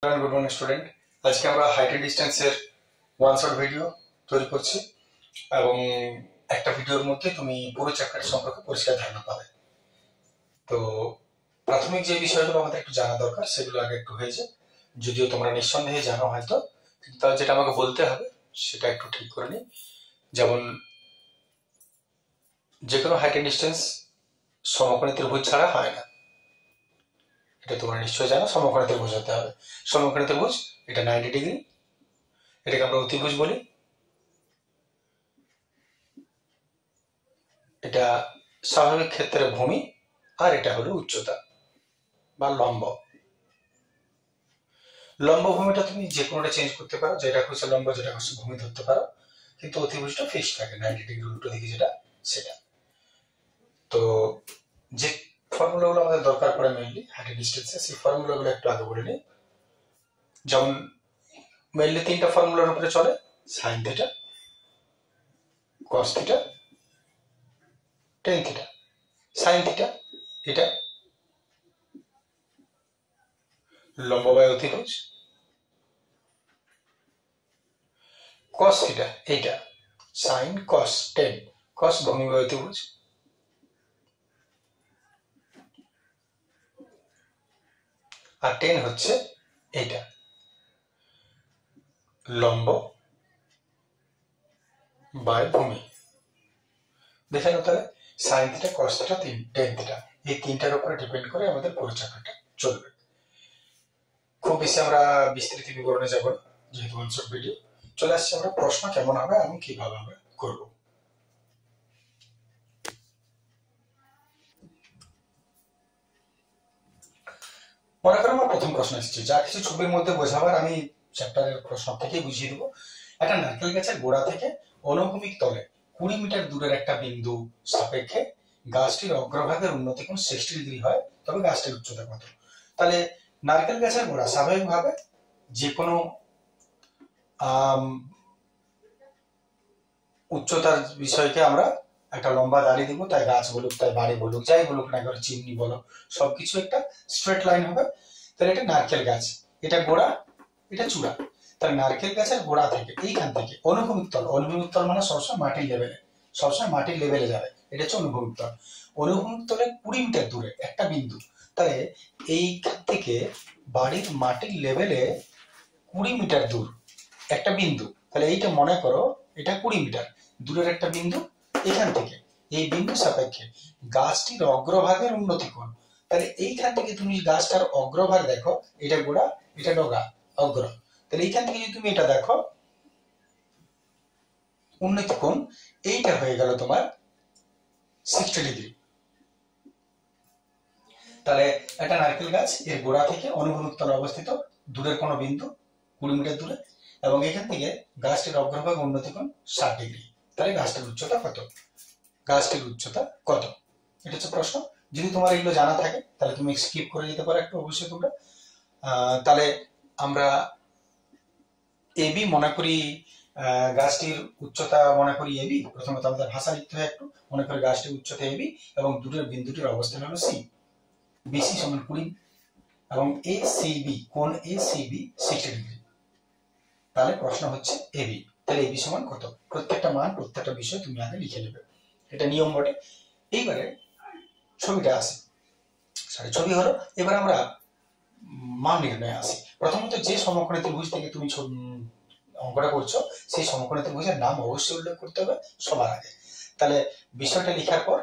Good morning student. আজকে আমরা height and ডিস্টেন্সের ওয়ান শট ভিডিও তৈরি করছি এবং একটা ভিডিওর মধ্যে তুমি পুরো চ্যাপ্টার সম্পর্কে পরিষ্কার ধারণা পাবে। তো প্রাথমিক যে বিষয়গুলো আমাদের একটু জানা দরকার সেগুলো আগে একটু হয়েছে, যদিও তোমরা নিঃসন্দেহে জানো হয়তো, কিন্তু তার যেটা আমাকে বলতে হবে সেটা একটু ঠিক করে নিই। যেমন যে কোনো হাইট এন্ড ডিস্টেন্স সমকোণী ত্রিভুজ ছাড়া হয় না, এটা তোমরা নিশ্চয়ই জানো। সমকোণী ত্রিভুজ হতে হবে। সমকোণী ত্রিভুজ এটা 90 ডিগ্রি, এটাকে আমরা অতিভুজ বলি। এটা স্বাভাবিক ক্ষেত্রে ভূমি, আর এটা হলো উচ্চতা বা লম্ব। লম্ব ভূমিটা তুমি যে কোনোটা চেঞ্জ করতে পারো, যেটা খুশি লম্ব যেটা খুশি ভূমি ধরতে পারো, কিন্তু অতিভুজটা ফিক্সড থাকে 90 ডিগ্রি উল্টো দিকে যেটা সেটা। তো যে ফর্মুলাগুলো আমাদের দরকার পড়ে মেইনলি হাইট ডিস্টেন্সে, সেই ফর্মুলাগুলো একটু আগে বলে নিই। যেমন মেইনলি তিনটা ফর্মুলার উপরে চলে: sine theta, cos theta, tan theta. Sine theta এটা লম্ব বাই অতিভুজ, কস থিটা এইটা সাইন কস টেন, কস ভূমি বাই অতিভুজ, আর টেন হচ্ছে এইটা লম্ব বাই ভূমি। দেখে নাও তাহলে sine theta, cos theta, tan theta, এই তিনটার উপরে ডিপেন্ড করে আমাদের পুরো চ্যাপ্টারটা চলবে। খুব বেশি আমরা বিস্তৃত বিবরণে যাব না, যেহেতু ওয়ান শট ভিডিও। চলে আসছে আমরা প্রশ্ন কেমন হবে এবং কিভাবে আমরা করব। মনে করো আমার প্রথম প্রশ্ন এসেছে, যা কিছু ছবির মধ্যে বোঝাবার আমি চ্যাপ্টারের প্রশ্ন থেকেই বুঝিয়ে দেবো। একটা নারকেল গাছের গোড়া থেকে অনুভূমিক তলে 20 মিটার দূরের একটা বিন্দু সাপেক্ষে গাছটির অগ্রভাগের উন্নতি কোণ 60 ডিগ্রি হয়, তবে গাছটির উচ্চতা কত? তাহলে নারকেল গাছের গোড়া স্বাভাবিকভাবে যে কোনো উচ্চতার বিষয়কে আমরা একটা লম্বা দাড়ি দিব, তাই গাছ বলুক, তাই বাড়ি বলুক, যাই বলুক না কেন, চিমনি বলো, সবকিছু একটা স্ট্রেট লাইন হবে। তাহলে এটা নারকেল গাছ, এটা গোড়া, এটা চূড়া। তাহলে নারকেল গাছের গোড়া থেকে এইখান থেকে অনুভূমিক তল, অনুভূমিক তল মানে সবসময় মাটির লেভেলে, সবসময় মাটির লেভেলে যাবে, এটা হচ্ছে অনুভূমিক তল। অনুভূমিক তলে 20 মিটার দূরে একটা বিন্দু, তাহলে এইখান থেকে বাড়ির মাটির লেভেলে 20 মিটার দূর একটা বিন্দু। তাহলে এইটা মনে করো এটা 20 মিটার দূরের একটা বিন্দু। এখান থেকে এই বিন্দু সাপেক্ষে গাছটির অগ্রভাগের উন্নতি কোণ। তাহলে এইখান থেকে তুমি গাছটার অগ্রভাগ দেখো, এটা গোড়া, এটা ডগা, অগ্র। তাহলে এইখান থেকে যদি তুমি এটা দেখো উন্নতি কোণ, এইটা হয়ে গেল তোমার 60 ডিগ্রি। তাহলে একটা নারকেল গাছ এর গোড়া থেকে অনুভূমিক তলে অবস্থিত দূরের কোনো বিন্দু 20 মিটার দূরে, এবং এখান থেকে গাছটির অগ্রভাগ উন্নতি কোণ 60 ডিগ্রি। তাহলে গাছটির উচ্চতা কত? গাছটির উচ্চতা কত? এটা হচ্ছে প্রশ্ন। যদি তোমার এগুলো জানা থাকে তাহলে তুমি স্কিপ করে যেতে পারো একটু, অবশ্যই তোমরা। তাহলে আমরা এবি মনে করি, গাছটির উচ্চতা মনে করি এবি। প্রথমত আমাদের ভাষা লিখতে হয় একটু। মনে করি গাছটির উচ্চতা এবি এবং দূরের বিন্দুটির অবস্থান হলো সি, বিসি সমান 20 এবং এ সিবি, কোণ এ সিবি 60 ডিগ্রি। তাহলে প্রশ্ন হচ্ছে এবি। তাহলে এবি সমান কত? প্রত্যেকটা মান, প্রত্যেকটা বিষয় তুমি আগে লিখে নেবে, এটা নিয়ম বটে। এইবারে ছবিটা আসে, ছবি হলো। এবার আমরা মান নির্ণয়ে আসি। প্রথমত যে সমকোণী ত্রিভুজ থেকে তুমি অঙ্কটা করছো, সেই সমকোণী ত্রিভুজের নাম অবশ্যই উল্লেখ করতে হবে সবার আগে। তাহলে বিষয়টা লেখার পর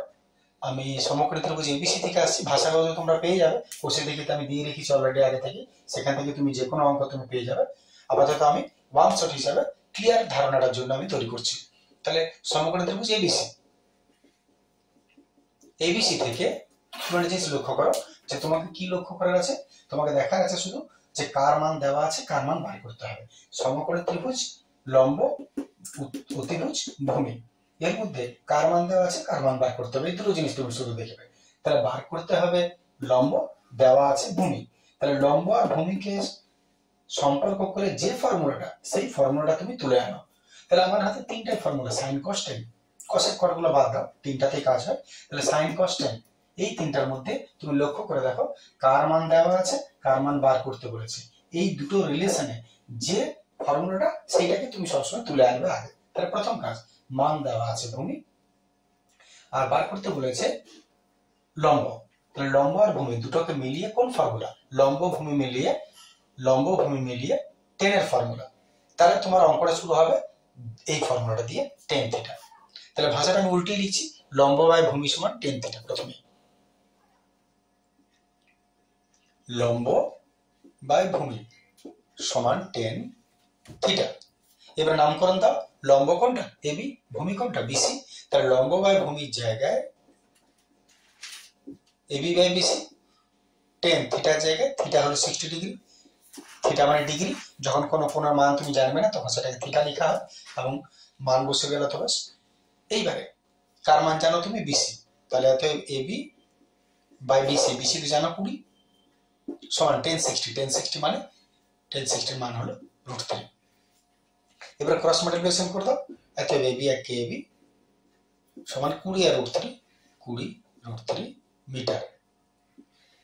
আমি সমকোণী ত্রিভুজ এবিসি থেকে আসছি। ভাষাগত তোমরা পেয়ে যাবে, কোষে দেখে আমি দিয়ে রেখেছি অলরেডি আগে থেকে, সেখান থেকে তুমি যে কোনো অঙ্ক তুমি পেয়ে যাবে। আপাতত আমি ওয়ান শট হিসাবে ক্লিয়ার ধারণাটার জন্য আমি তৈরি করছি। তাহলে সমকোণী ত্রিভুজ এবিসি, এবিসি থেকে তুমি একটা জিনিস লক্ষ্য করো, যে তোমাকে কি লক্ষ্য করার আছে? তোমাকে দেখার আছে শুধু যে কার মান দেওয়া আছে, কার মান বার করতে হবে। সমকোণী ত্রিভুজ, লম্ব, অতিভুজ, ভূমি, এর মধ্যে কার মান দেওয়া আছে, কার মান বার করতে হবে। এই দুটো জিনিস তুমি শুধু দেখবে। তাহলে বার করতে হবে লম্ব, দেওয়া আছে ভূমি। তাহলে লম্ব আর ভূমিকে সম্পর্ক করে যে ফর্মুলাটা, সেই ফর্মুলাটা তুমি তুলে আনো। তাহলে আমার হাতে তিনটাই ফর্মুলা, সাইন কস টেন। কসের কটগুলো বাদ দাও, তিনটাতেই কাজ হয়। তাহলে সাইন কস টেন, এই তিনটার মধ্যে তুমি লক্ষ্য করে দেখো কার মান দেওয়া আছে, কার মান বার করতে বলেছে। এই দুটো রিলেশনে যে ফর্মুলাটা সেইটাকে তুমি সবসময় তুলে আনবে আগে। তাহলে প্রথম কাজ, মান দেওয়া আছে ভূমি আর বার করতে বলেছে লম্ব। তাহলে লম্ব আর ভূমি দুটোকে মিলিয়ে কোন ফর্মুলা, লম্ব ভূমি মিলিয়ে টেনের ফর্মুলা। তাহলে তোমার অঙ্কটা শুরু হবে এই ফর্মুলাটা দিয়ে, টেন থিটা। তাহলে ভাষাটা আমি উল্টে লিখছি, লম্ব বাই ভূমি সমান টেন থিটা। প্রথমে লম্ব বাই ভূমি সমান টেন থিটা। এবার নামকরণ দাও, লম্ব কোনটা এবি, ভূমি কোনটা বিসি। তাহলে লম্ব বাই ভূমির জায়গায় এবি বাই বিসি, টেন থিটার জায়গায় থিটা হলো 60 ডিগ্রি। থিটা মানে ডিগ্রি, যখন কোনো কোণের মান তুমি জানবে না তখন সেটাকে থিটা লেখা হয় এবং মান বসে গেল তো ব্যাস। এইবারে কার মান জানো তুমি, বিসি। তাহলে অতএব এবি বাই বিসি, বিসি তো জানো 20 সমান 1060 মানে 1060 মান হলো √3। এবার ক্রস মাল্টিপ্লিকেশন করে দাও, অতএব এবি আর কে এবি সমান 20 আর √3, 20 মিটার।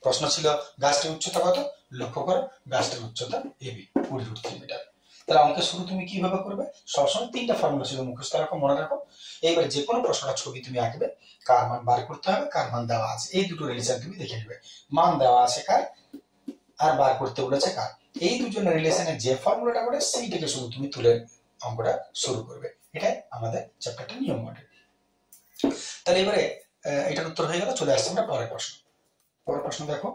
প্রশ্ন ছিল গাছটির উচ্চতা কত, লক্ষ্য করো গাছটির উচ্চতা এবি 20 মিটার। তাহলে অঙ্কের শুরু তুমি কিভাবে করবে, সবসময় তিনটা ফর্মুলা ছিল মুখস্থ রাখো, মনে রাখো। এইবার যে কোনো প্রশ্নটা ছবি তুমি আঁকবে, কার মান বার করতে হবে, কার মান দেওয়া আছে, এই দুটো রিলেশন তুমি দেখে নেবে। মান দেওয়া আছে কার আর বার করতে বলেছে কার, এই দুজনের রিলেশনের যে ফর্মুলাটা করে সেইটাকে শুধু তুমি তুলে অঙ্কটা শুরু করবে। এটাই আমাদের চ্যাপ্টারটা নিয়ম বটে। তাহলে এবারে এটার উত্তর হয়ে গেল, চলে আসছে আমরা পরের প্রশ্ন। পরের প্রশ্ন দেখো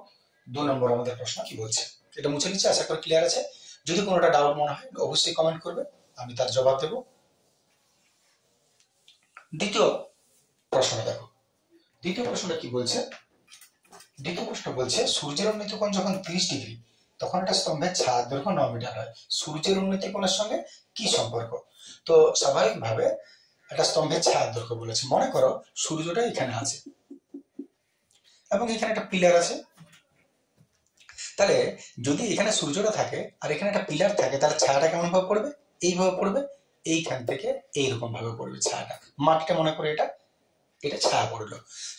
2 নম্বর আমাদের প্রশ্ন কি বলছে, এটা মুছে নিচ্ছে, আশা করি ক্লিয়ার আছে। যদি কোনোটা ডাউট মনে হয় অবশ্যই কমেন্ট করবে, আমি তার জবাব দেব। দ্বিতীয় প্রশ্নটা দেখো, দ্বিতীয় প্রশ্নটা কি বলছে, দ্বিতীয় প্রশ্ন বলছে সূর্যের উন্নতি কোণ যখন 30 ডিগ্রি তখন একটা স্তম্ভের ছাদ দৈর্ঘ্য 9 মিটার হয়, সূর্যের উন্নতি কোণের সঙ্গে কি সম্পর্ক। তো স্বাভাবিকভাবে একটা স্তম্ভের ছাদ দৈর্ঘ্য বলেছে, মনে করো সূর্যটা এখানে আছে এবং এখানে একটা পিলার আছে। তাহলে যদি এখানে সূর্যটা থাকে আর এখানে একটা পিলার থাকে, তাহলে ছায়াটা কেমন ভাবে পড়বে, এইভাবে পড়বে, এইখান থেকে এইরকম ভাবে পড়বে ছায়াটা। মাটিটা মনে করে এটা ছায়া পড়লো।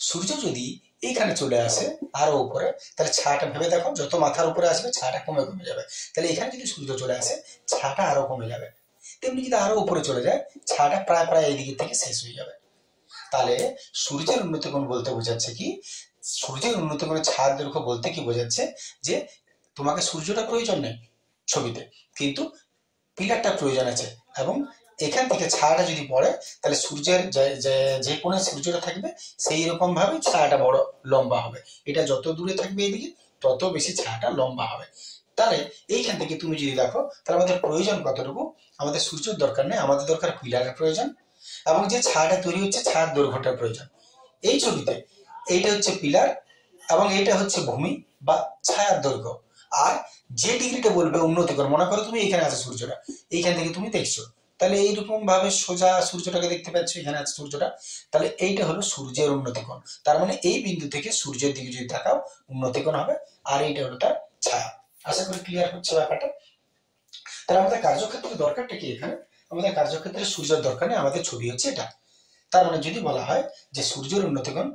সূর্য যদি এইখানে চলে আসে আরো উপরে, তাহলে ছায়াটা ভেবে দেখো, যত মাথার উপরে আসবে ছায়াটা কমে কমে যাবে। তাহলে এখানে যদি সূর্য চলে আসে ছায়াটা আরো কমে যাবে, তেমনি যদি আরো উপরে চলে যায় ছায়াটা প্রায় প্রায় এইদিকে থেকে শেষ হয়ে যাবে। তাহলে সূর্যের উন্নতি কোণ বলতে বোঝাচ্ছে কি, সূর্যের উন্নতি কোণের ছায়ার দৈর্ঘ্য বলতে কি বোঝাচ্ছে, যে তোমাকে সূর্যটা প্রয়োজন নেই ছবিতে, কিন্তু পিলারটা প্রয়োজন আছে, এবং এখান থেকে ছায়াটা যদি পড়ে তাহলে সূর্যের যে কোণে সূর্যটা থাকবে সেই রকম ভাবে ছায়াটা বড় লম্বা হবে। এটা যত দূরে থাকবে এদিকে তত বেশি ছায়াটা লম্বা হবে। তাহলে এইখান থেকে তুমি যদি দেখো, তাহলে আমাদের প্রয়োজন কতটুকু, আমাদের সূর্যের দরকার নেই, আমাদের দরকার পিলারের প্রয়োজন, এবং যে ছায়াটা তৈরি হচ্ছে ছায়ার দৈর্ঘ্যটার প্রয়োজন। এই ছবিতে এইটা হচ্ছে পিলার এবং এইটা হচ্ছে ভূমি বা ছায়ার দৈর্ঘ্য। আর যে ডিগ্রিটা বলবে উন্নতি করে, মনে করো তুমি এখানে আছে সূর্যটা, এইখান থেকে তুমি দেখছো, তাহলে এইরকম ভাবে সোজা সূর্যটাকে দেখতে পাচ্ছ, এখানে আছে সূর্যটা, তাহলে এইটা হলো সূর্যের উন্নতি কোণ। তার মানে এই বিন্দু থেকে সূর্যের দিকে যদি তাকাও উন্নতি কোণ হবে, আর এইটা হলো তার ছায়া। আশা করি ক্লিয়ার হচ্ছে ব্যাপারটা। তাহলে আমাদের কার্যক্ষেত্রে দরকারটা কি, এখানে আমাদের কার্যক্ষেত্রে সূর্যের দরকার নেই, আমাদের ছবি হচ্ছে এটা। তার মানে যদি বলা হয় যে সূর্যের উন্নতি কোণ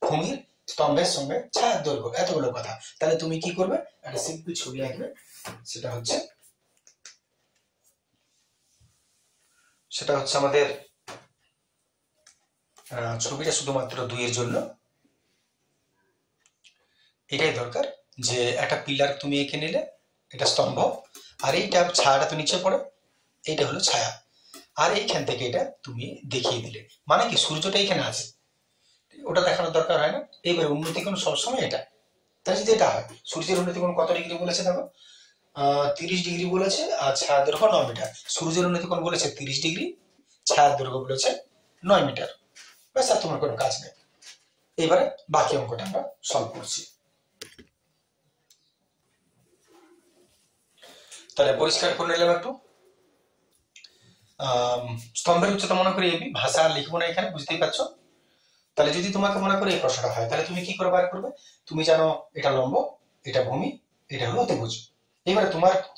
ভূমির স্তম্ভের সঙ্গে ছায়ার দৈর্ঘ্য, এতগুলো কথা, তাহলে তুমি কি করবে, একটা সিম্পল ছবি আঁকবে। সেটা হচ্ছে আমাদের ছবিটা শুধুমাত্র 2 এর জন্য এটাই দরকার, যে একটা পিলার তুমি এঁকে নিলে, এটা স্তম্ভ, আর এইটা ছায়াটা তো নিচে পড়ে, এইটা হলো ছায়া, আর এইখান থেকে এটা তুমি দেখিয়ে দিলে, মানে কি সূর্যটা এখানে আছে, ওটা দেখানোর দরকার হয় না। এইবার উন্নতি কোণ সবসময় এটা, তাহলে যদি এটা হয়, সূর্যের উন্নতি কোণ কত ডিগ্রি বলেছে দেখো, 30 ডিগ্রি বলেছে, আর ছায়ার দৈর্ঘ্য 9 মিটার। সূর্যের উন্নতি কোণ বলেছে 30 ডিগ্রি, ছায়ার দৈর্ঘ্য বলেছে 9 মিটার। ব্যাস, আর তোমার কোনো কাজ নেই। এবারে বাকি অঙ্কটা আমরা সলভ করছি। তাহলে পরিষ্কার করে নিলাম একটু। স্তম্ভের উচ্চতা মনে করি এবি, ভাষা আর লিখবো না এখানে, বুঝতেই পারছো। তাহলে যদি তোমাকে মনে করে এই প্রশ্নটা হয়, তাহলে তুমি কি করে বার করবে, তুমি জানো এটা লম্ব, এটা ভূমি, এটা হলো অতিভুজ। এবারে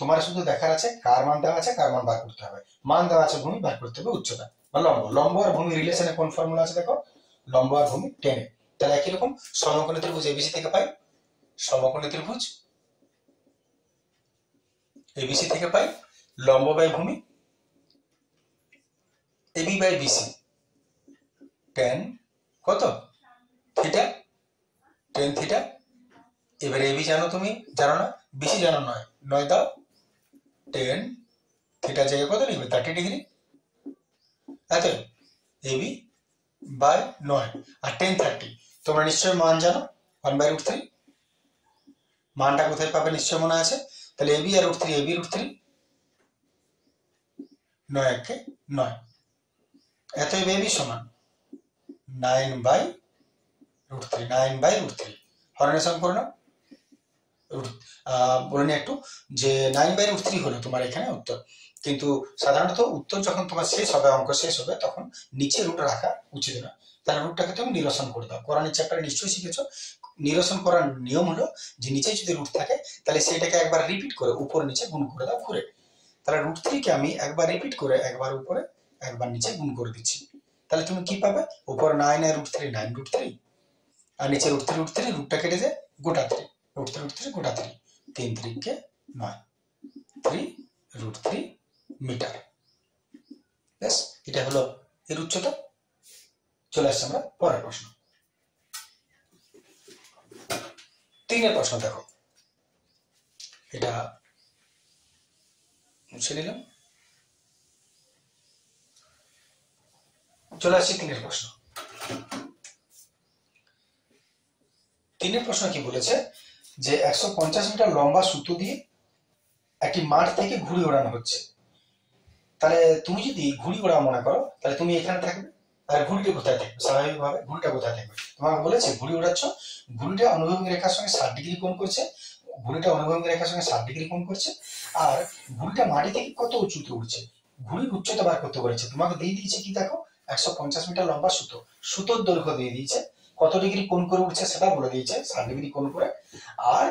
তোমার শুধু দেখার আছে কার মান দেওয়া আছে, কার মান বার করতে হবে। মান দেওয়া আছে ভূমি, বার করতে হবে উচ্চতা বা লম্ব। লম্ব আর ভূমি রিলেশনে কোন ফর্মুলা আছে দেখো, লম্ব আর ভূমি টেনে। তাহলে একই রকম সমকোণী ত্রিভুজ এবিসি থেকে পাই সমকোণী ত্রিভুজ এবিসি থেকে পাই লম্ব বাই ভূমি এবি বাই বিসি টেন কত থিটা, টেন থিটা। এবারে এবি জানো, তুমি জানো না, বিসি জানো, নয়, নয় দাও, টেন থিটা জায়গায় কত লিখবে 30 ডিগ্রি, এত এবি বাই 9 আর 10 30। তোমরা নিশ্চয়ই মান জানো 1/√3, মানটা কোথায় পাবে নিশ্চয় মনে আছে। তাহলে এবি আর √3, এবি √3, 9 একে 9, এতএব এবি সমান 9/√3, 9/√3। হরণেশন করে নাও। বলে নি একটু যে 9/√3 হলো তোমার এখানে উত্তর, কিন্তু সাধারণত উত্তর যখন তোমার শেষ হবে, অঙ্ক শেষ হবে, তখন নিচে রুট রাখা উচিত না। তাহলে রুটটাকে তুমি নিরসন করে দাও। কোরআনের চ্যাপ্টারে নিশ্চয়ই শিখেছো, নিরসন করার নিয়ম হলো যে নিচে যদি রুট থাকে তাহলে সেটাকে একবার রিপিট করে উপর নিচে গুণ করে দাও ঘুরে। তাহলে √3 আমি একবার রিপিট করে একবার উপরে একবার নিচে গুণ করে দিচ্ছি। তাহলে তুমি কি পাবে, উপর 9 আর √3, 9√3, আর নিচে √3, রুটটা কেটে যায় গোটা 3, √3 গোটা 3, 3 3 কে 9, 3√3 মিটার। ব্যাস, এটা হলো এর উচ্চতা। চলে আসছে আমরা পরের প্রশ্ন। 3 প্রশ্ন দেখো, এটা মুছে নিলাম। চলে আসছে 3 প্রশ্ন। 3 প্রশ্ন কি বলেছে যে 150 মিটার লম্বা সুতো দিয়ে একটি মাঠ থেকে ঘুড়ি ওড়ানো হচ্ছে। তাহলে তুমি যদি ঘুড়ি ওড়া মনে করো, তাহলে তুমি এখানে থাকবে, আর ঘুড়িটা কোথায় থাকবে, স্বাভাবিকভাবে ঘুড়িটা কোথায় থাকবে। তোমাকে বলেছে ঘুড়ি ওড়াচ্ছ, ঘুড়িটা অনুভূমিক রেখার সঙ্গে 60 ডিগ্রি কোণ করছে, ঘুড়িটা অনুভূমিক রেখার সঙ্গে 60 ডিগ্রি কোণ করছে, আর ঘুড়িটা মাটি থেকে কত উঁচুতে উঠছে, ঘুড়ির উচ্চতা বার করতে বলেছে। তোমাকে দিয়ে দিয়েছে কি দেখো, 150 মিটার লম্বা সুতো, সুতোর দৈর্ঘ্য দিয়ে দিয়েছে, কত ডিগ্রি কোণ করে উঠছে সেটা বলে দিয়েছে, 60 ডিগ্রি কোণ করে, আর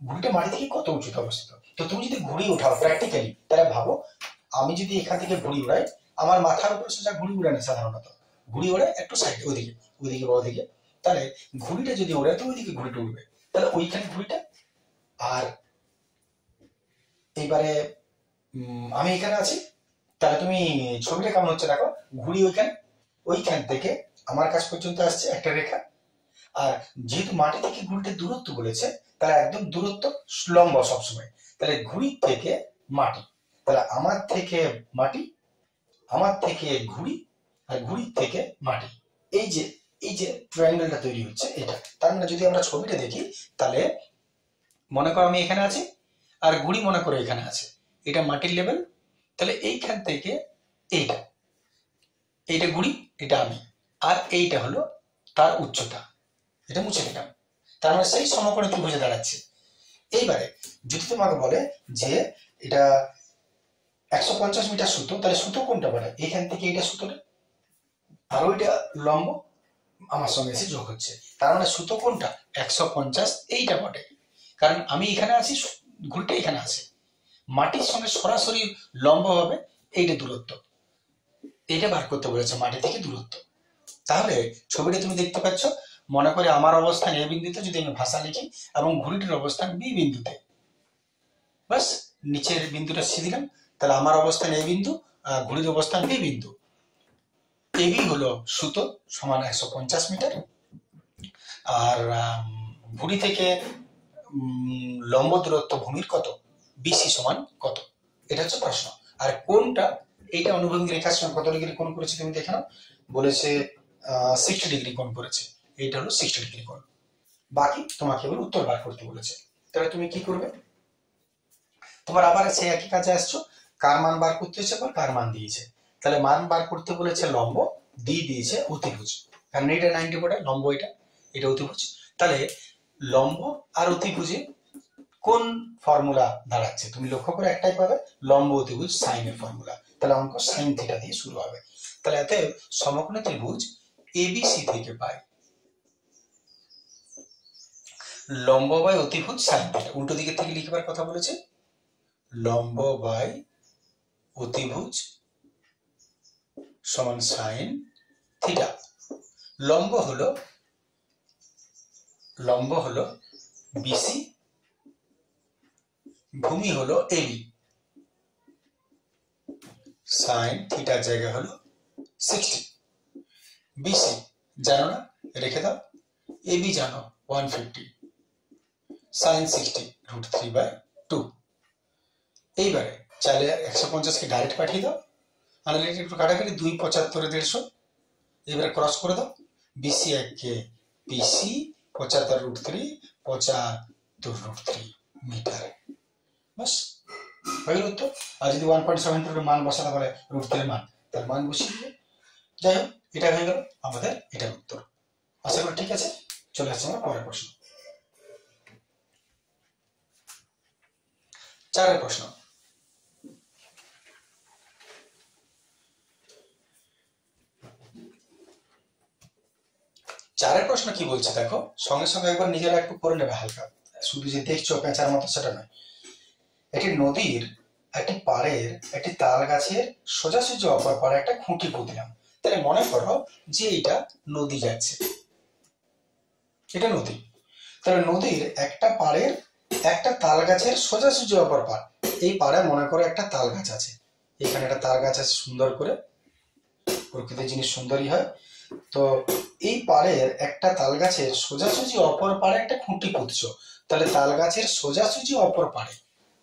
ঘুড়িটা মাটি থেকে কত উঁচুতে অবস্থিত। তো তুমি যদি ঘুড়ি উঠাও প্র্যাকটিক্যালি, তাহলে ভাবো আমি যদি এখান থেকে ঘুড়ি উড়াই, আমার মাথার উপরে সোজা ঘুড়ি উড়ে না, সাধারণত ঘুড়ি ওড়ে একটু সাইডে, ওইদিকে বা ওদিকে। তাহলে ঘুড়িটা যদি ওড়ে তো ওইদিকে ঘুড়িটা উঠবে, তাহলে ওইখানে ঘুড়িটা। আর এইবারে আমি এখানে আছি, তাহলে তুমি ছবিটা কেমন হচ্ছে দেখো, ঘুড়ি ওইখান থেকে আমার কাছ পর্যন্ত আসছে একটা রেখা, আর যেহেতু মাটি থেকে ঘুড়িটা দূরত্ব বলেছে, তাহলে একদম দূরত্ব লম্ব সবসময়। তাহলে ঘুড়ি থেকে মাটি, তাহলে আমার থেকে মাটি, আমার থেকে ঘুড়ি, আর ঘুড়ির থেকে মাটি, এই যে ট্রায়াঙ্গেলটা তৈরি হচ্ছে এটা। তার মানে যদি আমরা ছবিটা দেখি, তাহলে মনে করো আমি এখানে আছি, আর ঘুড়ি মনে করো এখানে আছে, এটা মাটির লেভেল। তাহলে এইখান থেকে এইটা ঘুড়ি, এটা আমি, আর এইটা হলো তার উচ্চতা, এটা মুছে দিলাম। তার মানে সেই সমকোণী ত্রিভুজে দাঁড়াচ্ছে। এইবারে যদি তোমাকে বলে যে এটা 150 মিটার সুতো, তাহলে সুতো কোনটা বলে, এখান থেকে এটা সুতোটা, আর ওইটা লম্ব আমার সঙ্গে এসে যোগ হচ্ছে। তার মানে সুতো কোনটা, 150 এইটা বটে, কারণ আমি এখানে আছি, ঘুড়িটা এখানে আছে, মাটির সঙ্গে সরাসরি লম্ব হবে এইটা দূরত্ব, এইটা বার করতে বলেছে মাটি থেকে দূরত্ব। তাহলে ছবিটা তুমি দেখতে পাচ্ছ, মনে করে আমার অবস্থান এ বিন্দুতে যদি আমি ভাষা লিখি, এবং ঘুড়িটির অবস্থান বি বিন্দুতে, বাস নিচের বিন্দুটা সি দিলাম, তাহলে আমার অবস্থান এ বিন্দু, ঘুড়ির অবস্থান বি বিন্দু। এবি হলো সুতো সমান 150 মিটার, আর ঘুড়ি থেকে লম্ব দূরত্ব ভূমির কত, বিসি সমান কত, এটা হচ্ছে প্রশ্ন। আর কোনটা, এইটা অনুভূমিক রেখার সঙ্গে কত ডিগ্রি কোণ করেছে তুমি দেখে নাও, বলেছে 60 ডিগ্রি কোণ করেছে, এইটা হলো 60 ডিগ্রি কোণ। বাকি তোমাকে এবার উত্তর বার করতে বলেছে। তাহলে তুমি কি করবে, তোমার আবার সেই একই কাজে আসছো, কার মান বার করতে হচ্ছে, কার মান দিয়েছে। তাহলে মান বার করতে বলেছে লম্ব, দিয়ে দিয়েছে অতিভুজ, কারণ এটা 90 কোণের লম্ব, এটা অতিভুজ। তাহলে লম্ব আর অতিভুজে কোন ফর্মুলা দাঁড়াচ্ছে, তুমি লক্ষ্য করে একটাই পাবে, লম্ব অতিভুজ সাইনের ফর্মুলা। তাহলে অঙ্ক সাইন থিটা দিয়ে শুরু হবে। তাহলে এতে সমকোণী ত্রিভুজ এবিসি থেকে পাই লম্ব বাই অতিভুজ সাইন থিটা, উল্টো দিকের থেকে লিখবার কথা বলেছে, লম্ব বাই অতিভুজ সমান সাইন থিটা। লম্ব হলো বিসি, ভূমি হলো এবি, সাইন থিটার জায়গা হলো 60। বিসি জানো না, রেখে দাও। এবি জানো 150 সাইন 60√3/2। এইবারে চাইলে 150কে ডাইরেক্ট পাঠিয়ে দাও, আনলিমিটেড একটু কাটাকাটি, 2 75 150, এবারে ক্রস করে দাও। বিসি 1কে পিসি 75√3 75√3 মিটার, বাস হয়ে গেল উত্তর। আর যদি 1.72 মান বসাতে পারে √3 মান, তার মান বসিয়ে দিবে। যাই হোক, এটা হয়ে গেল আমাদের এটার উত্তর। আশা করি ঠিক আছে। চলে আসছে আমার পরের প্রশ্ন। 4 প্রশ্ন। চারের প্রশ্ন কি বলছে দেখো, সঙ্গে সঙ্গে একবার নিজেরা একটু করে নেবে হালকা, শুধু যে দেখছো পেঁচার মতো সেটা নয়। একটি নদীর একটি পাড়ের একটি তাল গাছের সোজাসুজি অপর পাড়ে একটা খুঁটি পুঁতলাম। তাহলে মনে করো যে এটা নদী যাচ্ছে, এটা নদী। তাহলে নদীর একটা পাড়ের একটা তাল গাছের সোজাসুজি অপর পাড়, এই পাড়ে মনে করো একটা তাল গাছ আছে, এখানে একটা তাল গাছ আছে, সুন্দর করে, প্রকৃতির জিনিস সুন্দরই হয়। তো এই পাড়ের একটা তাল গাছের সোজাসুজি অপর পাড়ে একটা খুঁটি পুঁতছো। তাহলে তাল গাছের সোজাসুজি অপর পাড়ে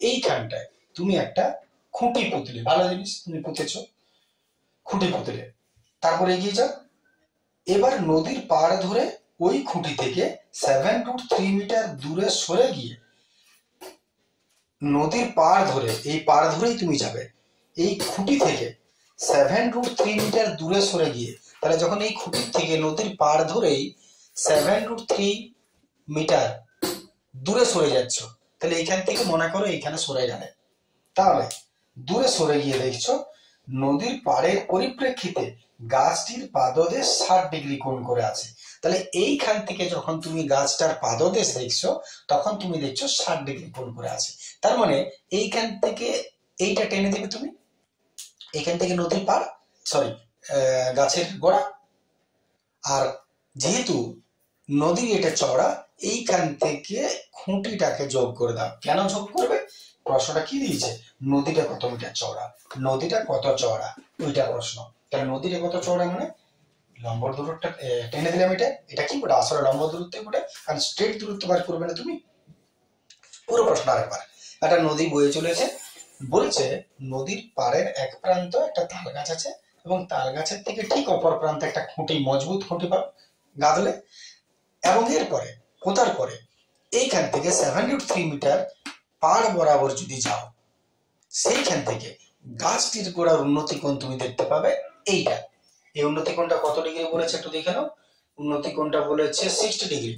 এইখানটায় তুমি একটা খুঁটি পুঁতলে, ভালো জিনিস, তুমি পুঁতেছো, খুঁটি পুঁতলে। তারপরে এগিয়ে যাও। এবার নদীর পাড় ধরে ওই খুঁটি থেকে 7√3 মিটার দূরে সরে গিয়ে, নদীর পাড় ধরে, এই পাড় ধরেই তুমি যাবে, এই খুঁটি থেকে 7√3 মিটার দূরে সরে গিয়ে, তাহলে যখন এই খুঁটির থেকে নদীর পাড় ধরেই 7√3 মিটার দূরে সরে যাচ্ছ, তাহলে এইখান থেকে মনে করো এইখানে সরে গেলে, তাহলে দূরে সরে গিয়ে দেখছো নদীর পাড়ের পরিপ্রেক্ষিতে গাছটির পাদদেশ 60 ডিগ্রি কোণ করে আছে। তাহলে এইখান থেকে যখন তুমি গাছটার পাদদেশ দেখছো, তখন তুমি দেখছো 60 ডিগ্রি কোণ করে আছে। তার মানে এইখান থেকে এইটা টেনে দেবে তুমি, এখান থেকে নদীর পাড়, সরি গাছের গোড়া, আর যেহেতু নদীর এটা চওড়া, এইখান থেকে খুঁটিটাকে যোগ করে দাও। কেন যোগ করবে? প্রশ্নটা কি দিয়েছে, নদীটা কত মিটার চওড়া, নদীটা কত চওড়া, ওইটা প্রশ্ন। তাহলে নদীটা কত চওড়া মানে লম্ব দূরত্বটা টেনে দিলাম, এটা কি বলে, আসলে লম্ব দূরত্ব বলে, কারণ স্ট্রেট দূরত্ব বার করবে না তুমি। পুরো প্রশ্ন আরেকবার। একটা নদী বয়ে চলেছে, বলছে নদীর পাড়ের এক প্রান্ত একটা তাল গাছ আছে, এবং তাল গাছের থেকে ঠিক অপর প্রান্তে একটা খুঁটি, মজবুত খুঁটি গাঁথলে, এবং এরপরে পোতার পরে এইখান থেকে 7√3 মিটার পাড় বরাবর যদি যাও, সেইখান থেকে গাছটির গোড়ার উন্নতি কোণ তুমি দেখতে পাবে এইটা। এই উন্নতি কোণটা কত ডিগ্রি বলেছে একটু দেখে নাও। উন্নতি কোণটা বলেছে 60 ডিগ্রি।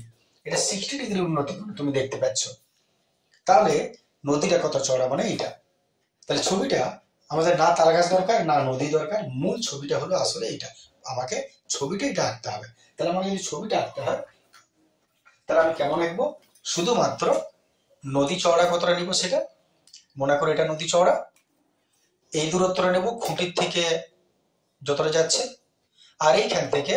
এটা 60 ডিগ্রি উন্নতি কোণ তুমি দেখতে পাচ্ছ। তাহলে নদীটা কত চওড়া মানে এইটা। তাহলে ছবিটা আমাদের না তাল গাছ দরকার, না নদী দরকার, মূল ছবিটা হলো আসলে এইটা। আমাকে ছবিটাই আঁকতে হবে। তাহলে আমাকে যদি ছবিটা আঁকতে হয়, তাহলে আমি কেমন আঁকবো? শুধুমাত্র নদী চওড়া কতটা নিব সেটা মনে করো, এটা নদী চওড়া, এই দূরত্বটা নেব খুঁটির থেকে যতটা যাচ্ছে, আর এইখান থেকে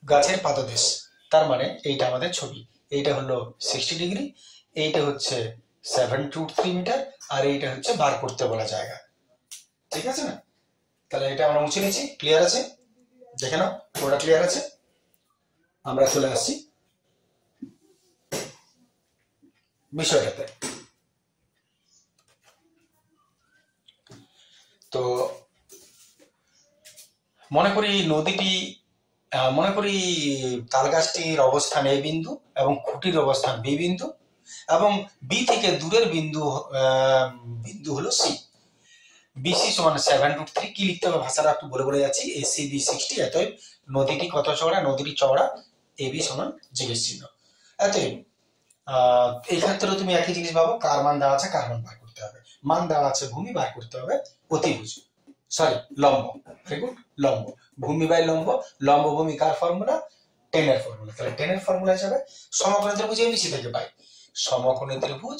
গাছের পাদদেশ, তার মানে এইটা আমাদের ছবি। এইটা হলো 60 ডিগ্রি, এইটা হচ্ছে 7√3 মিটার, আর এইটা হচ্ছে বার করতে বলা জায়গা। ঠিক আছে না? তাহলে এটা আমরা মুছে নিচ্ছি। ক্লিয়ার আছে? দেখে নাও পুরোটা ক্লিয়ার আছে। আমরা চলে আসছি বিষয়টাতে। তো মনে করি নদীটি, মনে করি তাল গাছটির অবস্থান এ বিন্দু এবং খুঁটির অবস্থান বি বিন্দু, এবং বি থেকে দূরের বিন্দু হলো সি। বিসি সমান 7√3। কি লিখতে হবে ভাষাটা একটু বলে বলে যাচ্ছি। AC B 60। অতএব নদীটি কত চওড়া? নদীটি চওড়া এবি সমান জিজ্ঞেস চিহ্ন। অতএব এই ক্ষেত্রে তুমি একই জিনিস পাবো, কার মান দেওয়া আছে, কার মান বার করতে হবে। মান দেওয়া আছে ভূমি, বার করতে হবে অতিভুজ, সরি লম্ব। ভেরি গুড, লম্ব। ভূমি বাই লম্ব, লম্ব ভূমি কার ফর্মুলা? টেনের ফর্মুলা। তাহলে টেনের ফর্মুলা হিসাবে সমকোণী ত্রিভুজ এবিসি থেকে পাই, সমকোণী ত্রিভুজ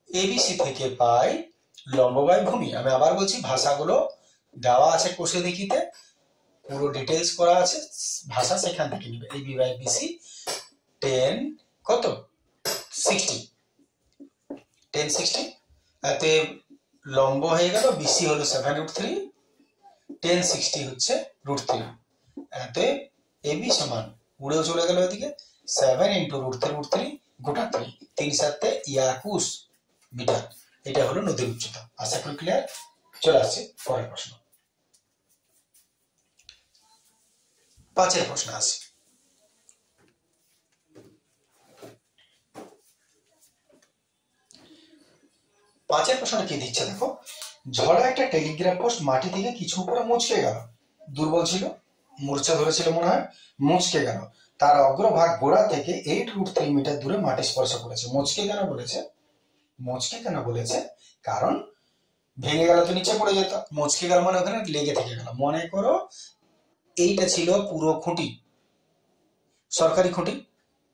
এবিসি থেকে পাই লম্ব বাই ভূমি। আমি আবার বলছি, ভাষাগুলো দেওয়া আছে কোষে দেখিতে, পুরো ডিটেলস করা আছে, ভাষা সেখান থেকে নিবে। এবি বাই বিসি 10 কত 60, 10 60। এতে লম্ব হয়ে গেল, বিসি হলো 7√3, 1060 হচ্ছে √3। অতএব এবি সমান উড়েও চলে গেল এদিকে 7 × √3 গোটা 3, 3 7 21 মিটার। এটা হলো নদীর উচ্চতা। আশা করি ক্লিয়ার। চলে আসছে পরের প্রশ্ন। 5 প্রশ্ন আছে। পাঁচের প্রশ্ন কি দিচ্ছে দেখো, ঝড়ে একটা টেলিগ্রাফ পোস্ট মাটি থেকে কিছু উপরে মুচকে গেল। দুর্বল ছিল, মূর্ছা ধরেছিল মনে হয়, মুচকে গেল। তার অগ্রভাগ গোড়া থেকে 8√3 মিটার দূরে মাটি স্পর্শ করেছে। মুচকে কেন বলেছে? মুচকে কেন বলেছে? কারণ ভেঙে গেল তো নিচে পড়ে যেত, মুচকে গেল মানে ওখানে লেগে থেকে গেল। মনে করো এইটা ছিল পুরো খুঁটি, সরকারি খুঁটি,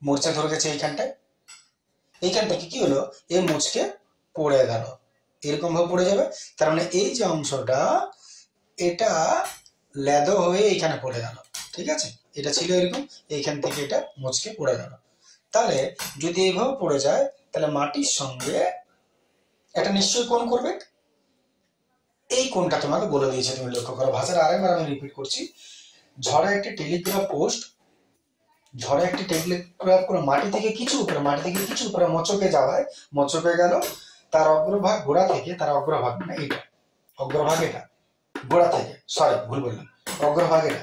মূর্ছা ধরে গেছে এইখানটায়। এইখান থেকে কি হলো, এ মুচকে পড়ে গেল, এরকম ভাবে পড়ে যাবে। তার মানে এই যে অংশটা এটা লেদো হয়ে এইখানে পড়ে গেল। ঠিক আছে, এটা ছিল এরকম, এইখান থেকে এটা মুচকে পড়ে গেল। তাহলে যদি এইভাবে পড়ে যায় তাহলে মাটির সঙ্গে এটা নিশ্চয়ই কোণ করবে। এই কোণটা তোমাকে বলে দিয়েছে, তুমি লক্ষ্য করো। ভাষাটা আরেকবার আমি রিপিট করছি। ঝড়ে একটি টেলিগ্রাফ পোস্ট, ঝড়ে একটি টেলিগ্রাফ করে মাটি থেকে কিছু উপরে মোচকে যাওয়ায় মোচকে গেল। তার অগ্রভাগ গোড়া থেকে, তার অগ্রভাগ মানে এটা, অগ্রভাগ এটা গোড়া থেকে, সরি ভুল বললাম, অগ্রভাগ এটা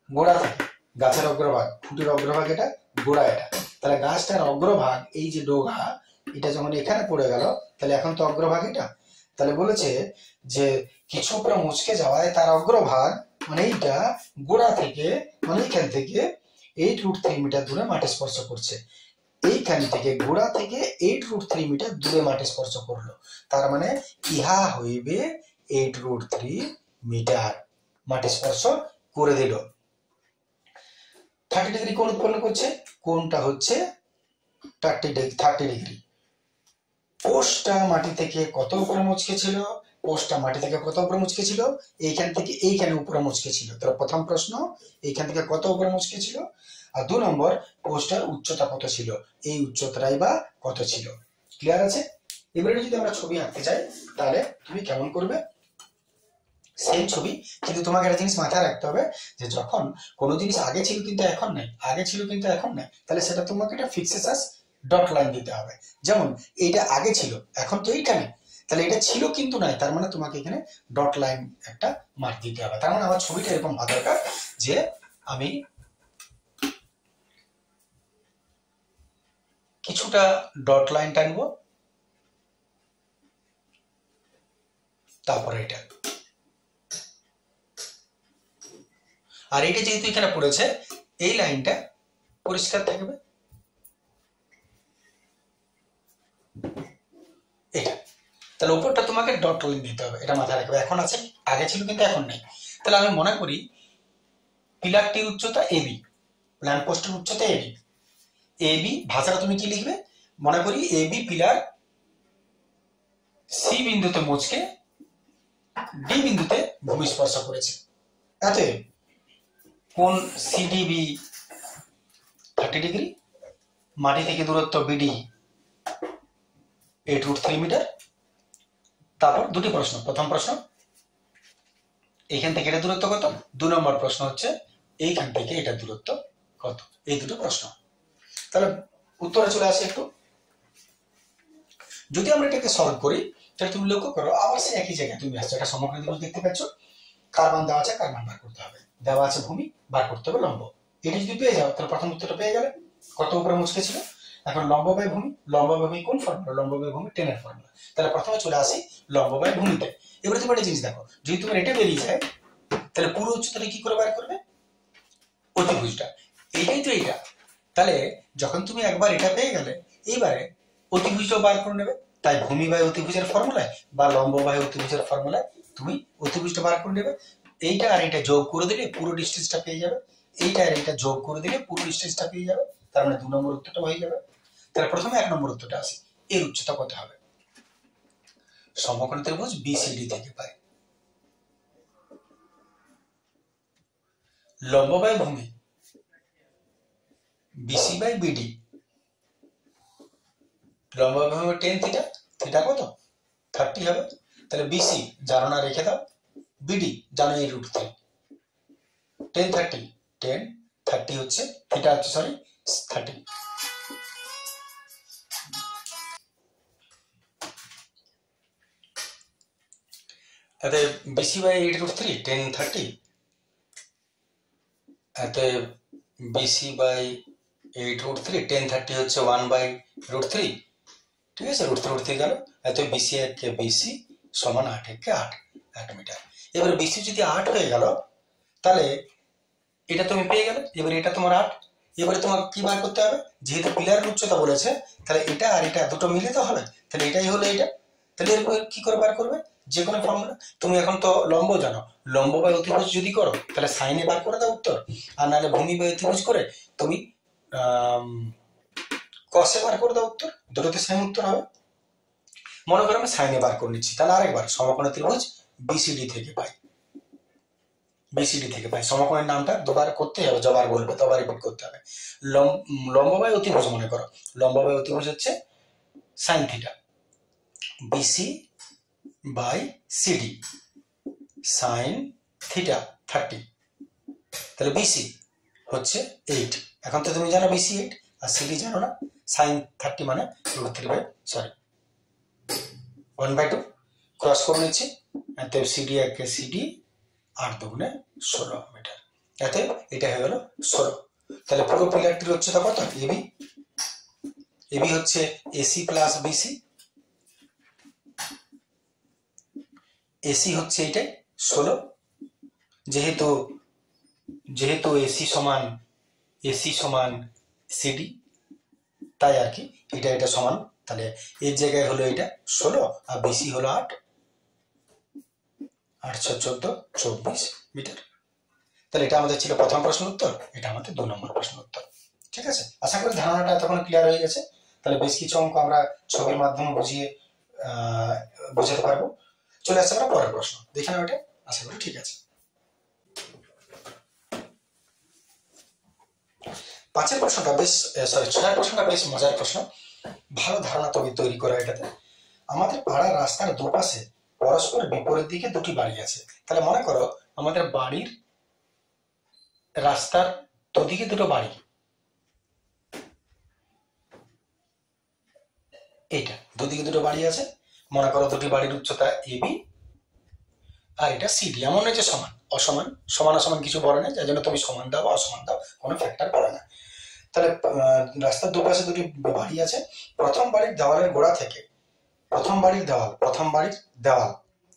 গোড়া থেকে, গাছের অগ্রভাগ, ফুটের অগ্রভাগ এটা, গোড়া এটা। তাহলে গাছটার অগ্রভাগ এই যে ডোগা, এটা যখন এখানে পড়ে গেল তাহলে এখন তো অগ্রভাগ এটা। তাহলে বলেছে যে কিছু উপরে মুচকে যাওয়ায় তার অগ্রভাগ মানে এইটা গোড়া থেকে, মানে এইখান থেকে 8√3 মিটার দূরে মাটি স্পর্শ করছে। এইখান থেকে গোড়া থেকে 8√3 মিটার দূরে মাটি স্পর্শ করলো। তার মানে ইহা হইবে 8√3 মিটার মাটি স্পর্শ করে দিল। 30 ডিগ্রি কোণ উৎপন্ন করছে, কোণটা হচ্ছে 30 ডিগ্রি। পোস্টটা মাটি থেকে কত উপরে মুচকে ছিল? পোস্টটা মাটি থেকে কত উপরে মুচকে ছিল? এইখান থেকে এইখানে উপরে মুচকে ছিল। তাহলে প্রথম প্রশ্ন, এইখান থেকে কত উপরে মুচকে ছিল? আর 2 নম্বর, পোস্টটার উচ্চতা কত ছিল? এই উচ্চতাটাই বা কত ছিল? ক্লিয়ার আছে? এবারে যদি আমরা ছবি আঁকতে চাই তাহলে তুমি কেমন করবে? সেম ছবি, কিন্তু তোমাকে একটা জিনিস মাথায় রাখতে হবে যে যখন কোনো জিনিস আগে ছিল কিন্তু এখন নেই, আগে ছিল কিন্তু এখন নেই, তাহলে সেটা তোমাকে একটা ফিক্সেসাস ডট লাইন দিতে হবে। যেমন এইটা আগে ছিল, এখন তো এইটা নেই, তাহলে এটা ছিল কিন্তু নাই, তার মানে তোমাকে এখানে ডট লাইন একটা মার্ক দিতে হবে। তার মানে আমার ছবিটা এরকম হওয়া দরকার যে আমি কিছুটা ডট লাইন টানবো, তারপরে এটা, আর এটা যেহেতু এখানে পড়েছে এই লাইনটা পরিষ্কার থাকবে এটা। তাহলে উপরটা তোমাকে ডট লাইন দিতে হবে, এটা মাথায় রাখবে। এখন আছে, আগে ছিল কিন্তু এখন নেই। তাহলে আমি মনে করি পিলারটির উচ্চতা এবি, ল্যাম্প পোস্টের উচ্চতা এবি। এবি ভাষাটা তুমি কি লিখবে? মনে করি এবি পিলার সি বিন্দুতে মুচকে ডি বিন্দুতে ভূমি স্পর্শ করেছে। অতএব কোণ সিডিবি 30 ডিগ্রি, মাটি থেকে দূরত্ব বিডি 8√3 মিটার। তারপর দুটি প্রশ্ন, প্রথম প্রশ্ন এইখান থেকে এটা দূরত্ব কত, 2 নম্বর প্রশ্ন হচ্ছে এইখান থেকে এটা দূরত্ব কত। এই দুটো প্রশ্ন। তাহলে উত্তরে চলে আসে একটু। যদি আমরা এটাকে সলভ করি তাহলে তুমি লক্ষ্য করো আবার সে একই জায়গায় তুমি আসছো, একটা সমগ্র ত্রিভুজ দেখতে পাচ্ছ, কার্বন দেওয়া আছে, কার্বন বার করতে হবে, দেওয়া আছে ভূমি, বার করতে হবে লম্ব। এটি যদি পেয়ে যাও তাহলে প্রথম উত্তরটা পেয়ে গেলে, কত উপরে মুচকে ছিল। এখন লম্ব বাই ভূমি, লম্ব বাই ভূমি কোন ফর্মুলা? লম্ব বাই ভূমি 10 এর ফর্মুলা। তাহলে প্রথমে চলে আসি লম্ব বাই ভূমিতে। এবারে তুমি একটা জিনিস দেখো, যদি তোমার এটা বেরিয়ে যায় তাহলে পুরো উচ্চতাটা কি করে বার করবে? অতিভুজটা, এইটাই তো এইটা। তাহলে যখন তুমি একবার এটা পেয়ে গেলে এইবারে অতিভুজটাও বার করে নেবে। তাই ভূমি বাই অতিভুজের ফর্মুলায় বা লম্ব বাই অতিভুজের ফর্মুলায় তুমি অতিভুজটা বার করে নেবে। এইটা আর এইটা যোগ করে দিলে পুরো ডিস্টেন্সটা পেয়ে যাবে, এইটা আর এইটা যোগ করে দিলে পুরো ডিস্টেন্সটা পেয়ে যাবে। তার মানে 2 নম্বর উত্তরটা হয়ে যাবে। তাহলে প্রথমে 1 নম্বর উত্তরটা আসি, এর উচ্চতা কত হবে? সমকোণী ত্রিভুজ বিসিডি থেকে পাই লম্ব বাই ভূমি বিসি বাই বিডি, লম্ব বাই ভূমি 10 থিটা, থিটা কত 30 হবে। তাহলে বিসি জানো না, রেখে দাও। বিডি জানো এই √3। 10 30 10 30 হচ্ছে থিটা হচ্ছে, সরি 30। তাতে বিসি বাই 8√3 10 30, এতে বিসি বাই 8√3 10 30 হচ্ছে 1/√3, ঠিক আছে, √3 গেল। এত বিসি একে বিসি সমান 8 একে 8 মিটার। এবার বিসি যদি 8 হয়ে গেল তাহলে এটা তুমি পেয়ে গেলে। এবার এটা তোমার 8। এবারে তোমাকে কি বার করতে হবে, যেহেতু পিলারের উচ্চতা বলেছে তাহলে এটা আর এটা দুটো মিলিত হবে, তাহলে এটাই হলো এটা। তাহলে এরপর কি করে বার করবে, যে কোনো ফর্মুলা। তুমি এখন তো লম্ব জানো, লম্ব বাই অতিভুজ যদি করো তাহলে সাইনে বার করে দাও উত্তর, আর নাহলে ভূমি বাই অতিভুজ করে তুমি কসে বার করে দাও উত্তর, দুটোতে সেম উত্তর হবে। মনে করো আমি সাইনে বার করে নিচ্ছি, তাহলে আরেকবার সমকোণী ত্রিভুজ বিসিডি থেকে পাই, বিসিডি থেকে পাই। সমকোণের নামটা দুবার করতে হবে, যবার বলবে তবার রিপিট করতে হবে। লম্ব বাই অতিভুজ মনে করো, লম্ব বাই অতিভুজ হচ্ছে sine theta, BC by CD sine theta 30। তাহলে বিসি হচ্ছে 8। এখন তো তুমি জানো বিসি 8 আর সিডি জানো না, সাইন 30 মানে √1/2 ক্রস করে নিচ্ছি। এতে সিডি একে সিডি 8 দুগুণে 16 মিটার। এতে এটা হয়ে গেল 16। তাহলে পুরো পিলারটির উচ্চতা কত, এবি, এবি হচ্ছে এসি প্লাস বিসি, এসি হচ্ছে এটাই 16। যেহেতু এসি সমান সিডি, তাই আর কি এটা সমান। তাহলে এর জায়গায় হলো এটা 16 আর বিসি হলো 8, 814 24 মিটার। তাহলে এটা আমাদের ছিল প্রথম প্রশ্ন উত্তর, এটা আমাদের 2 নম্বর প্রশ্ন উত্তর। ঠিক আছে, আশা করি ধারণাটা তখন ক্লিয়ার হয়ে গেছে। তাহলে বেশ কিছু অঙ্ক আমরা ছবির মাধ্যমে বুঝাতে পারবো। চলে আসছে আমরা পরের প্রশ্ন, দেখে নাও এটা, আশা করি ঠিক আছে। 6 প্রশ্নটা বেশ মজার প্রশ্ন, ভালো ধারণা তৈরি করা এটাতে। আমাদের পাড়ার রাস্তার দুপাশে পরস্পর বিপরীত দিকে দুটি বাড়ি আছে। তাহলে মনে করো আমাদের বাড়ির রাস্তার দুদিকে দুটো বাড়ি, এইটা দুদিকে দুটো বাড়ি আছে। মনে করো দুটি বাড়ির উচ্চতা এবি আর এটা সিডি। এমন নয় যে সমান, অসমান, সমান কিছু বলে না, যার জন্য তুমি সমান দাও বা অসমান দাও কোনো ফ্যাক্টর পড়ে না। তাহলে রাস্তার দুপাশে দুটি বাড়ি আছে। প্রথম বাড়ির দেওয়াল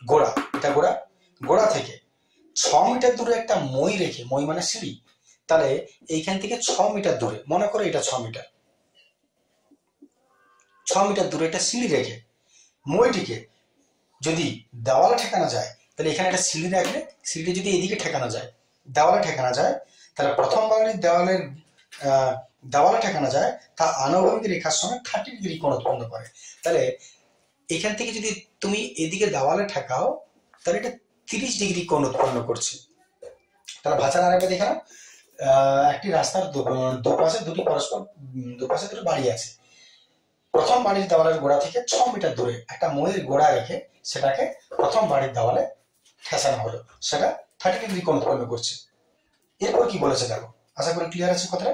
গোড়া, এটা গোড়া থেকে 6 মিটার দূরে একটা মই রেখে, মই মানে সিঁড়ি, তাহলে এইখান থেকে 6 মিটার দূরে, মনে করো এটা 6 মিটার দূরে একটা সিঁড়ি রেখে মইটিকে যদি দেওয়ালে ঠেকানো যায়, তাহলে এখানে একটা সিঁড়ি রাখলে সিঁড়িটি যদি এদিকে দেওয়ালে ঠেকানো যায়, তাহলে প্রথম বাড়ির দেওয়ালে ঠেকানো যায়, তা আনুভূমিক রেখার সঙ্গে 30 ডিগ্রি কোণ উৎপন্ন করে। তাহলে এখান থেকে যদি তুমি এদিকে দেওয়ালে ঠেকাও তাহলে এটা 30 ডিগ্রি কোণ উৎপন্ন করছে। তাহলে ভাষা আরেকবার দেখে নাও, একটি রাস্তার দুপাশে দুটি বাড়ি আছে। প্রথম বাড়ির দেওয়ালের গোড়া থেকে 6 মিটার দূরে একটা মইয়ের গোড়া রেখে সেটাকে প্রথম বাড়ির দেওয়ালে ঠেসানো হলো, সেটা 30 ডিগ্রি কোণ উৎপন্ন করছে। এরপর কি বলেছে দেখো, আশা করি ক্লিয়ার আছে কথাটা।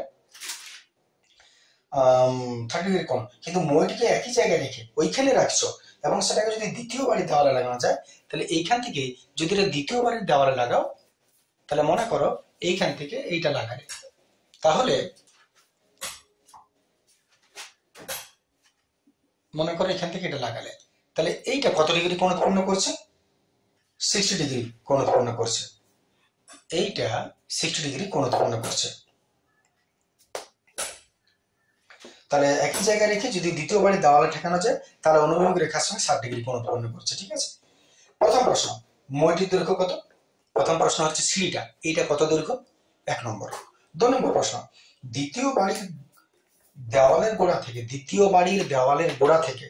30 ডিগ্রি কোণ, কিন্তু মইটিকে একই জায়গায় রেখে ওইখানে রাখছো এবং সেটাকে যদি দ্বিতীয় বাড়ির দেওয়ালে লাগানো যায়, তাহলে এইখান থেকে যদি এটা দ্বিতীয় বাড়ির দেওয়ালে লাগাও, তাহলে মনে করো এইখান থেকে এইটা লাগালে, তাহলে মনে করো এখান থেকে এটা লাগালে, তাহলে এইটা কত ডিগ্রি কোণ উৎপন্ন করছে, 60 ডিগ্রি কোণ উৎপন্ন করছে। এইটা 60 ডিগ্রি কোণ উৎপন্ন করছে। তাহলে একই জায়গায় রেখে যদি দ্বিতীয় বাড়ির দেওয়ালে ঠেকানো যায়, তাহলে অনুভূমিক রেখার সঙ্গে 60 ডিগ্রি কোণ উৎপন্ন করছে। ঠিক আছে, প্রথম প্রশ্ন, মইটির দৈর্ঘ্য কত? প্রথম প্রশ্ন হচ্ছে সিঁড়িটা, এইটা কত দৈর্ঘ্য, 1 নম্বর। 2 নম্বর প্রশ্ন, দ্বিতীয় বাড়ির দেওয়ালের গোড়া থেকে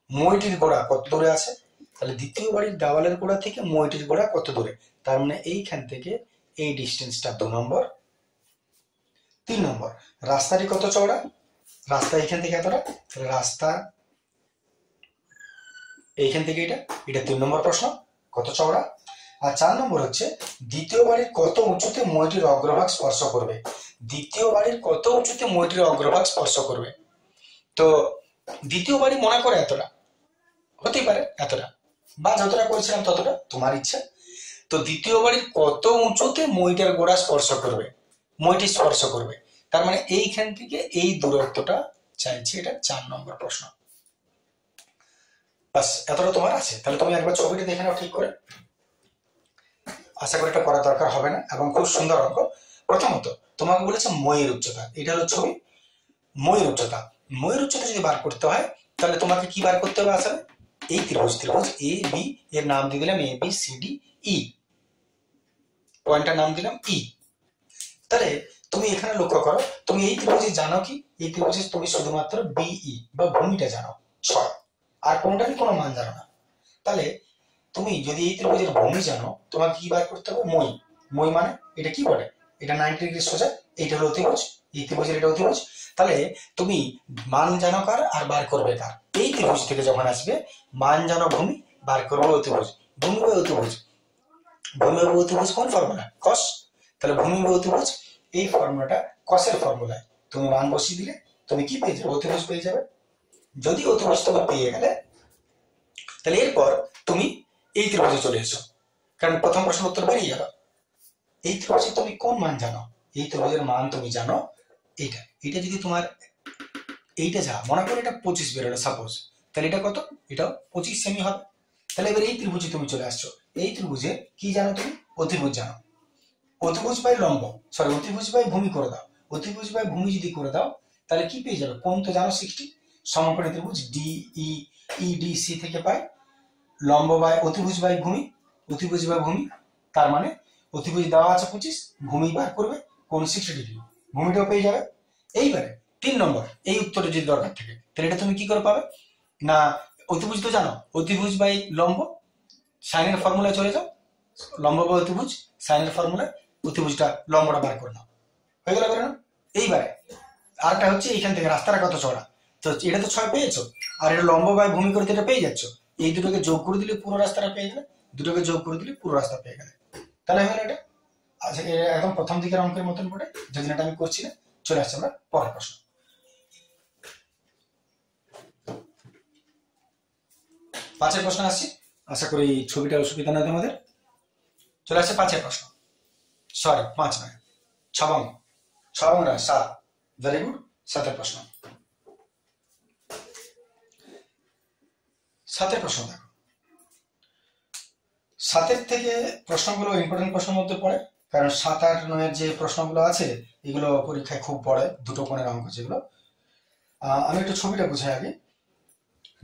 মইটির গোড়া কত দূরে আছে? তাহলে দ্বিতীয় বাড়ির দেওয়ালের গোড়া থেকে মইটির গোড়া কত দূরে, তার মানে এইখান থেকে এই ডিস্টেন্সটা 2 নম্বর। 3 নম্বর, রাস্তাটি কত চওড়া? রাস্তা এখান থেকে এতটা, তাহলে রাস্তা এইখান থেকে এটা 3 নম্বর প্রশ্ন, কত চওড়া। আর 4 নম্বর হচ্ছে দ্বিতীয় বাড়ির কত উঁচুতে মইটির অগ্রভাগ স্পর্শ করবে। দ্বিতীয় বাড়ির কত উঁচুতে মইটির অগ্রভাগ স্পর্শ করবে। তো দ্বিতীয় বাড়ি মনে করে এতটা, হতেই পারে এতটা, বা যতটা করেছিলাম ততটা, তোমার ইচ্ছা। তো দ্বিতীয় বাড়ির কত উঁচুতে মইটার গোড়া স্পর্শ করবে, মইটি স্পর্শ করবে, তার মানে এইখান থেকে এই দূরত্বটা চাইছি। এটা 4 নম্বর প্রশ্ন। বাস এতটা তোমার আছে। তাহলে তুমি একবার ছবিটা দেখে নাও ঠিক করে। আশা করি এটা করার দরকার হবে না, এবং খুব সুন্দর অঙ্ক। প্রথমত তোমাকে বলেছে মইয়ের উচ্চতা, এটা হলো ছবি। মইয়ের উচ্চতা, মইয়ের উচ্চতা যদি বার করতে হয় তাহলে তোমাকে কি বার করতে হবে আসলে? এই ত্রিভুজ এ বি এর নাম দিয়ে দিলাম A B C D E, পয়েন্টটার নাম দিলাম ই। তাহলে তুমি এখানে লক্ষ্য করো, তুমি এই ত্রিভুজে জানো কি? এই ত্রিভুজে তুমি শুধুমাত্র বিই বা ভূমিটা জানো 6, আর কোনটারই কোনো মান জানো না। তাহলে তুমি যদি এই ত্রিভুজের ভূমি জানো, তোমাকে কি বার করতে হবে? মই। মই মানে এটা কি বলে? এটা 90 ডিগ্রি সোজা, এইটা হলো অতিভুজ, এই ত্রিভুজের এটা অতিভুজ। তাহলে তুমি মান জানো কার আর বার করবে কার? এই ত্রিভুজ থেকে যখন আসবে মান জানো ভূমি, বার করবে অতিভুজ। ভূমি বা অতিভুজ, ভূমি বা অতিভুজ কোন ফর্মুলা? কস। তাহলে ভূমি বা অতিভুজ এই ফর্মুলাটা কসের ফর্মুলায় তুমি মান বসিয়ে দিলে তুমি কি পেয়ে যাবে? অতিভুজ পেয়ে যাবে। যদি অতিভুজ তুমি পেয়ে গেলে তাহলে এরপর তুমি এই ত্রিভুজে চলে এসো, কারণ প্রথম প্রশ্নের উত্তর বেরিয়ে গেল। এই ত্রিভুজে তুমি কোন মান জানো? এই ত্রিভুজের মান তুমি জানো এইটা। এটা যদি তোমার এইটা যা মনে করো এটা 25 বেরোলো সাপোজ, তাহলে এটা কত? এটাও 25 সেমি হবে। তাহলে এবার এই ত্রিভুজে তুমি চলে আসছো। এই ত্রিভুজে কি জানো তুমি? অতিভুজ জানো। অতিভুজ বাই লম্ব, সরি অতিভুজ বাই ভূমি করে দাও। অতিভুজ বাই ভূমি যদি করে দাও তাহলে কি পেয়ে যাবে? কোণ তো জানো 60। সমকোণী ত্রিভুজ D E E D C থেকে পাই লম্ব বাই অতিভুজ বাই ভূমি, অতিভুজ বাই ভূমি, তার মানে অতিভুজ দেওয়া আছে 25, ভূমি বার করবে কোণ 60 ডিগ্রি, ভূমিটাও পেয়ে যাবে। এইবারে 3 নম্বর, এই উত্তরে যদি দরকার থাকে তাহলে এটা তুমি কি করে পাবে? না অতিভুজ তো জানো, অতিভুজ বাই লম্ব, সাইনের ফর্মুলায় চলে যাও, লম্ব বাই অতিভুজ সাইনের ফর্মুলায় অতিভুজটা লম্বটা বার করে নাও, হয়ে গেল করে নাও। এইবারে আরটা হচ্ছে এইখান থেকে রাস্তাটা কত চড়া, তো এটা তো 6 পেয়েছো, আর এটা লম্ব বাই ভূমি করতে এটা পেয়ে যাচ্ছ। এই দুটোকে যোগ করে দিলে পুরো রাস্তাটা পেয়ে গেলে, দুটোকে যোগ করে দিলে পুরো রাস্তা পেয়ে গেলে। তাহলে হয়ে এটা আচ্ছা, একদম প্রথম দিকের অঙ্কের মতন করে, যদি এটা আমি করছি না। চলে আসছে আমরা পরের প্রশ্ন। 5 প্রশ্ন আসছি, আশা করি ছবিটা অসুবিধা নয় তোমাদের। চলে আসছে 5 প্রশ্ন, সরি 5 নয়, 6 নয় 7, ভেরি গুড। 7 প্রশ্ন, 7 প্রশ্ন দেখো। 7 থেকে প্রশ্নগুলো ইম্পর্টেন্ট প্রশ্নের মধ্যে পড়ে, কারণ 7, 8, 9 যে প্রশ্নগুলো আছে এগুলো পরীক্ষায় খুব পড়ে, দুটো কোণের অঙ্ক যেগুলো। আমি একটু ছবিটা বুঝাই আগে।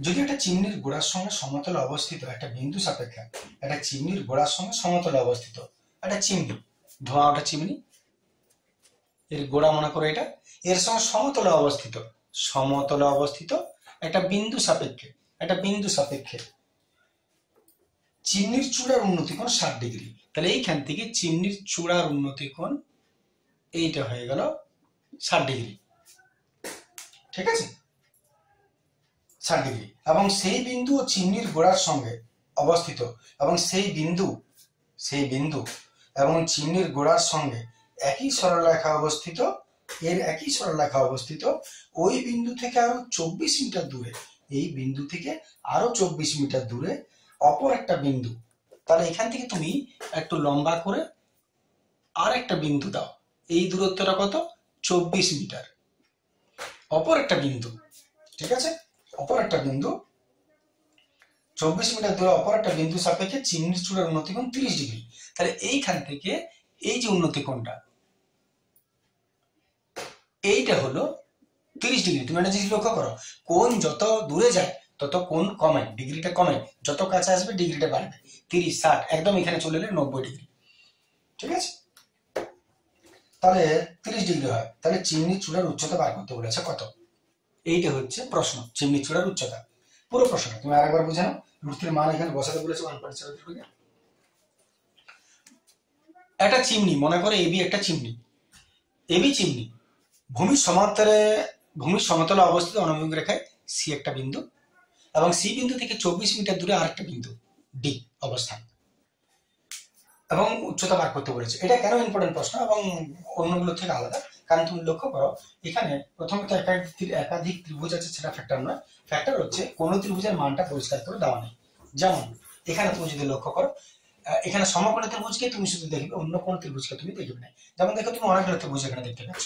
যদি একটা চিমনির গোড়ার সঙ্গে সমতলে অবস্থিত একটা বিন্দু সাপেক্ষে, একটা চিমনির গোড়ার সঙ্গে সমতলে অবস্থিত একটা চিমনি, ধোঁয়া ওটা চিমনি, এর গোড়া মনে করো এটা, এর সঙ্গে সমতলে অবস্থিত একটা বিন্দু সাপেক্ষে চিমনির চূড়ার উন্নতি কোণ 60 ডিগ্রি। তাহলে এইখান থেকে চিমনির চূড়ার উন্নতি কোণ এইটা হয়ে গেল 60 ডিগ্রি, ঠিক আছে? 60 ডিগ্রি, এবং সেই বিন্দু ও চিমনির গোড়ার সঙ্গে অবস্থিত, এবং সেই বিন্দু এবং চিমনির গোড়ার সঙ্গে একই সরলরেখা অবস্থিত, এর একই সরলরেখা অবস্থিত ওই বিন্দু থেকে আরো 24 মিটার দূরে, এই বিন্দু থেকে আরো 24 মিটার দূরে অপর একটা বিন্দু। তাহলে এখান থেকে তুমি একটু লম্বা করে আর একটা বিন্দু দাও, এই দূরত্বটা কত? 24 মিটার। অপর একটা বিন্দু, ঠিক আছে, অপর একটা বিন্দু 24 মিটার দূরে অপর একটা বিন্দু সাপেক্ষে চিমনির চূড়ার উন্নতি কোণ 30 ডিগ্রি। তাহলে এইখান থেকে এই যে উন্নতি কোণটা, এইটা হলো 30 ডিগ্রি। তুমি একটা জিনিস লক্ষ্য করো, কোণ যত দূরে যায় তত কোণ কমে, ডিগ্রিটা কমে, যত কাছে আসবে ডিগ্রিটা বাড়বে। 30, 60, একদম এখানে চলে এলে 90 ডিগ্রি, ঠিক আছে? তাহলে 30 ডিগ্রি হয়। তাহলে চিমনির চূড়ার উচ্চতা বার করতে বলেছে কত? এইটা হচ্ছে প্রশ্ন, চিমনির চূড়ার উচ্চতা। পুরো প্রশ্নটা তুমি আরেকবার বুঝে নাও। √3 মান এখানে বসাতে বলেছে 1.7। একটা চিমনি মনে করো এবি, একটা চিমনি, এবি চিমনি ভূমির সমতলে অবস্থিত অনুভূমিক রেখায় সি একটা বিন্দু, এবং সি বিন্দু থেকে 24 মিটার দূরে আরেকটা বিন্দু ডি অবস্থান, এবং উচ্চতা বার করতে বলেছে। এটা কেন ইম্পর্টেন্ট প্রশ্ন এবং অন্যগুলো থেকে আলাদা, কারণ তুমি লক্ষ্য করো এখানে প্রথমত একাধিক ত্রিভুজ আছে, সেটা ফ্যাক্টর নয়। ফ্যাক্টর হচ্ছে কোন ত্রিভুজের মানটা পরিষ্কার করে দেওয়া নেই। যেমন এখানে তুমি যদি লক্ষ্য করো, এখানে সমকোণী ত্রিভুজকে তুমি শুধু দেখবে, অন্য কোন ত্রিভুজকে তুমি দেখবে না। যেমন দেখো তুমি অনেকগুলো ত্রিভুজ এখানে দেখতে পাচ্ছ।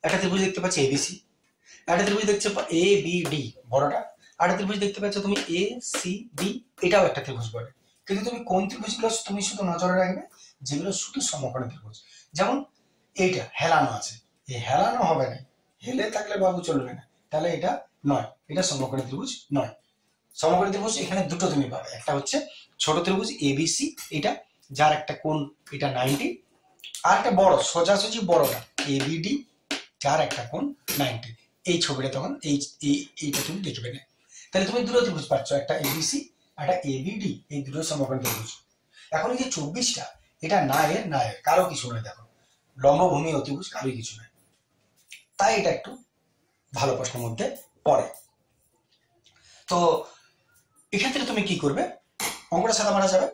একটা ত্রিভুজ দেখতে পাচ্ছ এবিসি, একটা ত্রিভুজ দেখছো এ বি ডি বড়টা, একটা ত্রিভুজ দেখতে পাচ্ছ তুমি এ সি ডি, এটাও একটা ত্রিভুজ বলে। কিন্তু তুমি কোন ত্রিভুজগুলো তুমি শুধু নজরে রাখবে, যেগুলো শুধু সমকোণী ত্রিভুজ। যেমন এইটা হেলানো আছে, এই হেলানো হবে না, হেলে থাকলে বাবু চলবে না, তাহলে এটা নয়, এটা সমকোণী ত্রিভুজ নয়। সমকোণী ত্রিভুজ এখানে দুটো তুমি পাবে, একটা হচ্ছে ছোট ত্রিভুজ এবিসি, এটা যার একটা কোণ এটা 90, আর একটা বড় সোজাসুজি বড়টা এবিডি, যার একটা কোণ 90। এই ছবিটা তখন এইটা তুমি দেখবে না। তাহলে তুমি দুটো ত্রিভুজ পাচ্ছ, একটা এবিসি একটা এবিডি, এই দুটো সমকোণী ত্রিভুজ। এখন এই যে 24টা, এটা না এর না এর কারো কিছু নয়, দেখো লম্বভূমি অতিভুজ কারো কিছু নয়, তাই এটা একটু ভালো প্রশ্নের মধ্যে পড়ে। তো এক্ষেত্রে তুমি কি করবে, অঙ্কটা সাদা মারা যাবে।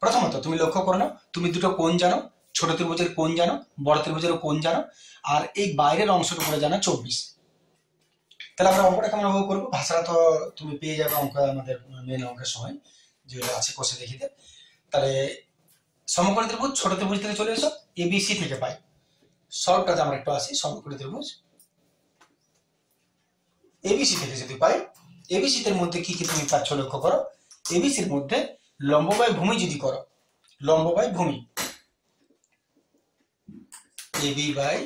প্রথমত তুমি লক্ষ্য করো না, তুমি দুটো কোণ জানো, ছোট ত্রিভুজের কোণ জানো, বড় ত্রিভুজের কোণ জানো, আর এই বাইরের অংশটা করে জানো 24। তাহলে আমরা অঙ্কটা কেমন ভাবে করবো, ভাষাটা তো তুমি পেয়ে যাবে অঙ্ক আমাদের মেন অঙ্কের সময় যেগুলো আছে কোষে দেখিতে। তাহলে সমকোণী ত্রিভুজ ছোট ত্রিভুজ থেকে চলে এসো, এবিসি থেকে পাই। সলভটাতে আমরা একটু আসি, সমকোণী ত্রিভুজ এবিসি থেকে যদি পাই, এবিসি এর মধ্যে কি কি তুমি পাচ্ছ লক্ষ্য করো। এবিসির মধ্যে লম্ব বাই ভূমি যদি করো, লম্ব বাই ভূমি এবি বাই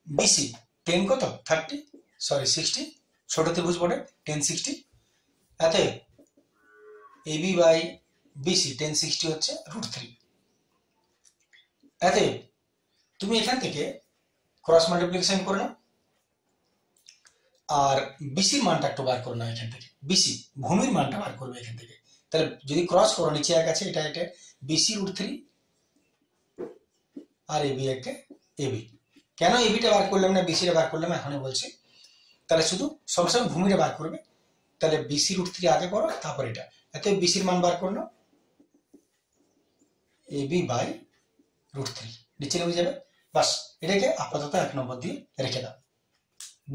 বিসি, 10 কত 30 সরি 60, ছোট ত্রিভুজ বলে 10 60, এতে এবি বাই বিসি 10 60 হচ্ছে √3। এতে তুমি এখান থেকে ক্রস মাল্টিপ্লিকেশন করে নাও, আর বিসির মানটা একটু বার করে নাও এখান থেকে, বিসি ভূমির মানটা বার করবে এখান থেকে। তাহলে যদি ক্রস করো, নিচে এক আছে, এটা এটা বিসি √3 আর এবি একে এবি। কেন এবিটা বার করলাম না বিসিটা বার করলাম এখনই বলছি। তাহলে শুধু সবসময় ভূমিটা বার করবে, তাহলে বিসি √3 আগে করো, তারপর এটা, এতে বিসির মান বার করলো এবি বাই √3, নিচে নেমে যাবে। বাস, এটাকে আপাতত 1 নম্বর দিয়ে রেখে দাও,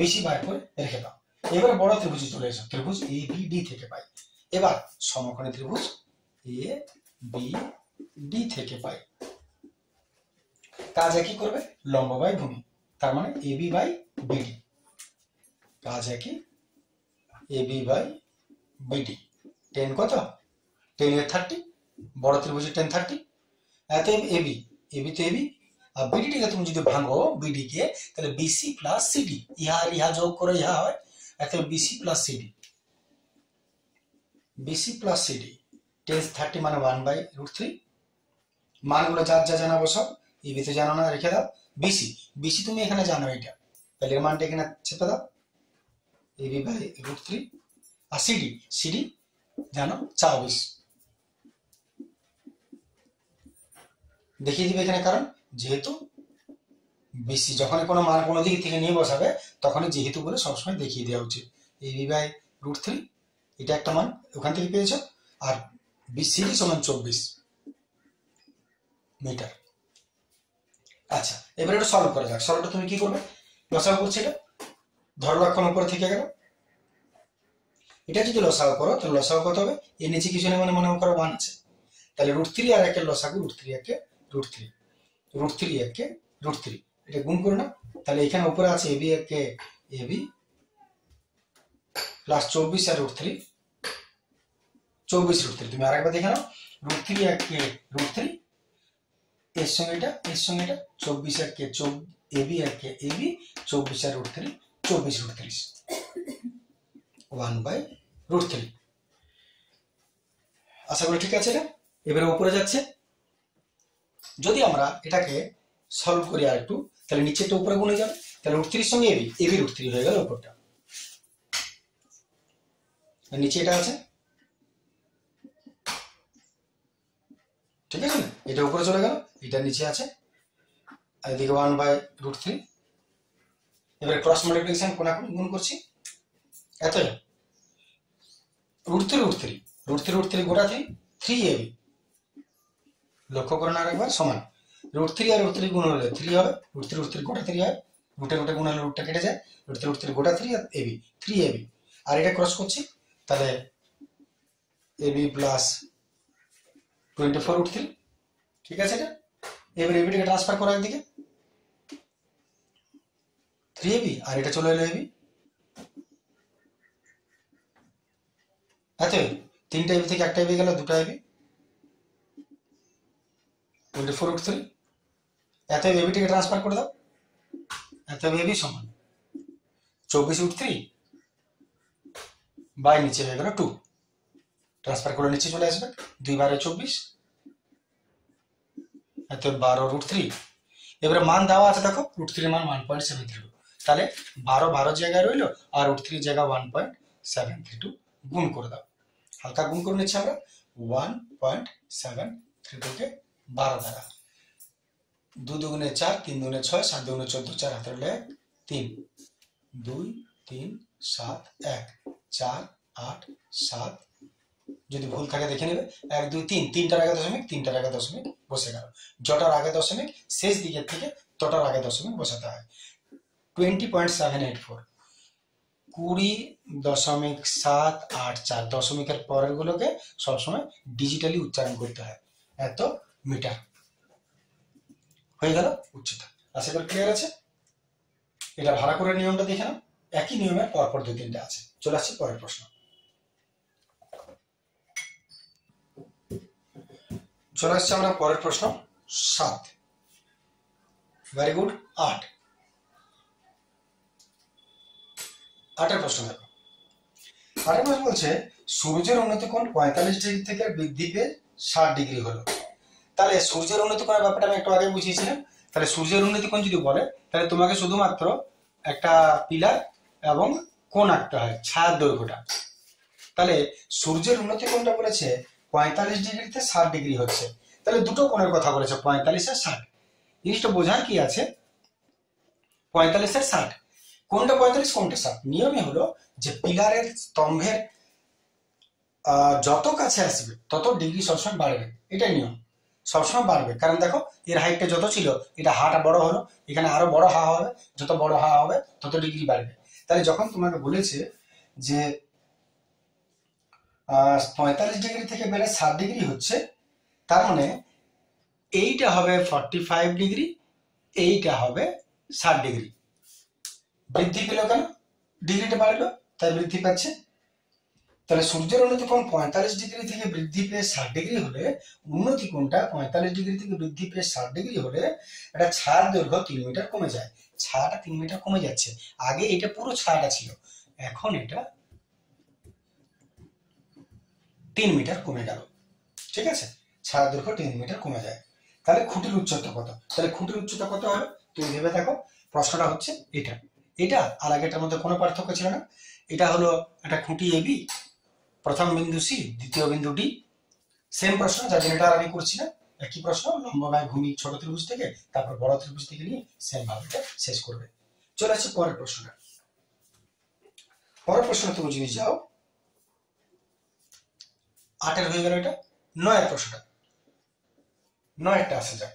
বেশি বার করে রেখে দাও। এবারে বড় ত্রিভুজে চলে এসো, ত্রিভুজ এ বি ডি থেকে পাই। এবার সমকোণী ত্রিভুজ এ বি ডি থেকে পাই, কাজ একই করবে, লম্ব বাই ভূমি, তার মানে এবি বাই বিডি, কাজ একই, এবি বাই বিডি। 10 কত 10 এর 30, বড় ত্রিভুজের 10 30, এত এবি, এবি তো এবি, আর বিডিটিকে তুমি যদি ভাঙো বিডি কে, তাহলে বিসি প্লাস সিডি, ইহা আর ইহা যোগ করে ইহা হয়, এত BC plus CD, BC plus CD 10 30 মানে 1/√3। মানগুলো যার যা জানাবো সব, এবি তো জানো না, রেখে দাও। বিসি, বিসি তুমি এখানে জানো এটা, তাহলে এর মানটা এখানে চেপে দাও, এবি বাই √3। আর সিডি, সিডি জানো 24, দেখিয়ে দিবে এখানে, কারণ যেহেতু বিসি যখন কোনো মান কোনো দিক থেকে নিয়ে বসাবে, তখনই যেহেতু বলে সবসময় দেখিয়ে দেওয়া উচিত। এবি বাই √3 এটা একটা মান ওখান থেকে পেয়েছো, আর বিসিডি সমান 24 মিটার। আচ্ছা, এবার এটা সলভ করা যাক। সলভটা তুমি কি করবে, লসাগু করছে, এটা ধর লক্ষণ উপরে থেকে গেল, এটা যদি লসাগু করো তাহলে লসাগু কত হবে, এর নিচে কিছু নেই, মানে মনে করো 1 আছে, তাহলে √3 আর একের লসাগু √3 একে √3, √3 একে √3, এটা গুণ করে না। তাহলে এখানে উপরে আছে এবি একে এবি প্লাস 24 আর √3, 24 √3, তুমি আরেকবার দেখে নাও, √3 একে √3, এর সঙ্গে এটা 24 একে এবি একে এবি, 24 আর √3 24 √3, 1/√3। আশা করি ঠিক আছে এটা। এবারে উপরে যাচ্ছে, যদি আমরা এটাকে সলভ করি আর একটু, তাহলে নিচেটা উপরে গুণে যাবে, তাহলে √3 সঙ্গে এবি, এবি √3 হয়ে গেল উপরটা, আর নিচে এটা আছে, ঠিক আছে না, এটা উপরে চলে গেল, এটা নিচে আছে, আর এদিকে 1/√3। এবারে ক্রস মাল্টিপ্লিকেশন কোনাকুনি গুণ করছি, এতই √3 গোটা 3ab লক্ষ্য করুন আরেকবার সমান √3 আর √3 গুণ হলে 3 হবে √3 গোটা 3 হয় রুটে গুণ হলে রুটটা কেটে যায় √3 গোটা 3 আর ab 3ab আর এটা ক্রস করছি তাহলে ab প্লাস 24 √3 ঠিক আছে এটা এবার এবি কে ট্রান্সফার করো একদিকে 3ab আর এটা চলে এলো ab আচ্ছা তিনটা ab থেকে একটা ab গেল দুটো ab 24 √3 এত ab কে ট্রান্সফার করে দাও এত ab সমান 24 √3 বাই নিচে হয়ে গেল 2 ট্রান্সফার করে নিচে চলে আসবে 2 × 24 এত 12 √3 এবারে মান দেওয়া আছে দেখো √3 এর মান 1.732 তাহলে 12 জায়গায় রইলো আর √3 জায়গা 1.732 গুণ করে দাও হালকা গুণ করে নিচ্ছি আমরা 1.732 কে 12 দ্বারা 2 দুগুণে 4 3 দুগুণে 6 7 দুগুণে 14 4 হাতে রইলো 3 2 3 7 1 4 8 7 যদি ভুল থাকে দেখে নেবে 1 2 3 তিনটার আগে দশমিক তিনটার আগে দশমিক বসে গেল যটার আগে দশমিক শেষ দিকের থেকে তটার আগে দশমিক বসাতে হয় 20.784 20.784 দশমিকের পরের গুলোকে সবসময় ডিজিটালি উচ্চারণ করতে হয় এত মিটার হয়ে গেল উচ্চতা আশা করি ক্লিয়ার আছে এটা ভাড়া করে নিয়মটা দেখে নাও একই নিয়মের পরপর দুই তিনটা আছে চলে আসছে পরের প্রশ্ন চলে আসছে আমরা পরের প্রশ্ন 7 ভেরি গুড 8 প্রশ্ন দেখো 8 প্রশ্ন বলছে সূর্যের উন্নতি কোণ 45 ডিগ্রি থেকে বৃদ্ধি পেয়ে 60 ডিগ্রি হলো তাহলে সূর্যের উন্নতি কোণের ব্যাপারটা আমি একটু আগে বুঝিয়েছিলাম তাহলে সূর্যের উন্নতি কোণ যদি বলে তাহলে তোমাকে শুধুমাত্র একটা পিলার এবং কোণ আঁকতে হয় ছায়ার দৈর্ঘ্যটা তাহলে সূর্যের উন্নতি কোণটা বলেছে 45 ডিগ্রিতে 60 ডিগ্রি হচ্ছে তাহলে দুটো কোণের কথা বলেছে 45 আর 60 জিনিসটা বোঝার কি আছে 45 আর 60 কোনটা 45 কোনটা 60 নিয়মই হলো যে পিলারের স্তম্ভের যত কাছে আসবে তত ডিগ্রি সবসময় বাড়বে এটাই নিয়ম সবসময় বাড়বে কারণ দেখো এর হাইটটা যত ছিল এটা হাটা বড় হলো এখানে আরো বড় হা হবে যত বড় হা হবে তত ডিগ্রি বাড়বে তাহলে যখন তোমাকে বলেছে যে 45 ডিগ্রি থেকে বেড়ে 60 ডিগ্রি হচ্ছে তার মানে এইটা হবে 45 ডিগ্রি এইটা হবে 60 ডিগ্রি বৃদ্ধি পেল কেন ডিগ্রিটা বাড়লো তাই বৃদ্ধি পাচ্ছে তাহলে সূর্যের উন্নতি কোণ 45 ডিগ্রি থেকে বৃদ্ধি পেয়ে 60 ডিগ্রি হলে উন্নতি কোণটা 45 ডিগ্রি থেকে বৃদ্ধি পেয়ে 60 ডিগ্রি হলে এটা ছায়ার দৈর্ঘ্য 3 মিটার কমে যায় ছায়াটা 3 মিটার কমে যাচ্ছে আগে এটা পুরো ছায়াটা ছিল এখন এটা 3 মিটার কমে গেল ঠিক আছে ছায়ার দৈর্ঘ্য 3 মিটার কমে যায় তাহলে খুঁটির উচ্চতা কত তাহলে খুঁটির উচ্চতা কত হবে তুমি ভেবে দেখো প্রশ্নটা হচ্ছে এটা এটা আর আগেটার মধ্যে কোনো পার্থক্য ছিল না এটা হলো একটা খুঁটি এবি প্রথম বিন্দু সি দ্বিতীয় বিন্দু ডি সেম প্রশ্ন যার জন্য এটা আমি করছি না একই প্রশ্ন লম্ববায় ভূমি ছোট ত্রিভুজ থেকে তারপর বড় ত্রিভুজ থেকে নিয়ে সেম ভাবে এটা শেষ করবে চলে আসছে পরের প্রশ্নটা পরের প্রশ্ন তুমি যদি যাও 8 হয়ে গেল এটা 9 প্রশ্নটা 9টা আসে যাক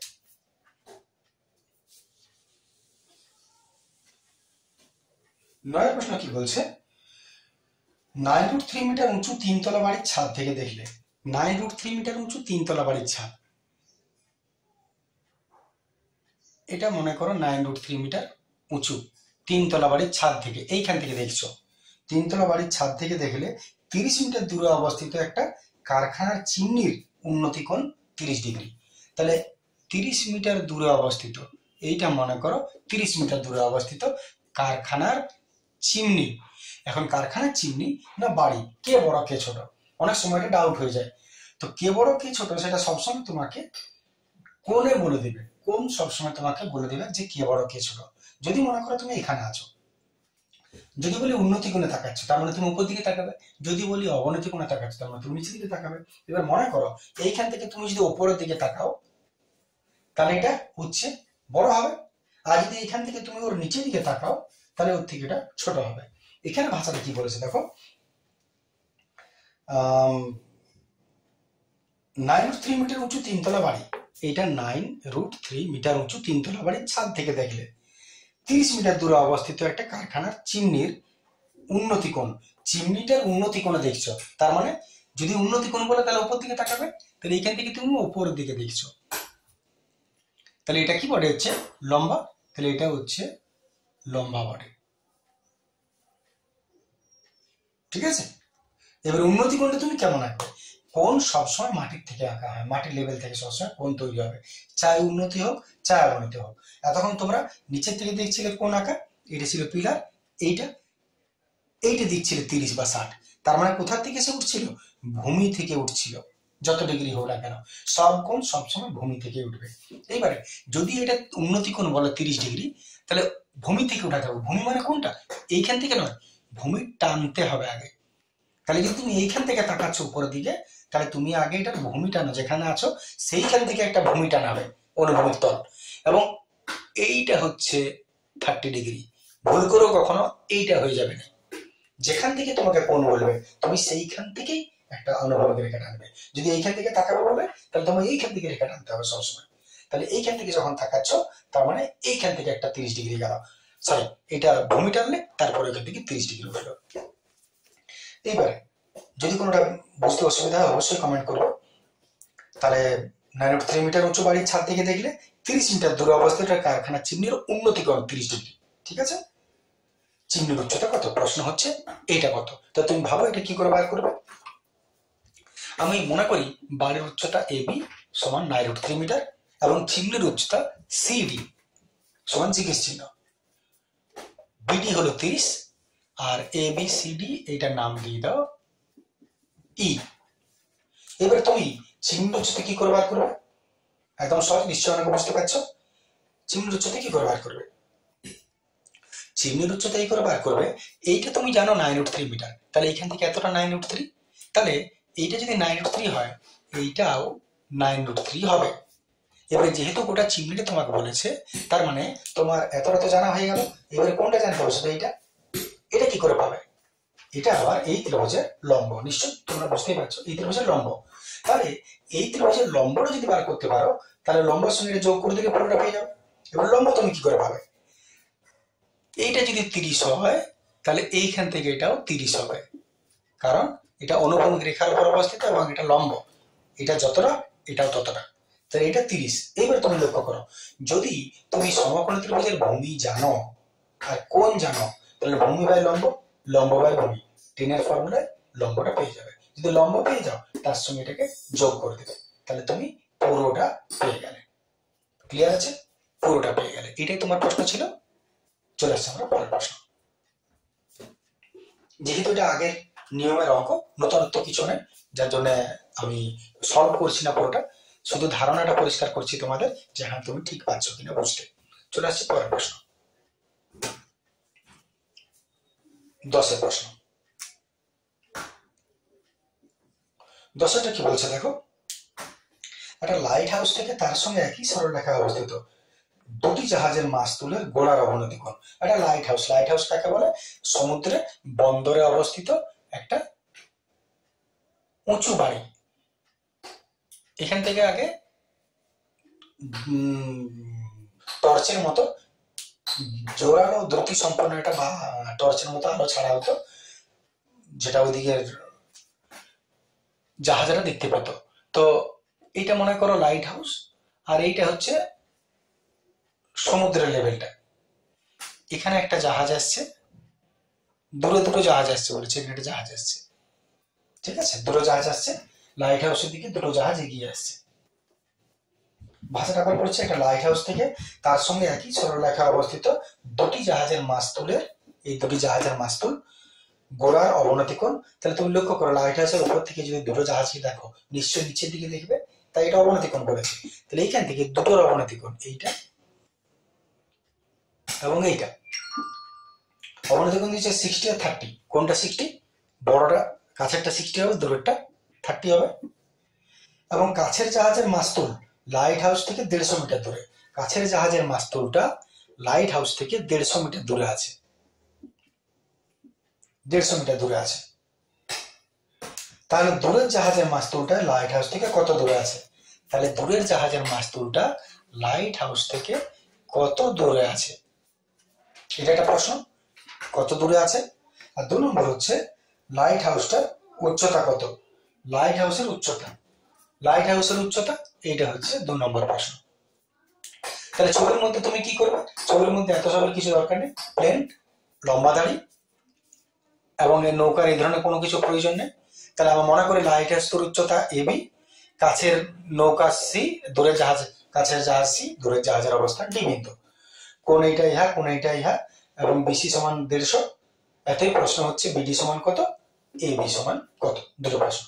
9 প্রশ্ন কি বলছে 9√3 মিটার উঁচু তিনতলা বাড়ির ছাদ থেকে দেখলে 9√3 মিটার উঁচু তিনতলা বাড়ির ছাদ এটা মনে করো 9√3 মিটার উঁচু তিনতলা বাড়ির ছাদ থেকে এইখান থেকে দেখছো তিনতলা বাড়ির ছাদ থেকে দেখলে 30 মিটার দূরে অবস্থিত একটা কারখানার চিমনির উন্নতি কোণ 30 ডিগ্রি তাহলে 30 মিটার দূরে অবস্থিত এইটা মনে করো 30 মিটার দূরে অবস্থিত কারখানার চিমনি এখন কারখানার চিমনি না বাড়ি কে বড় কে ছোট অনেক সময় এটা ডাউট হয়ে যায় তো কে বড় কে ছোট সেটা সবসময় তোমাকে কোণে বলে দেবে কোণ সবসময় তোমাকে বলে দেবে যে কে বড় কে ছোট যদি মনে করো তুমি এখানে আছো যদি বলি উন্নতি কোণে তাকাচ্ছ তার মানে তুমি উপর দিকে তাকাবে যদি বলি অবনতি কোণে তাকাচ্ছ তার মানে তুমি নিচের দিকে তাকাবে এবার মনে করো এইখান থেকে তুমি যদি উপরের দিকে তাকাও তাহলে এটা হচ্ছে বড় হবে আর যদি এখান থেকে তুমি ওর নিচের দিকে তাকাও তাহলে ওর থেকে এটা ছোট হবে এখানে ভাষাটা কি বলেছে দেখো 9√3 মিটার উঁচু তিনতলা বাড়ি, এইটা 9√3 মিটার উঁচু তিনতলা বাড়ির ছাদ থেকে দেখলে 30 মিটার দূরে অবস্থিত একটা কারখানার চিমনির উন্নতি কোণ, চিমনিটার উন্নতি কোণে দেখছো, তার মানে যদি উন্নতি কোণ বলে তাহলে উপর দিকে তাকাবে, তাহলে এইখান থেকে তুমি উপরের দিকে দেখছো, তাহলে এটা কি বলে হচ্ছে লম্বা, তাহলে এটা হচ্ছে লম্বা বডি, ঠিক আছে। এবার উন্নতি কোণটা তুমি কেমন আঁকবে? কোণ সবসময় মাটির থেকে আঁকা হয়, মাটির লেভেল থেকে সবসময় কোণ তৈরি হবে, চাই উন্নতি হোক চাই অবনতি হোক। এতক্ষণ তোমরা নিচের থেকে দেখছিলে কোণ আঁকা, এটা ছিল পিলার, এইটা এইটা দিচ্ছিল 30 বা 60, তার মানে কোথা থেকে সে উঠছিল? ভূমি থেকে উঠছিল। যত ডিগ্রি হোক না কেন সব কোণ সবসময় ভূমি থেকে উঠবে। এইবারে যদি এটা উন্নতি কোণ বলে 30 ডিগ্রি, তাহলে ভূমি থেকে উঠাতে হবে। ভূমি মানে কোনটা? এইখান থেকে নয়, ভূমি টানতে হবে আগে। তাহলে যদি তুমি এইখান থেকে তাকাচ্ছ উপরের দিকে, তাহলে তুমি আগে এটা ভূমি টানো, যেখানে আছো সেইখান থেকে একটা ভূমি টানাবে, অনুভূমিক তল, এবং এইটা হচ্ছে 30 ডিগ্রি। ভুল করেও কখনো এইটা হয়ে যাবে না, যেখান থেকে তোমাকে কোণ বলবে তুমি সেইখান থেকেই একটা অনুভূমিক রেখা টানবে। যদি এইখান থেকে তাকাবে বলবে, তাহলে তোমার এইখান থেকে রেখা টানতে হবে সবসময়। তাহলে এইখান থেকে যখন তাকাচ্ছ, তার মানে এইখান থেকে একটা 30 ডিগ্রি গেল, সরি এটা ভূমি টানলে তারপরে এখান থেকে 30 ডিগ্রি উঠলো। এইবারে যদি কোনোটা বুঝতে অসুবিধা হয় অবশ্যই কমেন্ট করবো। তাহলে 9.3 মিটার উঁচু বাড়ির ছাদ থেকে দেখলে 30 মিটার দূরে অবস্থিত কারখানার চিমনির উন্নতি করো 30 ডিগ্রি, ঠিক আছে। চিমনির উচ্চতা কত? প্রশ্ন হচ্ছে এটা কত, তো তুমি ভাবো এটা কি করে বার করবে। আমি মনে করি বাড়ির উচ্চতা এবি সমান 9.3 মিটার এবং চিমনির উচ্চতা সিডি সমান জিজ্ঞেস চিহ্ন, বিডি হলো 30 আর এবিসিডি এইটার নাম দিয়ে দাও ই। এবার তুমি চিমনির উচ্চতা কি করে বার করবে? একদম সহজ, নিশ্চয় অনেকে বুঝতে পারছো। চিমনির উচ্চতা কি করে বার করবে? চিমনির উচ্চতা এই করে বার করবে, এইটা তুমি জানো 9.3 মিটার, তাহলে এইখান থেকে এতটা 9.3, তাহলে এইটা যদি 9.3 হয় এইটাও 9.3 হবে। এবারে যেহেতু গোটা চিমনিটা তোমাকে বলেছে, তার মানে তোমার এতটা তো জানা হয়ে গেল। এবারে কোনটা জানতে হবে? সেটা এইটা। এটা কি করে পাবে? এটা আবার এই ত্রিভুজের লম্ব, নিশ্চয় তোমরা বুঝতেই পারছো এই ত্রিভুজের লম্ব। তাহলে এই ত্রিভুজের লম্বটা যদি বার করতে পারো, তাহলে লম্বের সঙ্গে যোগ করে দিলে পুরোটা পেয়ে যাবে। এবার লম্ব তুমি কি করে পাবে? এইটা যদি 30 হয়, তাহলে এইখান থেকে এটাও 30 হবে, কারণ এটা অনুভূমিক রেখার উপর অবস্থিত এবং এটা লম্ব, এটা যতটা এটাও ততটা, তাহলে এটা 30। এইবার তুমি লক্ষ্য করো, যদি তুমি সমকোণী ত্রিভুজের ভূমি জানো আর কোণ জানো, তাহলে ভূমি বাই লম্ব, লম্ব বাই ভূমি, টেনের ফর্মুলায় লম্বটা পেয়ে যাবে। যদি লম্ব পেয়ে যাও, তার সঙ্গে এটাকে যোগ করে দেবে, তাহলে তুমি পুরোটা পেয়ে গেলে। ক্লিয়ার আছে? পুরোটা পেয়ে গেলে। এটাই তোমার প্রশ্ন ছিল। চলে আসছে আমরা পরের প্রশ্ন। যেহেতু এটা আগের নিয়মের অঙ্ক, নতুনত্ব কিছু নেই, যার জন্য আমি সলভ করছি না পুরোটা, শুধু ধারণাটা পরিষ্কার করছি তোমাদের, যে হ্যাঁ তুমি ঠিক পাচ্ছ কিনা বুঝতে। চলে আসছে পরের প্রশ্ন, 10 প্রশ্ন। 10টা কি বলছে দেখো, একটা লাইট হাউস থেকে তার সঙ্গে একই সরলরেখায় অবস্থিত দুটি জাহাজের মাস্তুলের গোড়ার অবনতি কোণ। একটা লাইট হাউস, লাইট হাউস কাকে বলে? সমুদ্রে বন্দরে অবস্থিত একটা উঁচু বাড়ি। এখান থেকে আগে টর্চের মতো জোরালো দ্রুতি সম্পন্ন একটা টর্চের মতো আলো ছাড়া হতো, যেটা ওইদিকে জাহাজেরা দেখতে পেত। তো এইটা মনে করো লাইট হাউস, আর এইটা হচ্ছে সমুদ্রের লেভেলটা। এখানে একটা জাহাজ আসছে, দূরে দুটো জাহাজ আসছে বলেছে, এখানে একটা জাহাজ আসছে, ঠিক আছে, দুটো জাহাজ আসছে, লাইট হাউসের দিকে দুটো জাহাজ এগিয়ে আসছে। ভাষাটা বলছে একটা লাইট হাউস থেকে তার সঙ্গে একই সরলরেখায় অবস্থিত দুটি জাহাজের মাস্তুলের, এই দুটি জাহাজের মাস্তুল গোড়ার অবনতি কোণ। তাহলে তুমি লক্ষ্য করো, লাইট হাউসের উপর থেকে যদি দুটো জাহাজকে দেখো, নিশ্চয়ই নিচের দিকে দেখবে, তাই এটা অবনতি কোণ করেছে। তাহলে এইখান থেকে দুটোর অবনতি কোণ এইটা এবং এইটা, অবনতি কোণ দিচ্ছে 60 আর 30। কোনটা 60? বড়টা কাছেরটা 60 হবে, দূরেরটা 30 হবে। এবং কাছের জাহাজের মাস্তুল লাইট হাউস থেকে 150 মিটার দূরে, কাছের জাহাজের মাস্তুলটা লাইট হাউস থেকে 150 মিটার দূরে আছে, 150 মিটার দূরে আছে। তাহলে দূরের জাহাজের মাস্তুলটা লাইট হাউস থেকে কত দূরে আছে? তাহলে দূরের জাহাজের মাস্তুলটা লাইট হাউস থেকে কত দূরে আছে, এটা একটা প্রশ্ন। কত দূরে আছে? আর 2 নম্বর হচ্ছে লাইট হাউসটার উচ্চতা কত? লাইট হাউসের উচ্চতা, লাইট হাউসের উচ্চতা, এইটা হচ্ছে 2 নম্বর প্রশ্ন। তাহলে ছবির মধ্যে তুমি কি করবে? ছবির মধ্যে এত সবের কিছু দরকার নেই, প্লেন, লম্বা দাড়ি এবং এর নৌকার এই ধরনের কোনো কিছু প্রয়োজন নেই। তাহলে আমরা মনে করি লাইট হাউসের উচ্চতা এবি, কাছের নৌকা সি, দূরের জাহাজ, কাছের জাহাজ সি, দূরের জাহাজের অবস্থান ডি বিন্দু। কোন এইটা ইহা, কোন এইটা ইহা, এবং বিসি সমান 150। এতই প্রশ্ন হচ্ছে বিডি সমান কত, এবি সমান কত, দুটো প্রশ্ন।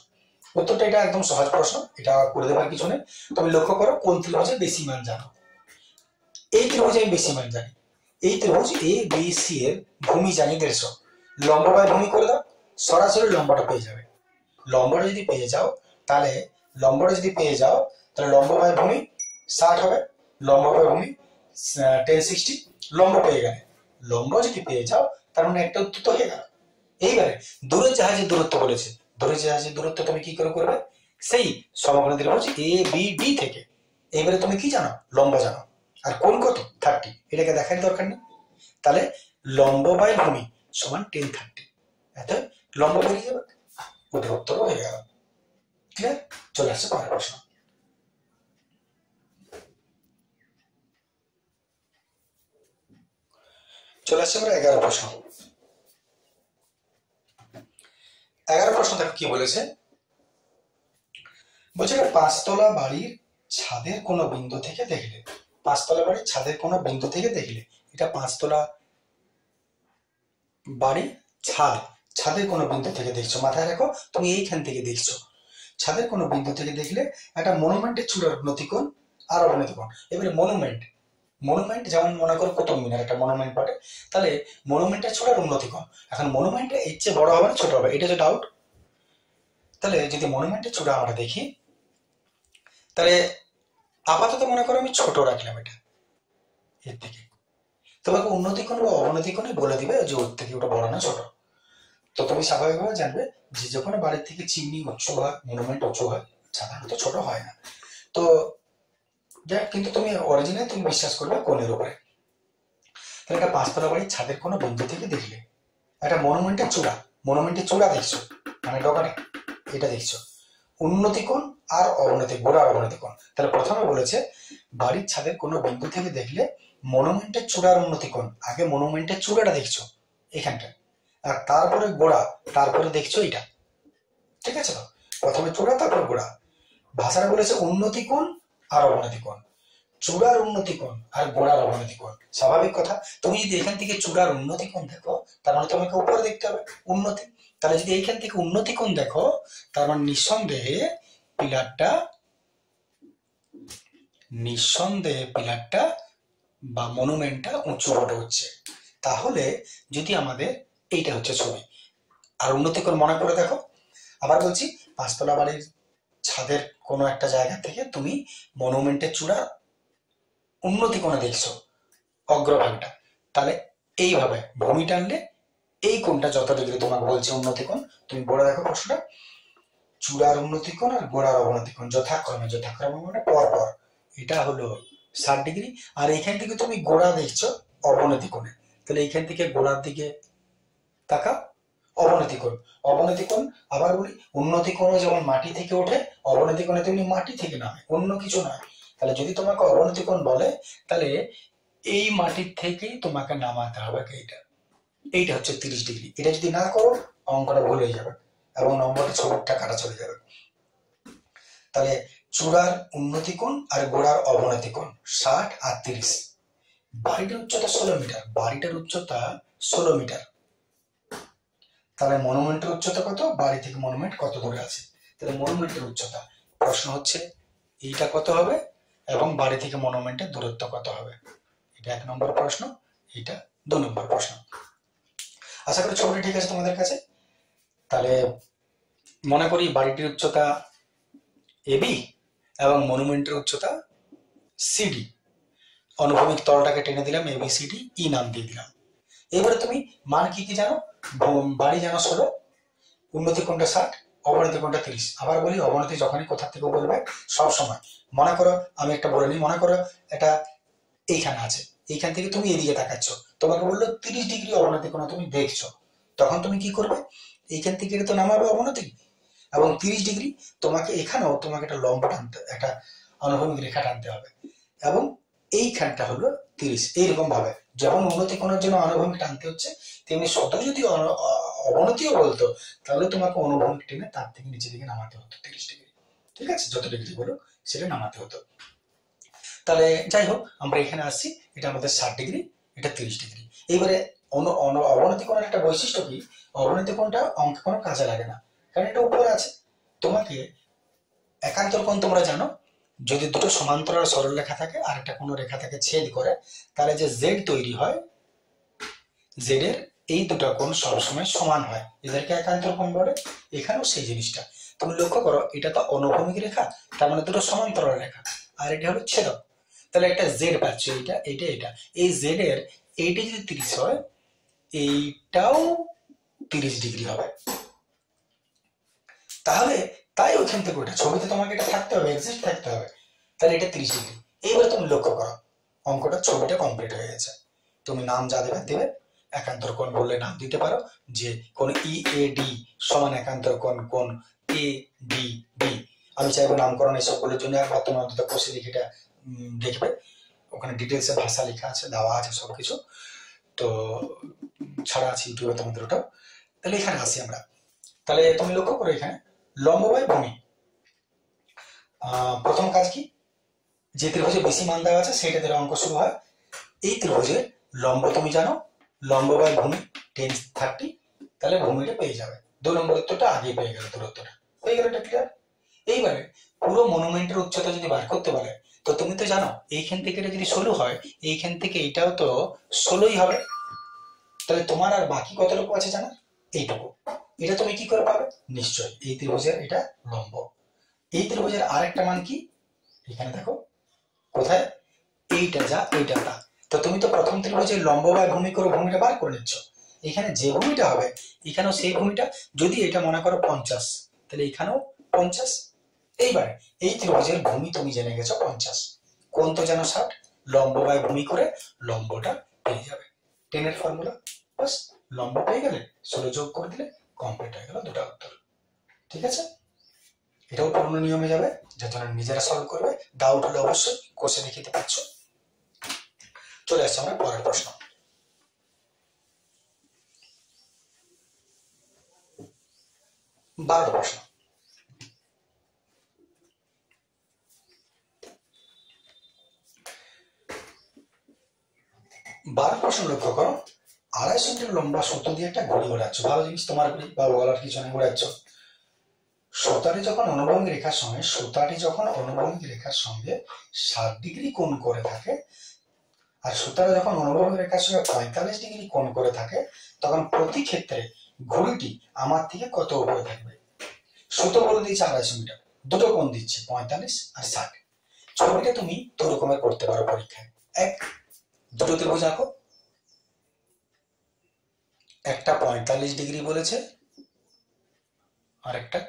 উত্তরটা এটা একদম সহজ প্রশ্ন, এটা করে দেবার কিছু নেই। তুমি লক্ষ্য করো কোন ত্রিভুজের বেশি মান জানো। এই ত্রিভুজে আমি বেশি মান জানি, এই ত্রিভুজ এ বি সি এর ভূমি জানি 150, লম্ব বাই ভূমি করে দাও, সরাসরি লম্বটা পেয়ে যাবে। লম্বটা যদি পেয়ে যাও তাহলে লম্ব বাই ভূমি 60 হবে, লম্ব বাই ভূমি 1060, লম্ব পেয়ে গেলে, লম্ব যদি পেয়ে যাও তার মানে একটা উত্তর তো হয়ে গেল। এইবারে দূরের জাহাজের দূরত্ব বলেছে, দূরের জাহাজের দূরত্ব তুমি কি করে করবে? সেই সমকোণী ত্রিভুজ এ বি ডি থেকে। এইবারে তুমি কি জানো? লম্ব জানো, আর কোণ কত? 30, এটাকে দেখার দরকার নেই। তাহলে লম্ব বাই ভূমি সমান 1030, এত লম্ব বেরিয়ে যাবে, ওদের উত্তর হয়ে গেল। ক্লিয়ার? চলে আসছে পরের প্রশ্ন। চলে আসছে আমরা 11 প্রশ্ন। 11 প্রশ্ন দেখো কি বলেছে। বলছে 5 তলা বাড়ির ছাদের কোনো বিন্দু থেকে দেখলে, 5 তলা বাড়ির ছাদের কোনো বিন্দু থেকে দেখলে, এটা 5 তলা বাড়ির ছাদ, ছাদের কোনো বিন্দু থেকে দেখছো, মাথায় রাখো তুমি এইখান থেকে দেখছো, ছাদের কোনো বিন্দু থেকে দেখলে একটা মনুমেন্টের চূড়ার উন্নতিকোণ আর অবনতিকোণ। এবারে মনুমেন্ট যেমন মনে করো কুতুব মিনার একটা মনুমেন্ট বটে, তাহলে মনুমেন্টের চূড়ার উন্নতিকোণ, এখন মনুমেন্টে এর চেয়ে বড় হবে না ছোট হবে, এটা হচ্ছে ডাউট। তাহলে যদি মনুমেন্টের চূড়া আমরা দেখি, তাহলে আপাতত মনে করো আমি ছোট রাখলাম এটা, এর থেকে তোমাকে উন্নতিকোণ বা অবনতিকোণে বলে দিবে যে ওর থেকে ওটা বড় না ছোট। তো তুমি স্বাভাবিকভাবে জানবে যে যখন বাড়ির থেকে চিমনি উঁচু হয়, মনুমেন্ট উঁচু হয়, সাধারণত ছোট হয় না। তো যাক, কিন্তু তুমি অরিজিনাল তুমি বিশ্বাস করবে কোণের উপরে। তাহলে একটা 5 তলা বাড়ির ছাদের কোনো বিন্দু থেকে দেখলে একটা মনুমেন্টের চূড়া দেখছো, মানে ডগানে এটা দেখছো, উন্নতিকোণ আর অবনতি, গোড়ার অবনতিকোণ। তাহলে প্রথমে বলেছে বাড়ির ছাদের কোনো বিন্দু থেকে দেখলে মনুমেন্টের চূড়ার উন্নতিকোণ, আগে মনুমেন্টের চূড়াটা দেখছো এখানটা, আর তারপরে গোড়া, তারপরে দেখছো এটা। ঠিক আছে? তো প্রথমে চূড়া তারপর গোড়া। ভাষাটা বলেছে উন্নতিকোণ আর অবনতিকোণ, চূড়ার উন্নতিকোণ আর গোড়ার অবনতিকোণ। স্বাভাবিক কথা, তুমি যদি এখান থেকে চূড়ার উন্নতিকোণ দেখো তার মানে তোমাকে উপরে দেখতে হবে উন্নতি। তাহলে যদি এইখান থেকে উন্নতিকোণ দেখো তার মানে নিঃসন্দেহে পিলারটা বা মনুমেন্টটা উঁচু বড় হচ্ছে। তাহলে যদি আমাদের এইটা হচ্ছে ছবি, আর উন্নতিকোণ মনে করে দেখো, আবার বলছি 5 তলা বাড়ির ছাদের কোনো একটা জায়গা থেকে তুমি মনুমেন্টের চূড়া উন্নতিকোণে দেখছো অগ্রভাগটা, তাহলে এইভাবে ভূমি টানলে এই কোণটা যত ডিগ্রি তোমাকে বলছে উন্নতিকোণ, তুমি বলে দেখো প্রশ্নটা, চূড়ার উন্নতিকোণ আর গোড়ার অবনতিকোণ যথাক্রমে মানে পর পর, এটা হলো 60 ডিগ্রি। আর এইখান থেকে তুমি গোড়া দেখছো অবনতিকোণে, তাহলে এইখান থেকে গোড়ার দিকে তাকাও, অবনতিকোণ। আবার বলি উন্নতিকোণে যেমন মাটি থেকে ওঠে, অবনতিকোণে তেমনি মাটি থেকে নামে, অন্য কিছু নয়। তাহলে যদি তোমাকে অবনতিকোণ বলে তাহলে এই মাটির থেকেই তোমাকে নামাতে হবে এইটা হচ্ছে 30 ডিগ্রি। এটা যদি না করো অঙ্কটা ভুল হয়ে যাবে এবং নম্বরটা ছবিটা কাটা চলে যাবে। তাহলে চূড়ার উন্নতিকোণ আর গোড়ার অবনতিকোণ 60 আর 30। বাড়িটার উচ্চতা 16 মিটার। তাহলে মনুমেন্টের উচ্চতা কত? বাড়ি থেকে মনুমেন্ট কত দূরে আছে? তাহলে মনুমেন্টের উচ্চতা, প্রশ্ন হচ্ছে এইটা কত হবে এবং বাড়ি থেকে মনুমেন্টের দূরত্ব কত হবে। এটা 1 নম্বর প্রশ্ন, এটা 2 নম্বর প্রশ্ন। আশা করি ছবিটা ঠিক আছে তোমাদের কাছে। তাহলে মনে করি বাড়িটির উচ্চতা এবি এবং মনুমেন্টের উচ্চতা সিডি, অনুভূমিক তলটাকে টেনে দিলাম এবিসিডি, ই নাম দিয়ে দিলাম। এবারে তুমি মান কি কি জানো? বাড়ি জানো 16, উন্নতিকোণটা 60, অবনতি কোণটা 30। আবার বলি, অবনতি যখনই কোথা থেকে বলবে সব সময় মনে করো, আমি একটা বলে নিই, মনে করো এটা এইখানে আছে, এইখান থেকে তুমি এদিকে তাকাচ্ছ, তোমাকে বললো 30 ডিগ্রি অবনতি কোণ তুমি দেখছো, তখন তুমি কি করবে, এইখান থেকে তো নামাবে অবনতি, এবং 30 ডিগ্রি তোমাকে এখানেও তোমাকে একটা লম্ব টানতে, একটা অনুভূমিক রেখা টানতে হবে, এবং এইখানটা হলো 30। এইরকম ভাবে যেমন উন্নতি কোণের জন্য অনুভূমিক টানতে হচ্ছে, তেমনি শুধু যদি অবনতিও বলতো, তাহলে তোমাকে অনুভূমিক টেনে তার থেকে নিচে দিকে নামাতে হতো 30 ডিগ্রি। ঠিক আছে, যত ডিগ্রি বলো সেটা নামাতে হতো। তাহলে যাই হোক, আমরা এখানে আসছি, এটা আমাদের 60 ডিগ্রি, এটা 30 ডিগ্রি। এইবারে অবনতি কোণের একটা বৈশিষ্ট্য কি, অবনতি কোণটা অঙ্কে কোনো কাজে লাগে না, কারণ এটা উপরে আছে। তোমাকে একান্তর কোণ তোমরা জানো, যদি দুটো সমান্তরাল সরল রেখা থাকে আর একটা কোনো রেখা থাকে ছেদ করে, তাহলে যে জেড তৈরি হয়, জেড এর এই দুটো কোণ সবসময় সমান হয়, এদেরকে একান্তর কোণ বলে। এখানেও সেই জিনিসটা তুমি লক্ষ্য করো, এটা তো অনুভূমিক রেখা, তার মানে দুটো সমান্তরাল রেখা, আর এটা হলো ছেদক। তাহলে একটা জেড পাচ্ছ, এইটা এইটা এটা, এই জেড এর এইটা যদি 30 হয়, এইটাও 30 ডিগ্রি হবে। তাহলে তাই ওইখান থেকে ওটা ছবিতে তোমাকে এটা থাকতে হবে, এক্সিস্ট থাকতে হবে, তাহলে এটা 30 ডিগ্রি। এইবার তুমি লক্ষ্য করো, অঙ্কটা ছবিটা কমপ্লিট হয়ে গেছে। তুমি নাম যা দেবে দেবে, একান্তর কোণ বললে নাম দিতে পারো, যে কোন ইএডি সমান একান্তর কোণ কোণ এ ডি বি। আমি চাইবো নামকরণ এসবগুলোর জন্য একবার তুমি অন্তত কোষে লিখে এটা দেখবে, ওখানে ডিটেলসে ভাষা লেখা আছে, দেওয়া আছে সবকিছু, তো ছাড়া আছে ইউটিউবে তোমাদের ওটাও। তাহলে এখানে আসি আমরা, তাহলে তুমি লক্ষ্য করো এখানে লম্ববায় ভূমি। প্রথম কাজ কি, যে ত্রিভুজে বেশি মান দেওয়া আছে সেইটা দিয়ে অঙ্ক শুরু হয়। এই ত্রিভুজে লম্ব তুমি জানো, লম্ব বাই ভূমি 1030, তাহলে ভূমিটা পেয়ে যাবে। 2 নম্বর উত্তরটা আগেই পেয়ে গেল, দূরত্বটা হয়ে গেল, এটা ক্লিয়ার। এইবারে পুরো মনুমেন্টের উচ্চতা যদি বার করতে বলে, তো তুমি তো জানো এইখান থেকে এটা যদি 16 হয়, এইখান থেকে এটাও তো 16ই হবে, তাহলে তোমার আর বাকি কতটুকু আছে জানো, এইটুকু। এটা তুমি কি করে পাবে, নিশ্চয়ই এই ত্রিভুজের এটা লম্ব। এই ত্রিভুজের আরেকটা মান কি, এখানে দেখো কোথায়, এইটা যা এইটা তা। তো তুমি তো প্রথম ত্রিভুজের লম্ব বা ভূমি করে ভূমিটা বার করে নিচ্ছ, এখানে যে ভূমিটা হবে এখানেও সেই ভূমিটা। যদি এটা মনে করো 50, তাহলে এখানেও 50। এইবার এই ত্রিভুজের ভূমি তুমি জেনে গেছো 50, কোণ তো জানো 60, লম্ব বাই ভূমি করে লম্বটা পেয়ে যাবে। 10 এর ফর্মুলা, বাস লম্ব পেয়ে গেলে 16 যোগ করে দিলে কমপ্লিট হয়ে গেল দুটো উত্তর। ঠিক আছে, এটাও পূর্ণ নিয়মে যাবে, যত নিজেরা সলভ করবে। ডাউট হলে অবশ্যই কোষে দেখিতে পাচ্ছ। চলে আসছে আমরা পরের প্রশ্ন। 12 প্রশ্ন। 12 প্রশ্ন লক্ষ্য করো, 2.5 মিটার লম্বা সুতো দিয়ে একটা ঘড়ি ঘোরাচ্ছ, ভালো জিনিস, তোমার ঘড়ি বা বলার কিছু নেই, ঘোরাচ্ছ। সুতাটি যখন অনুভূমিক রেখার সঙ্গে 60 ডিগ্রি কোণ করে থাকে, আর সুতাটা যখন অনুভূমিক রেখার সঙ্গে 45 ডিগ্রি কোণ করে থাকে, তখন প্রতি ক্ষেত্রে ঘড়িটি আমার থেকে কত উপরে থাকবে। সুতো বলে দিয়েছে 2.5 মিটার, দুটো কোণ দিচ্ছে 45 আর 60। ছবিটা তুমি দু রকমের করতে পারো পরীক্ষায়। এক, দুটো ত্রিভুজ আঁকো, একটা 45 ডিগ্রি বলেছে আর একটা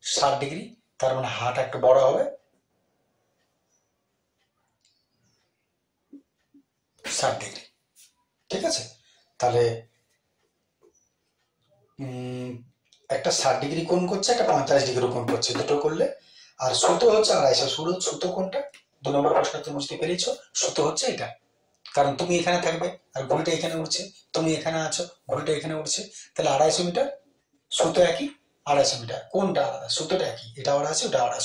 60 ডিগ্রি, তার মানে হাত একটু বড় হবে, 60 ডিগ্রি। ঠিক আছে, তাহলে একটা 60 ডিগ্রি কোণ করছে, একটা 45 ডিগ্রি কোণ করছে, দুটো করলে। আর সুতো হচ্ছে 250, সুতো কোনটা, 2 নম্বর প্রশ্ন তুমি বুঝতে পেরেছো, সুতো হচ্ছে এটা, কারণ তুমি এখানে থাকবে আর ঘড়িটা এখানে উঠছে, তুমি এখানে আছো ঘড়িটা এখানে উঠছে, তাহলে 250 মিটার, সুতো একই, 250 মিটার, কোনটা আলাদা, সুতোটা একই, এটা 250 ওটা 250।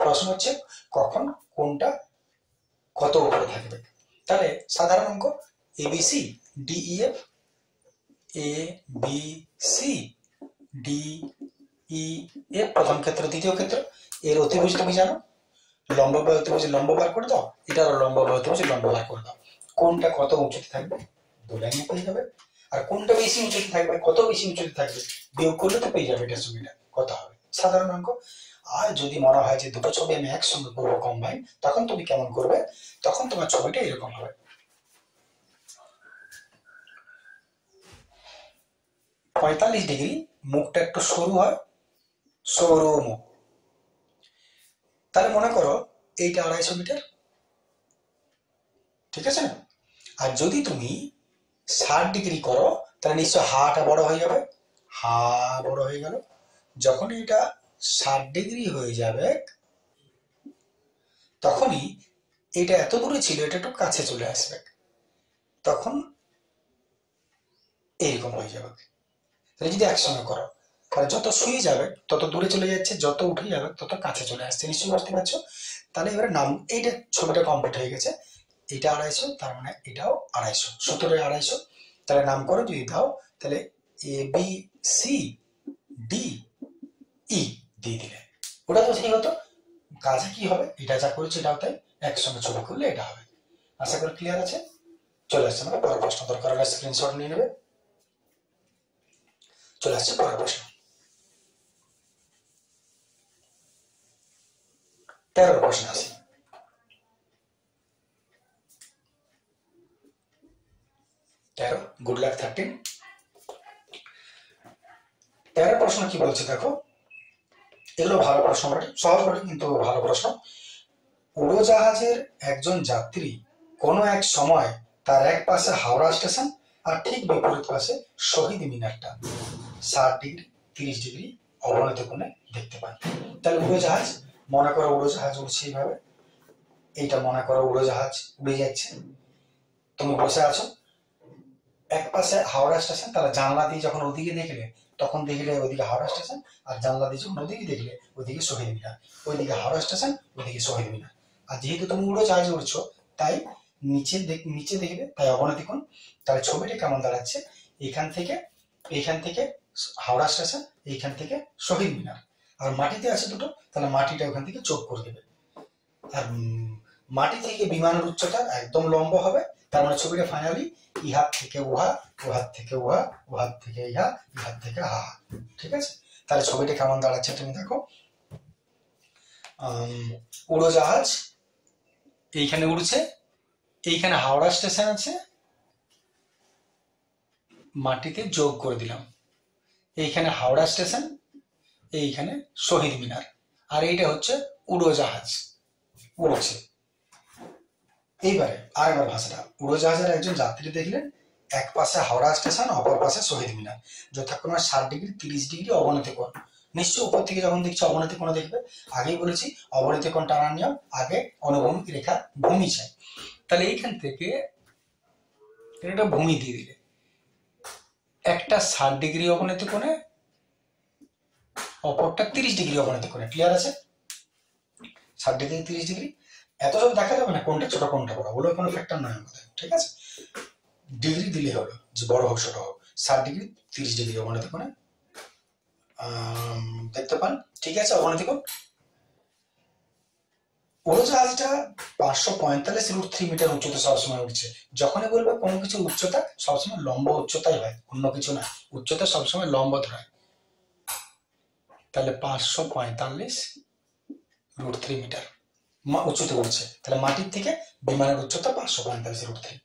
প্রশ্ন হচ্ছে কখন কোনটা কত উপরে থাকবে। তাহলে সাধারণ অঙ্ক, ABC DEF, A B C D E এর প্রথম ক্ষেত্র, দ্বিতীয় ক্ষেত্র, এর অতিভুজ তুমি জানো, লম্ব বা অতিভুজ লম্ব বার করে দাও, এটার লম্ব বা অতিভুজ লম্ব বার করে দাও, কোনটা কত উঁচুতে থাকবে 2 লাইনে পেয়ে যাবে। আর কোনটা বেশি উঁচুতে থাকবে, কত বেশি উঁচুতে থাকবে বিয়োগ করলে তো পেয়ে যাবে এটার সঙ্গে এটা কত হবে, সাধারণ অঙ্ক। আর যদি মনে হয় যে দুটো ছবি আমি একসঙ্গে করবো কম্বাইন, তখন তুমি কেমন করবে, তখন তোমার ছবিটা এরকম হবে। 45 ডিগ্রি, মুখটা একটু সরু হয়, সরু মুখ। তাহলে মনে করো এইটা 250 মিটার, ঠিক আছে না? আর যদি তুমি 60 ডিগ্রি করো তাহলে নিশ্চয় হাটা বড় হয়ে যাবে, হা বড় হয়ে গেল। যখন এটা 60 ডিগ্রি হয়ে যাবে তখনই এটা এত দূরে ছিল, এটা একটু কাছে চলে আসবে, তখন এইরকম হয়ে যাবে। তাহলে যদি একসঙ্গে করো তাহলে যত শুয়ে যাবে তত দূরে চলে যাচ্ছে, যত উঠে যাবে তত কাছে চলে আসছে। নিশ্চয়ই বুঝতে পারছো? তাহলে এবারে নাম, এইটা ছবিটা কমপ্লিট হয়ে গেছে। এটা 250, তার মানে এটাও 250, 17 250। তাহলে নাম করো যদি দাও তাহলে A B C D E দিয়ে দিলে ওটা তো ঠিক হতো। কাজে কি হবে, এটা যা করেছে এটাও তাই, একসঙ্গে ছবি করলে এটা হবে। আশা করি ক্লিয়ার আছে। চলে আসছে আমাদের পরের প্রশ্ন, দরকার হলে স্ক্রিনশট নিয়ে নেবে। চলে আসছে পরের প্রশ্ন, 13 প্রশ্ন আছে। 13, গুড লাক 13। 13 প্রশ্ন কি বলছে দেখো, এগুলো ভালো প্রশ্ন, সহজ বটে কিন্তু ভালো প্রশ্ন। উড়োজাহাজের একজন যাত্রী কোনো এক সময় তার এক পাশে হাওড়া স্টেশন আর ঠিক বিপরীত পাশে শহীদ মিনারটা 60 ডিগ্রি 30 ডিগ্রি অবনতি কোণে দেখতে পান। তাহলে উড়োজাহাজ, মনে করো উড়োজাহাজ উড়ছে এইভাবে, এইটা মনে করো উড়োজাহাজ উড়ে যাচ্ছে, তুমি বসে আছো, এক পাশে হাওড়া স্টেশন, তাহলে জানলা দিয়ে যখন ওদিকে দেখলে তখন দেখলে ওইদিকে হাওড়া স্টেশন, আর জানলা দিয়ে যখন ওদিকে দেখলে ওইদিকে শহীদ মিনার, ওইদিকে হাওড়া স্টেশন ওইদিকে শহীদ মিনার। আর যেহেতু তুমি উড়োজাহাজে উড়ছো তাই নিচে দেখবে, তাই অবনতি কোণ। তাহলে ছবিটা কেমন দাঁড়াচ্ছে, এইখান থেকে হাওড়া স্টেশন, এইখান থেকে শহীদ মিনার, আর মাটিতে আছে দুটো, তাহলে মাটিটা ওখান থেকে চোখ করে দেবে। আর মাটি থেকে বিমানের উচ্চতা একদম লম্ব হবে, তার মানে ছবিটা ফাইনালি ইহাত থেকে উহা, উহাত থেকে উহা, উহাত থেকে ইহা, ইহাত থেকে হা। ঠিক আছে? তাহলে ছবিটা কেমন দাঁড়াচ্ছে তুমি দেখো, উড়োজাহাজ এইখানে উড়ছে, এইখানে হাওড়া স্টেশন আছে, মাটিতে যোগ করে দিলাম, এইখানে হাওড়া স্টেশন, এইখানে শহীদ মিনার, আর এইটা হচ্ছে উড়োজাহাজ উড়ছে। এইবারে আরেকবার ভাষাটা, উড়োজাহাজের একজন যাত্রী দেখলেন এক পাশে হাওড়া স্টেশন, অপর পাশে শহীদ মিনার, যথাক্রমে 60 ডিগ্রি 30 ডিগ্রি অবনতি কোণ। নিশ্চয়ই উপর থেকে যখন দেখছি অবনতি কোণ দেখবে, আগেই বলেছি অবনতি কোণ টানার নিয়ম, আগে অনুভূমিক রেখা ভূমি চাই। তাহলে এইখান থেকে এটা ভূমি দিয়ে দিলে, একটা 60 ডিগ্রি অবনতি কোণে, অপরটা 30 ডিগ্রি অবনতি কোণে। ক্লিয়ার আছে? 60 ডিগ্রি 30 ডিগ্রি, এত সব দেখা যাবে না কোনটা ছোট কোনটা বড়, ওগুলো কোনো ফ্যাক্টর নয় আমাদের। ঠিক আছে? ডিগ্রি দিলে হলো, যে বড় হোক ছোট হোক, 60 ডিগ্রি 30 ডিগ্রি অবনতি কোণে দেখতে পান। ঠিক আছে? অবনতি কোণ। উড়োজাহাজটা 545 √3 মিটার উচ্চতা সবসময় উঠছে। যখনই বলবে কোনো কিছু উচ্চতা সবসময় লম্ব উচ্চতাই হয়, অন্য কিছু না, উচ্চতা সবসময় লম্ব ধরায়। তাহলে 545 √3 মিটার উচ্চতা উঠছে, তাহলে মাটির থেকে বিমানের উচ্চতা 545 √3।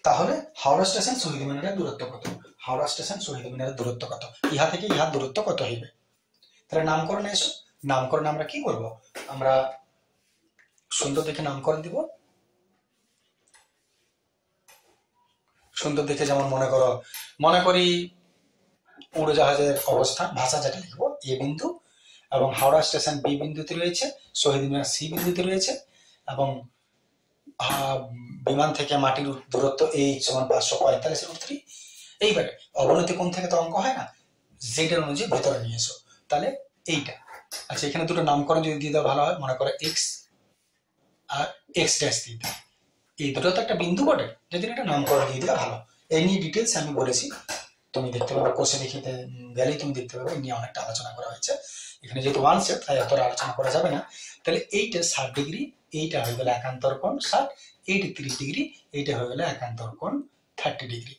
তাহলে হাওড়া স্টেশন শহীদ মিনারের দূরত্ব কত? হাওড়া স্টেশন শহীদ মিনারের দূরত্ব কত? ইহা থেকে ইহার দূরত্ব কত হইবে? তাহলে নামকরণ এসো, নামকরণ আমরা কি করব, আমরা সুন্দর দেখে নামকরণ দিব। সুন্দর দেখে, যেমন মনে করি উড়োজাহাজের অবস্থান, ভাষা যেটা লিখবো এ বিন্দু, এবং হাওড়া স্টেশন বি বিন্দুতে রয়েছে, শহীদ মিনার সি বিন্দুতে রয়েছে, এবং বিমান থেকে মাটির দূরত্ব এইচ সমান 545 √3। এইবারে অবনতি কোণ থেকে তো অঙ্ক হয় না, জেড এর অনুযায়ী ভেতরে নিয়ে এসো। তাহলে এইটা, আচ্ছা এখানে দুটো নামকরণ যদি দিয়ে দেওয়া ভালো হয়, মনে করো এক্স আর এক্স ড্যাশ দিয়ে দিই, এই দুটো তো একটা বিন্দু বটে, যদি একটা নামকরণ দিয়ে দেওয়া ভালো। এই নিয়ে ডিটেলস আমি বলেছি, তুমি দেখতে পাবে কোর্সে দেখিতে গেলেই তুমি দেখতে পাবে, নিয়ে অনেকটা আলোচনা করা হয়েছে। এখানে যেহেতু ওয়ান সেট তাই এত আলোচনা করা যাবে না। তাহলে এইটা 60 ডিগ্রি, এইটা হয়ে গেল একান্তর কোণ 60, এইটা 30 ডিগ্রি, এইটা হয়ে গেল একান্তর কোণ 30 ডিগ্রি।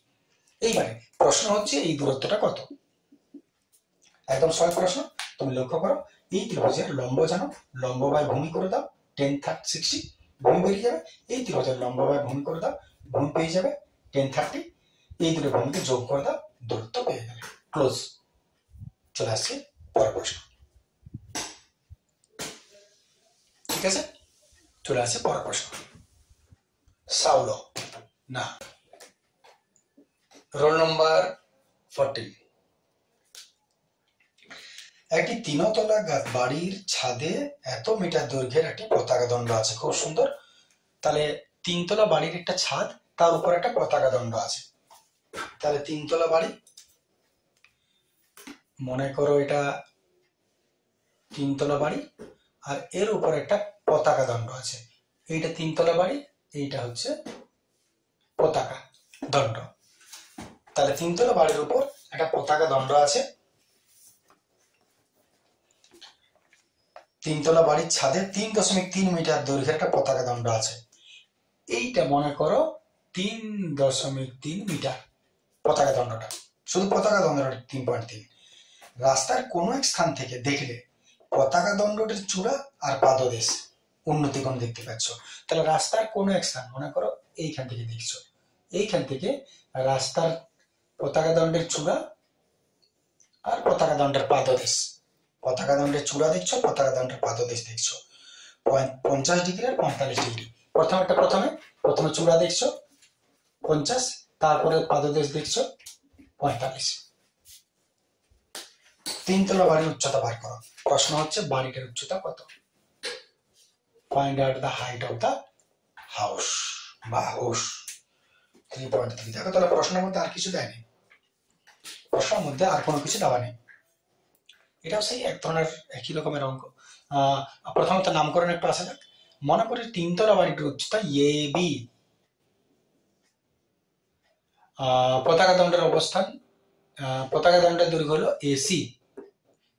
এইবারে প্রশ্ন হচ্ছে এই দূরত্বটা কত? একদম সহজ প্রশ্ন, তুমি লক্ষ্য করো এই ত্রিভুজের লম্ব জানো, লম্ব বাই ভূমি করে দাও 10 30 60, ভূমি বেরিয়ে যাবে। এই ত্রিভুজের লম্ব বাই ভূমি করে দাও, ভূমি পেয়ে যাবে 10 30, এই দুটো ভূমিকে যোগ করে দাও দূরত্ব পেয়ে গেলে। ক্লোজ। চলে আসছে পরের প্রশ্ন। ঠিক আছে, চলে আসছে পরের প্রশ্ন। সাউলো না, রোল নম্বর 14। একটি তিনতলা বাড়ির ছাদে এত মিটার দৈর্ঘ্যের একটি পতাকা দণ্ড আছে। খুব সুন্দর। তাহলে তিনতলা বাড়ির একটা ছাদ, তার উপর একটা পতাকা দণ্ড আছে। তাহলে তিনতলা বাড়ি, মনে করো এটা তিনতলা বাড়ি, আর এর উপর একটা পতাকা দণ্ড আছে। এইটা তিনতলা বাড়ি, এইটা হচ্ছে পতাকা দণ্ড। তাহলে তিনতলা বাড়ির উপর একটা পতাকা দণ্ড আছে। তিনতলা বাড়ির ছাদে 3.3 মিটার দৈর্ঘ্যের একটা পতাকা দণ্ড আছে। এইটা মনে করো 3.3 মিটার পতাকা দণ্ডটা, শুধু পতাকা দণ্ডটা 3.3। রাস্তার কোনো এক স্থান থেকে দেখলে পতাকা দণ্ডটির চূড়া আর পাদদেশ উন্নতিকোণ দেখতে পাচ্ছ। তাহলে রাস্তার কোনো এক স্থান, মনে করো এইখান থেকে দেখছো, এইখান থেকে রাস্তার পতাকা দণ্ডের চূড়া আর পতাকা দণ্ডের পাদদেশ, পতাকা দণ্ডের চূড়া দেখছো, পতাকা দণ্ডের পাদদেশ দেখছো, 50 ডিগ্রি আর 45 ডিগ্রি। প্রথমে চূড়া দেখছো 50, তারপরে পাদদেশ দেখছো 45। তিনতলা বাড়ির উচ্চতা বার করো। প্রশ্ন হচ্ছে বাড়িটার উচ্চতা কত? Find out the height of the house বা হাউস। 3.3। দেখো, তাহলে প্রশ্নের মধ্যে আর কিছু দেয়নি, প্রশ্নের মধ্যে আর কোনো কিছু দেওয়া নেই। এটাও সেই এক ধরনের একই রকমের অঙ্ক। প্রথমত নামকরণ একটু আসা যাক। মনে করি তিনতলা বাড়িটির উচ্চতা এ বি, পতাকা দণ্ডের অবস্থান, পতাকা দণ্ডের দৈর্ঘ্য হলো এসি।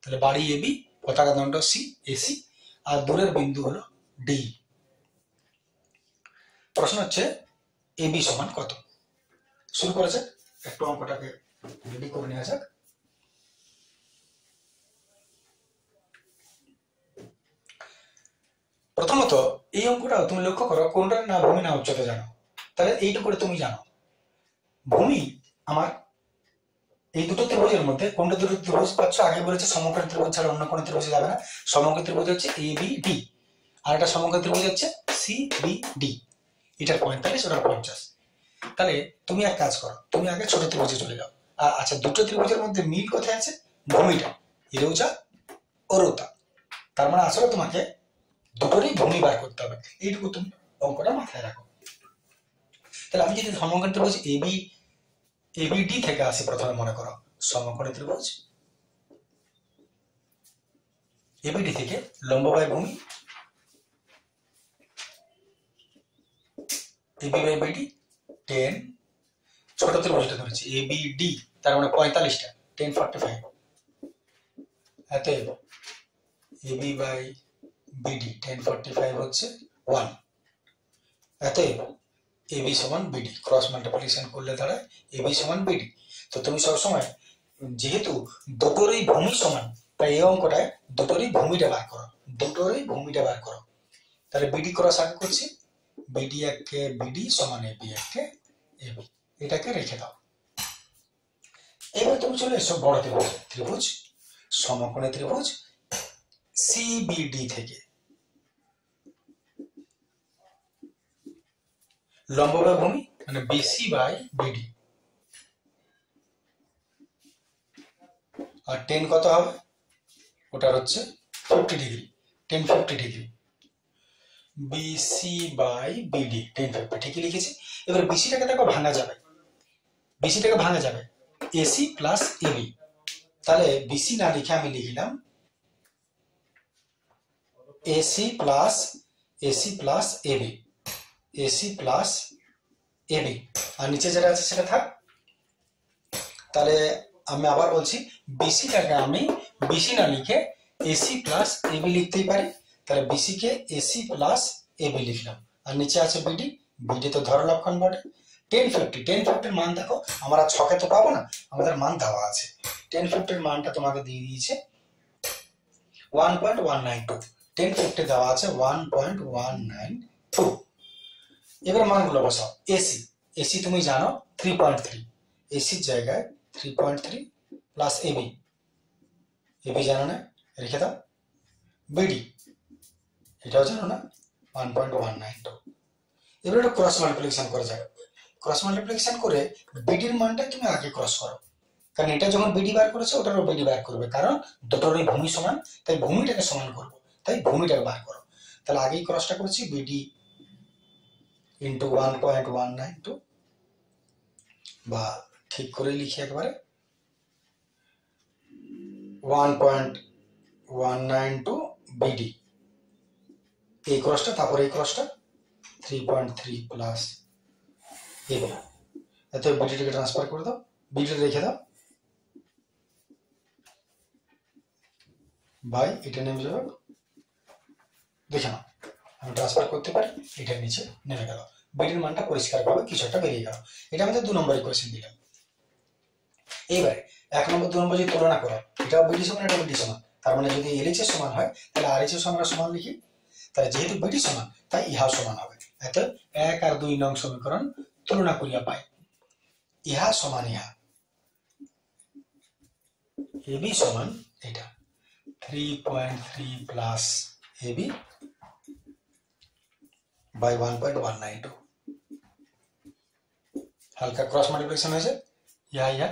তাহলে বাড়ি এ বি, পতাকা দণ্ড সি, এসি, আর দূরের বিন্দু হলো ডি। প্রশ্ন হচ্ছে এ বি সমান কত। শুরু করা যাক, একটু অঙ্কটাকে রেডি করে নেওয়া যাক। প্রথমত এই অঙ্কটা তুমি লক্ষ্য করো, কোনটার না ভূমি না উচ্চতা জানো। তাহলে এইটুকু করে তুমি জানো ভূমি আমার এই দুটো ত্রিভুজের মধ্যে কোনটা দুটো ত্রিভুজ পাচ্ছ। আগে বলেছে সমকোণী ত্রিভুজ ছাড়া অন্য কোনো ত্রিভুজে যাবে না। সমকোণী ত্রিভুজ হচ্ছে এ বি ডি, আর একটা সমকোণী ত্রিভুজ হচ্ছে সি বি ডি। এটার 45, ওটার 50। তাহলে তুমি এক কাজ করো, তুমি আগে ছোট ত্রিভুজে চলে যাও। আচ্ছা, দুটো ত্রিভুজের মধ্যে মিল কোথায় আছে? ভূমিটা, ইরৌজা ওরতা। তার মানে আসলে তোমাকে দুটোরই ভূমি বার করতে হবে। এইটুকু তুমি অঙ্কটা মাথায় রাখো। তাহলে আমি যদি সমকোণী ত্রিভুজ এবিডি থেকে আসি, প্রথমে মনে করো সমকোণী ত্রিভুজ এবিডি থেকে লম্ব বাই ভূমি এবি বাই বিডি 10, ছোট ত্রিভুজটা ধরেছি এবিডি, তার মানে 45টা 10 45, অতএব এবি বাই বিডি 10 45 হচ্ছে 1। অতএব এবি সমান বিডি, ক্রস মাল্টিপ্লিকেশন করলে দাঁড়ায় এবি সমান বিডি। তো তুমি সবসময় যেহেতু দুটোরই ভূমি সমান, তাই এই অঙ্কটায় দুটোরই ভূমিটা বার করো, দুটোরই ভূমিটা বার করো। তাহলে বিডি ক্রস আগে করছি, বিডি একে বিডি সমান এবি একে এবি, এটাকে রেখে দাও। এবার তুমি চলে এসো বড় ত্রিভুজ, ত্রিভুজ সমকোণী ত্রিভুজ সিবিডি থেকে লম্ব বাই ভূমি মানে বিসি বাই বিডি, আর 10 কত হবে? ওটার হচ্ছে 50 degree, 10 50 degree. BC by BD 10 50, ঠিকই লিখেছি। এবার বিসিটাকে দেখো ভাঙা যাবে, বিসিটাকে ভাঙা যাবে এসি প্লাস এবি। তাহলে বিসি না লিখে আমি লিখলাম AC plus AB, AC plus AB, আর নিচে যেটা আছে সেটা থাক। তাহলে আমি আবার বলছি, বিসিটাকে আমি বিসি না লিখে এসি প্লাস এবি লিখতেই পারি। তাহলে বিসি কে এসি প্লাস এবি লিখলাম, আর নিচে আছে বিডি, বিডি তো ধর লক্ষণ বটে। 10 50 মান দেখো, আমরা ছকে তো পাবো না, আমাদের মান দেওয়া আছে। 10 50 মানটা তোমাকে দিয়ে দিয়েছে 1.192, 10 50 দেওয়া আছে 1.192। এবার মানগুলো বসাও। এসি তুমি জানো 3.3, এসির জায়গায় 3.3 প্লাস এবি, এবি জানো না, রেখে দাও। বিডি এটাও জানো না, 1.192। এবার একটু ক্রস মাল্টিপ্লিকেশন করা যায়। ক্রস মাল্টিপ্লিকেশন করে বিডির মানটা তুমি আগে ক্রস করো, কারণ এটা যখন বিডি বার করেছে ওটারও বিডি বার করবে, কারণ দুটোরই ভূমি সমান, তাই ভূমিটাকে সমান করবো, তাই ভূমিটাকে বার করো। তাহলে আগেই ক্রসটা করেছি, বিডি ইন্টু 1.192, বা ঠিক করে লিখি একবারে 1.192 বিডি, এই ক্রসটা, তারপরে এই ক্রসটা 3.3 প্লাস এবি। এত বিডিটাকে ট্রান্সফার করে দাও, বিডিটা রেখে দাও, বাই এটা নেমে যাবে। দেখে নাও আমি ট্রান্সফার করতে পারি, এটা নিচে নেমে গেল, বিডির মানটা পরিষ্কারভাবে কিছু একটা বেরিয়ে গেল। এটা আমাদের 2 নম্বর ইকুয়েশন দিলাম। এইবারে 1 নম্বর 2 নম্বর যদি তুলনা করো, এটাও বিডি সমান, এটাও বিডি সমান, তার মানে যদি এলএইচ এর সমান হয় তাহলে আর এইচ এর আমরা সমান লিখি, তাহলে যেহেতু বিডি সমান তাই ইহাও সমান হবে। এত 1 আর 2 নং সমীকরণ তুলনা করিয়া পাই ইহা সমান ইহা, এবি সমান এটা 3.3 প্লাস এবি বাই 1.192। হালকা ক্রস মাল্টিপ্লিকেশন হয়েছে, ইহা ইহা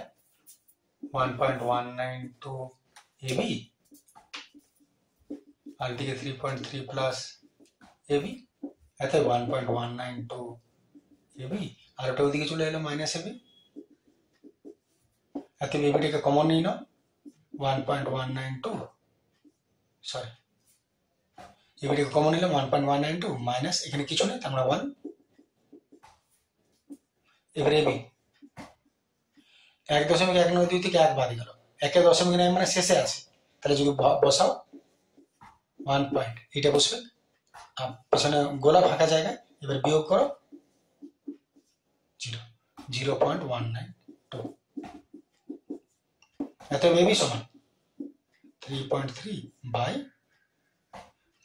1.192 এবি আর দিকে 3.3 প্লাস এবি, এতে 1.192 এবি, আর ওটা ওইদিকে চলে এলো মাইনাস এবি, এতে এবিটাকে কমন নিয়ে নাও, 1.192, সরি এবিটাকে কমন নিলাম 1.192 মাইনাস, এখানে কিছু নেই, আমরা 1, এবারে এবি 1.192 থেকে 1 বাদ গেল, 1.9 মানে শেষে আছে, তাহলে যদি বসাও 1 পয়েন্ট, এটা বসবে পিছনে গোলা ফাঁকা জায়গায়, এবার বিয়োগ করো 0.192, এত এবি সমান 3.3 বাই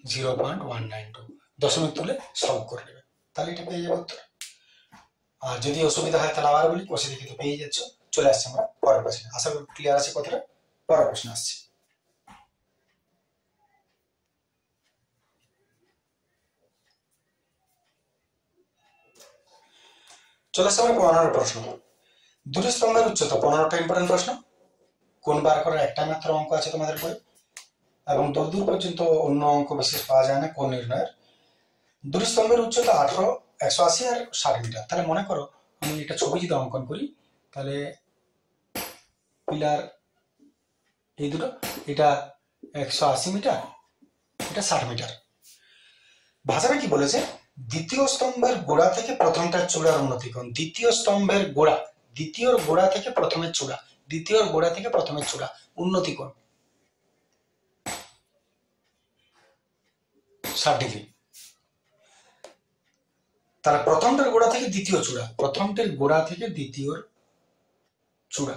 0.192, দশমিক তুলে সলভ করে নেবে, তাহলে এটা পেয়ে যাবে উত্তর। আর যদি অসুবিধা হয় তাহলে আবার বলি, কোষে দেখে তো পেয়ে যাচ্ছ। চলে আসছে আমরা পরের প্রশ্নে, আশা করি ক্লিয়ার আছে কথাটা। পরের প্রশ্ন আসছে, চলে আসছে আমরা 15 প্রশ্ন। দুটি স্তম্ভের উচ্চতা, 15টা ইম্পর্টেন্ট প্রশ্ন, কোন বার করার একটা মাত্র অঙ্ক আছে তোমাদের বই, এবং দূর পর্যন্ত অন্য অঙ্ক বিশেষ পাওয়া যায় না কোন নির্ণয়ের। দুটি স্তম্ভের উচ্চতা 18, 180 আর 60 মিটার। তাহলে মনে করো আমি একটা ছবি যদি অঙ্কন করি, তাহলে পিলার এই দুটো, এটা 180 মিটার, এটা 60 মিটার। ভাষাটা কি বলেছে, দ্বিতীয় স্তম্ভের গোড়া থেকে প্রথমটার চূড়ার উন্নতিকোণ, দ্বিতীয় স্তম্ভের গোড়া, দ্বিতীয় গোড়া থেকে প্রথমের চূড়া, দ্বিতীয় গোড়া থেকে প্রথমের চূড়া উন্নতিকোণ 60 ডিগ্রি। তাহলে প্রথমটার গোড়া থেকে দ্বিতীয় চূড়া, প্রথমটার গোড়া থেকে দ্বিতীয় চূড়া,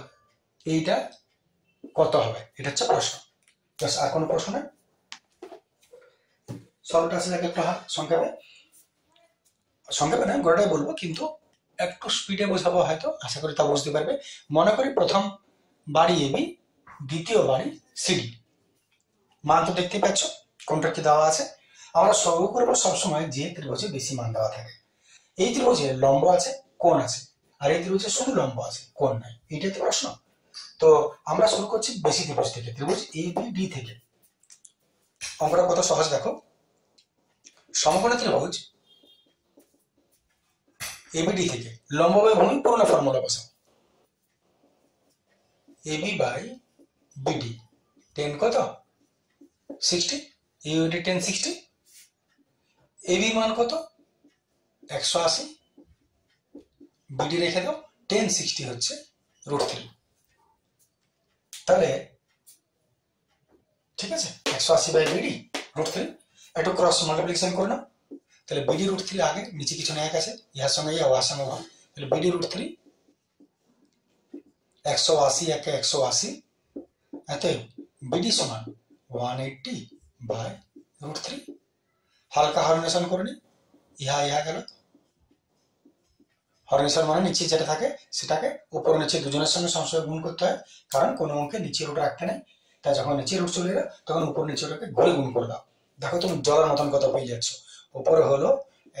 এইটা কত হবে, এটা হচ্ছে প্রশ্ন। আর কোনো প্রশ্ন নেই, সলভটা আছে একটু সংক্ষেপে, সংক্ষেপে নয় গোড়াটাই বলবো, কিন্তু একটু স্পিডে বোঝাবো হয়তো, আশা করি তা বুঝতে পারবে। মনে করি প্রথম বাড়ি এবি, দ্বিতীয় বাড়ি সিডি, মান তো দেখতে পাচ্ছ কোনটা কি দেওয়া আছে। আমরা সর্ব করবো সবসময় যে ত্রিভুজে বেশি মান দেওয়া থাকে। এই ত্রিভুজে লম্ব আছে, কোণ আছে, আর এই ত্রিভুজে শুধু লম্ব আছে, কোণ নাই, এইটাই তো প্রশ্ন। তো আমরা শুরু করছি বেশি ত্রিভুজ থেকে, ত্রিভুজ এ বি ডি থেকে। অঙ্কটা কত সহজ দেখো, সমকোণী ত্রিভুজ এবিডি থেকে লম্ব বাই ভূমি, পুরনো ফর্মুলা বসাও, এবি বাই বিডি 10 কত 60, ইউডি 10 60, এবি মান কত 180, বিডি রেখে দাও 10 60 হচ্ছে √3। তাহলে ঠিক আছে, 180 বাই বিডি √3, একটু ক্রস মাল্টিপ্লিকেশন করে নাও, তাহলে বিডি √3 আগে, নিচে কিছু এক আছে, ইহার সঙ্গে ইয়া ওয়ার সঙ্গে ওয়া, তাহলে বিডি √3 180 একে 180, এতে বিডি সমান 180 বাই √3। হালকা হারনেশন করে নি, ইহা ইহা গেল, হরনিশর মানে নিচে যেটা থাকে সেটাকে উপর নিচে দুজনের সঙ্গে সবসময় গুণ করতে হয়, কারণ কোনো অঙ্কে নিচে রুট রাখতে নেই। তাই যখন নিচে রুট চলে এলো তখন উপর নিচে ওটাকে ঘুরে গুণ করে দাও। দেখো তুমি জলের মতন কত পেয়ে যাচ্ছ। উপরে হলো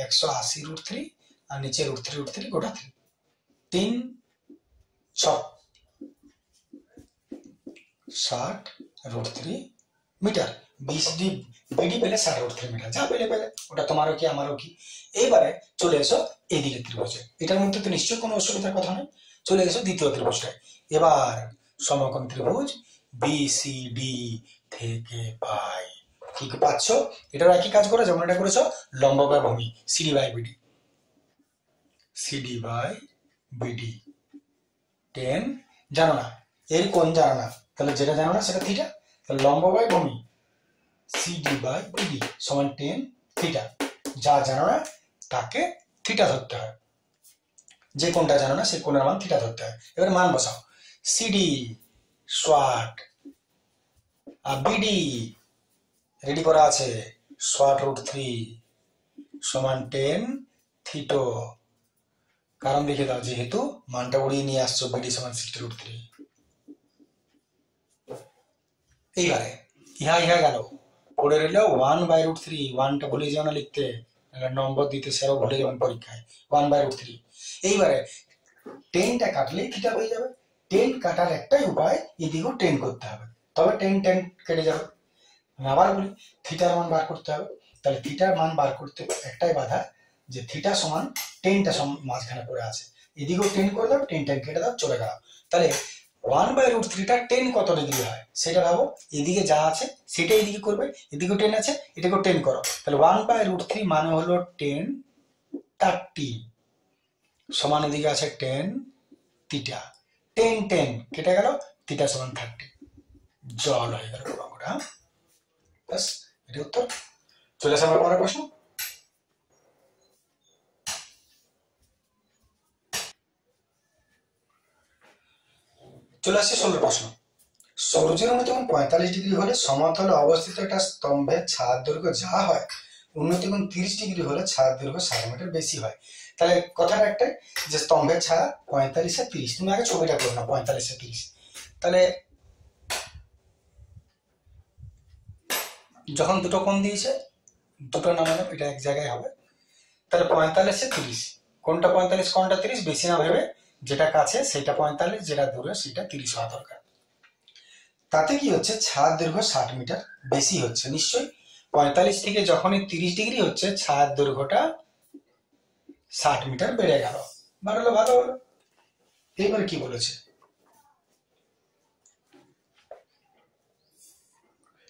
180√3 আর নিচে √3 গোটা 3, 3 6 60√3 মিটার। বিডি পেলে 60√3 মিটার, যা পেলে ওটা তোমারও কি আমারও কি। এইবারে চলে এসো এদিকে ত্রিভুজে, এটার মধ্যে তো নিশ্চয়ই কোনো অসুবিধার কথা নেই। চলে এসো দ্বিতীয় ত্রিভুজটায়। এবার সমকোণ ত্রিভুজ বিসিডি থেকে পাই। কি পাচ্ছ? এটাও একই কাজ করে যেমন এটা করেছো, লম্ব বাই ভূমি সিডি বাই বিডি 10 জানো না, এর কোণ জানো না, তাহলে যেটা জানো না সেটা থিটা। তাহলে লম্ব বাই ভূমি সিডি বাই বিডি সমান 10 থিটা। যা জানো না তাকে থিটা ধরতে হয়, যে কোণটা জানো না সেই কোণের মান থিটা ধরতে হয়। এবার মান বসাও। সিডি 60 আর বিডি রেডি করা আছে 60√3 সমান 10 থিটো। কারণ লিখে দাও, যেহেতু মানটা উড়িয়ে নিয়ে আসছো, বিডি সমান 60√3। এইবারে ইহা গেল, পড়ে রইল 1/√3। 1টা ভুলে যেও না লিখতে, নম্বর দিতে স্যারও ভুলে যাবেন পরীক্ষায়। 1/√3। এইবারে 10টা কাটলেই থিটা হয়ে যাবে। 10 কাটার একটাই উপায়, এদিকেও 10 করতে হবে, তবে 10 কেটে যাবে। আবার বলি, থিটার মান বার করতে হবে। তাহলে থিটার মান বার করতে একটাই বাধা, যে থিটা সমান 10টা মাঝখানে পড়ে আছে। এদিকেও 10 করে দাও, 10 কেটে দাও, চলে গেল। তাহলে 1/√3টা 10 কত ডিগ্রি হয় সেটা ভাবো। এদিকে যা আছে সেটা এদিকে করবে, এদিকেও 10 আছে, এটাকেও 10 করো। তাহলে 1/√3 মানে হলো 10/30 সমান এদিকে আছে 10 থিটা। 10 কেটে গেল, থিটা সমান 30। জল হয়ে গেল পুরোটা। ব্যাস, এটি উত্তর। চলে আসে আমার পরের প্রশ্ন। চলে আসছে 16 প্রশ্ন। সূর্যের উন্নতিকোণ 45 ডিগ্রি হলে সমতলে অবস্থিত একটা স্তম্ভের ছাদ দৈর্ঘ্য যা হয়, উন্নতিকোণ 30 ডিগ্রি হলে ছাদ দৈর্ঘ্য 60 মিটার বেশি হয়। তাহলে কথাটা একটাই, যে স্তম্ভের ছাদ 45 আর 30। তুমি আগে ছবিটা করো না, 45 আর 30। তাহলে যখন দুটো কোণ দিয়েছে, দুটো নামানো, এটা এক জায়গায় হবে। তাহলে 45 আর 30, কোনটা 45 কোনটা 30 বেশি না ভেবে যেটা কাছে সেটা 45, যেটা দূরে সেটা 30 হওয়া দরকার। তাতে কি হচ্ছে, ছাদ দৈর্ঘ্য 60 মিটার বেশি হচ্ছে নিশ্চয়ই। 45 থেকে যখনই 30 ডিগ্রি হচ্ছে, ছাদ দৈর্ঘ্যটা 60 মিটার বেড়ে গেল। বাড়লো, ভালো হলো। এইবারে কি বলেছে,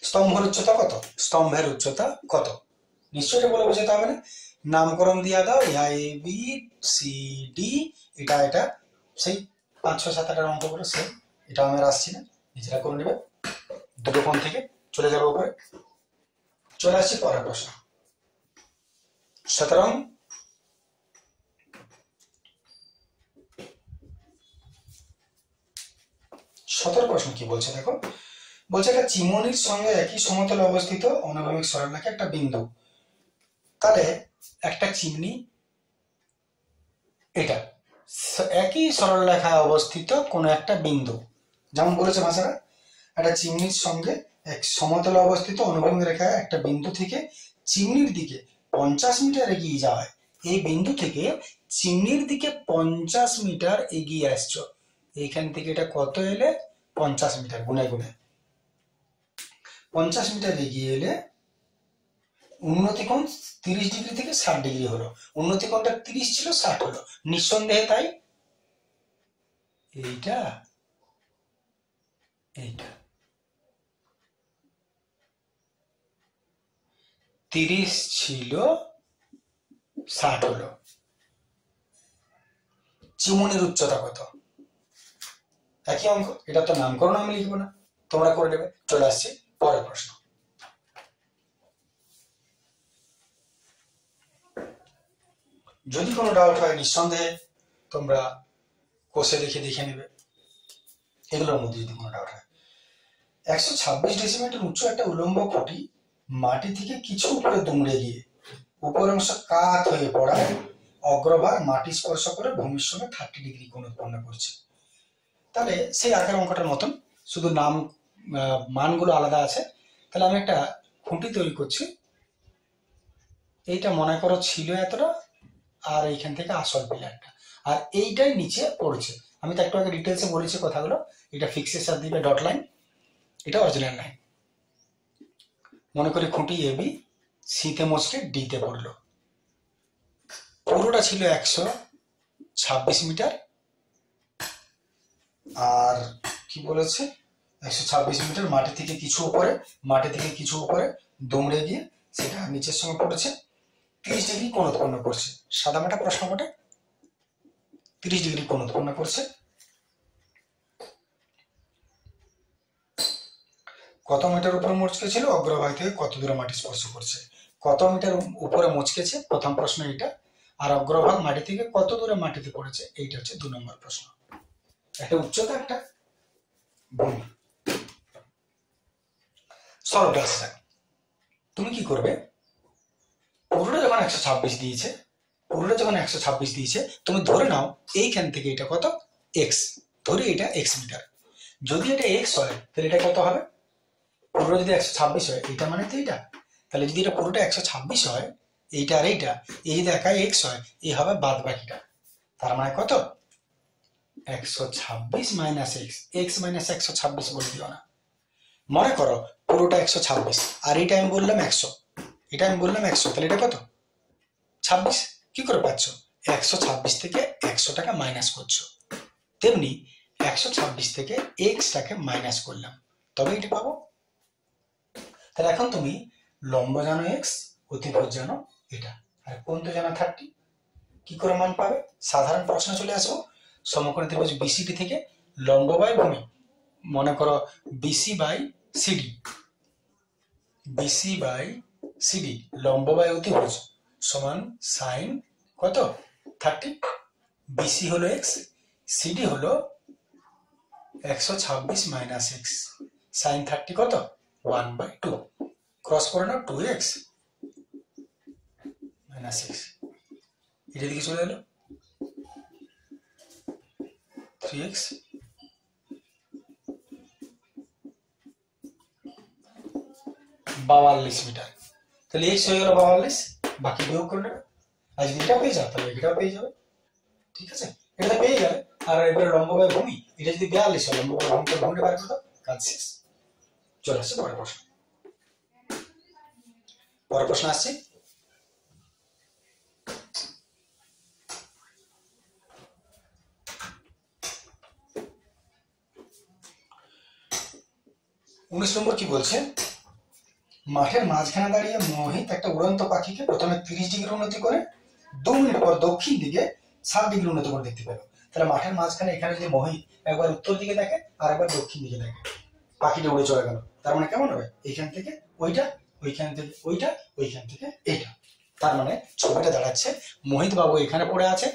স্তম্ভের উচ্চতা কত? স্তম্ভের উচ্চতা কত নিশ্চয়ই এটা বলে বোঝাতে হবে না। নামকরণ দিয়ে দাও, এ বি সি ডি, এটা সেই 5 6 7 8 অঙ্ক করে সেম। এটা আমি আসছি না, নিজেরা করে নেবে। দুটো কোণ থেকে চলে যাবে উপরে। চলে আসছি পরের প্রশ্ন। সুতরাং 17 প্রশ্ন কি বলছে দেখো। বলছে একটা চিমনির সঙ্গে একই সমতলে অবস্থিত অনুভূমিক সরলরেখা একটা বিন্দু। তাহলে একটা চিমনি, এটা একই সরলরেখায় অবস্থিত কোন একটা বিন্দু, যেমন বলেছে ভাষারা, একটা চিমনির সঙ্গে এক সমতলে অবস্থিত অনুভূমিক রেখায় একটা বিন্দু থেকে চিমনির দিকে 50 মিটার এগিয়ে যায়। এই বিন্দু থেকে চিমনির দিকে 50 মিটার এগিয়ে আসছো, এইখান থেকে এটা কত এলে 50 মিটার, গুনে 50 মিটার এগিয়ে এলে উন্নতিকোণ 30 ডিগ্রি থেকে 60 ডিগ্রি হলো। উন্নতিকোণটা 30 ছিল, 60 হলো নিঃসন্দেহে। তাই এইটা 30 ছিল, 60 হলো। চিমনির উচ্চতা কত? একই অঙ্ক, এটা তো নামকরণ আমি লিখবো না, তোমরা করে নেবে। চলে আসছি পরের প্রশ্ন। যদি কোনো ডাউট হয় নিঃসন্দেহে তোমরা কোষে দেখে নেবে, এগুলোর মধ্যে যদি কোনো ডাউট হয়। 126 ডেসিমিটার উচ্চ একটা উলম্ব খুঁটি মাটি থেকে কিছু উপরে দুমড়ে গিয়ে উপর অংশ কাত হয়ে পড়ায় অগ্রভাগ মাটি স্পর্শ করে ভূমির সঙ্গে 30 ডিগ্রি কোণ উৎপন্ন করছে। তাহলে সেই আগের অঙ্কটার মতন, শুধু নাম মানগুলো আলাদা আছে। তাহলে আমি একটা খুঁটি তৈরি করছি। এইটা মনে করো ছিল এতটা, আর এইখান থেকে আসল পিলারটা, আর এইটাই নিচে পড়ছে। আমি তো একটু আগে ডিটেলসে বলেছি কথাগুলো। এটা ফিক্সের সাথে দিবে ডট লাইন, এটা অরিজিনাল লাইন। মনে করি খুঁটি এবি সিতে মচকে ডিতে পড়লো। পুরোটা ছিল 126 মিটার, আর কি বলেছে 126 মিটার মাটি থেকে কিছু উপরে দুমড়ে গিয়ে সেটা নিচের সঙ্গে পড়েছে, 30 ডিগ্রি কোণ উৎপন্ন করছে। সাদামাটা প্রশ্ন বটে, 30 ডিগ্রি কোণ উৎপন্ন করছে। কত মিটার উপরে মচকেছিল, অগ্রভাগ থেকে কত দূরে মাটি স্পর্শ করছে। কত মিটার উপরে মচকেছে প্রথম প্রশ্ন এটা, আর অগ্রভাগ মাটি থেকে কত দূরে মাটিতে পড়েছে এইটা হচ্ছে 2 নম্বর প্রশ্ন। একটা উচ্চতা, একটা ভূমি। সরলটা আসছে, তুমি কি করবে, পুরোটা যখন 126 দিয়েছে, তুমি ধরে নাও এইখান থেকে এটা কত এক্স, ধরে এটা এক্স মিটার। যদি এটা এক্স হয় তাহলে এটা কত হবে, পুরোটা যদি 126 হয়, এটা মানে তো এটা, তাহলে যদি এটা পুরোটা 126 হয়, এইটা আর এইটা, এই যদি একাই এক্স হয়, এই হবে বাদ বাকিটা। তার মানে কত 126 মাইনাস এক্স, এক্স মাইনাস 126 বলে দিও না। মনে করো পুরোটা 126, আর এইটা আমি বললাম 100, এটা আমি বললাম 100, তাহলে এটা কত 26। কি করে পাচ্ছ, 126 থেকে 100 টাকা মাইনাস করছো, তেমনি 126 থেকে এক্স টাকে মাইনাস করলাম, তবে এটা পাবো। তাহলে এখন তুমি লম্ব জানো এক্স, অতিভুজ জানো এটা, আর কোণ তো জানো 30। কি করে মান পাবে, সাধারণ প্রশ্ন চলে আসবো। সমকোণী ত্রিভুজ বিসিডি থেকে লম্ব বাই ভূমি, মনে করো বিসি বাই সিডি লম্ব বাই অতিভুজ সমান সাইন কত 30। বিসি হলো এক্স, সিডি হলো 126 মাইনাস এক্স, সাইন 30 কত 1/2, ক্রস করে নাও 2x মাইনাস এক্স, এটা দিকে চলে এলো 3x, বাওয়াল্লিশ মিটার। তাহলে এক্স হয়ে গেল 42, বাকি বিয়োগ করে নেবে, আর যদি এটা পেয়ে যাও তাহলে এটাও পেয়ে যাবে। ঠিক আছে, এটা পেয়ে যাবে। আর এবারে লম্ব বাই ভূমি, এটা যদি 42 হয়, লম্ব বাই ভূমিটা ভূমিটা বার করে দাও, কাজ শেষ। চলে আসছে পরের প্রশ্ন। পরের প্রশ্ন আসছে, উনিশ নম্বর কি বলছে, মাঠের মাঝখানে দাঁড়িয়ে মোহিত একটা উড়ন্ত পাখিকে প্রথমে 30 ডিগ্রি উন্নতি করে 2 মিনিট পর দক্ষিণ দিকে 7 ডিগ্রি উন্নতি করে দেখতে পেল। তাহলে মাঠের মাঝখানে এখানে যদি মোহিত একবার উত্তর দিকে দেখে আর একবার দক্ষিণ দিকে দেখে, পাখিটা উড়ে চলে গেল। তার মানে কেমন হবে, এইখান থেকে ওইটা, ওইখান থেকে ওইটা, ওইখান থেকে এইটা। তার মানে ছবিটা দাঁড়াচ্ছে মোহিত বাবু এখানে পড়ে আছে,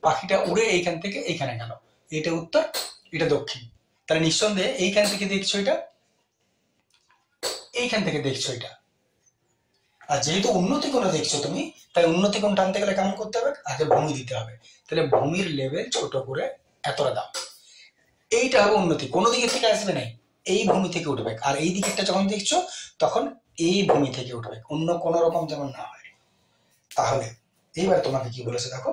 পাখিটা উড়ে এইখান থেকে এইখানে গেল, এটা উত্তর এটা দক্ষিণ। তাহলে নিঃসন্দেহে এইখান থেকে দেখছো এটা, এইখান থেকে দেখছো এটা, আর যেহেতু উন্নতি কোণে দেখছো তুমি, তাই উন্নতি কোণ টানতে গেলে কেমন করতে হবে, আগে ভূমি দিতে হবে। তাহলে ভূমির লেভেল ছোট করে এতটা দাও, এইটা হবে উন্নতি, কোনো দিকে থেকে আসবে না, এই ভূমি থেকে উঠবে। আর এই দিকটা যখন দেখছো তখন এই ভূমি থেকে উঠবে, অন্য কোনো রকম যেমন না হয়। তাহলে এইবার তোমাকে কি বলেছে দেখো,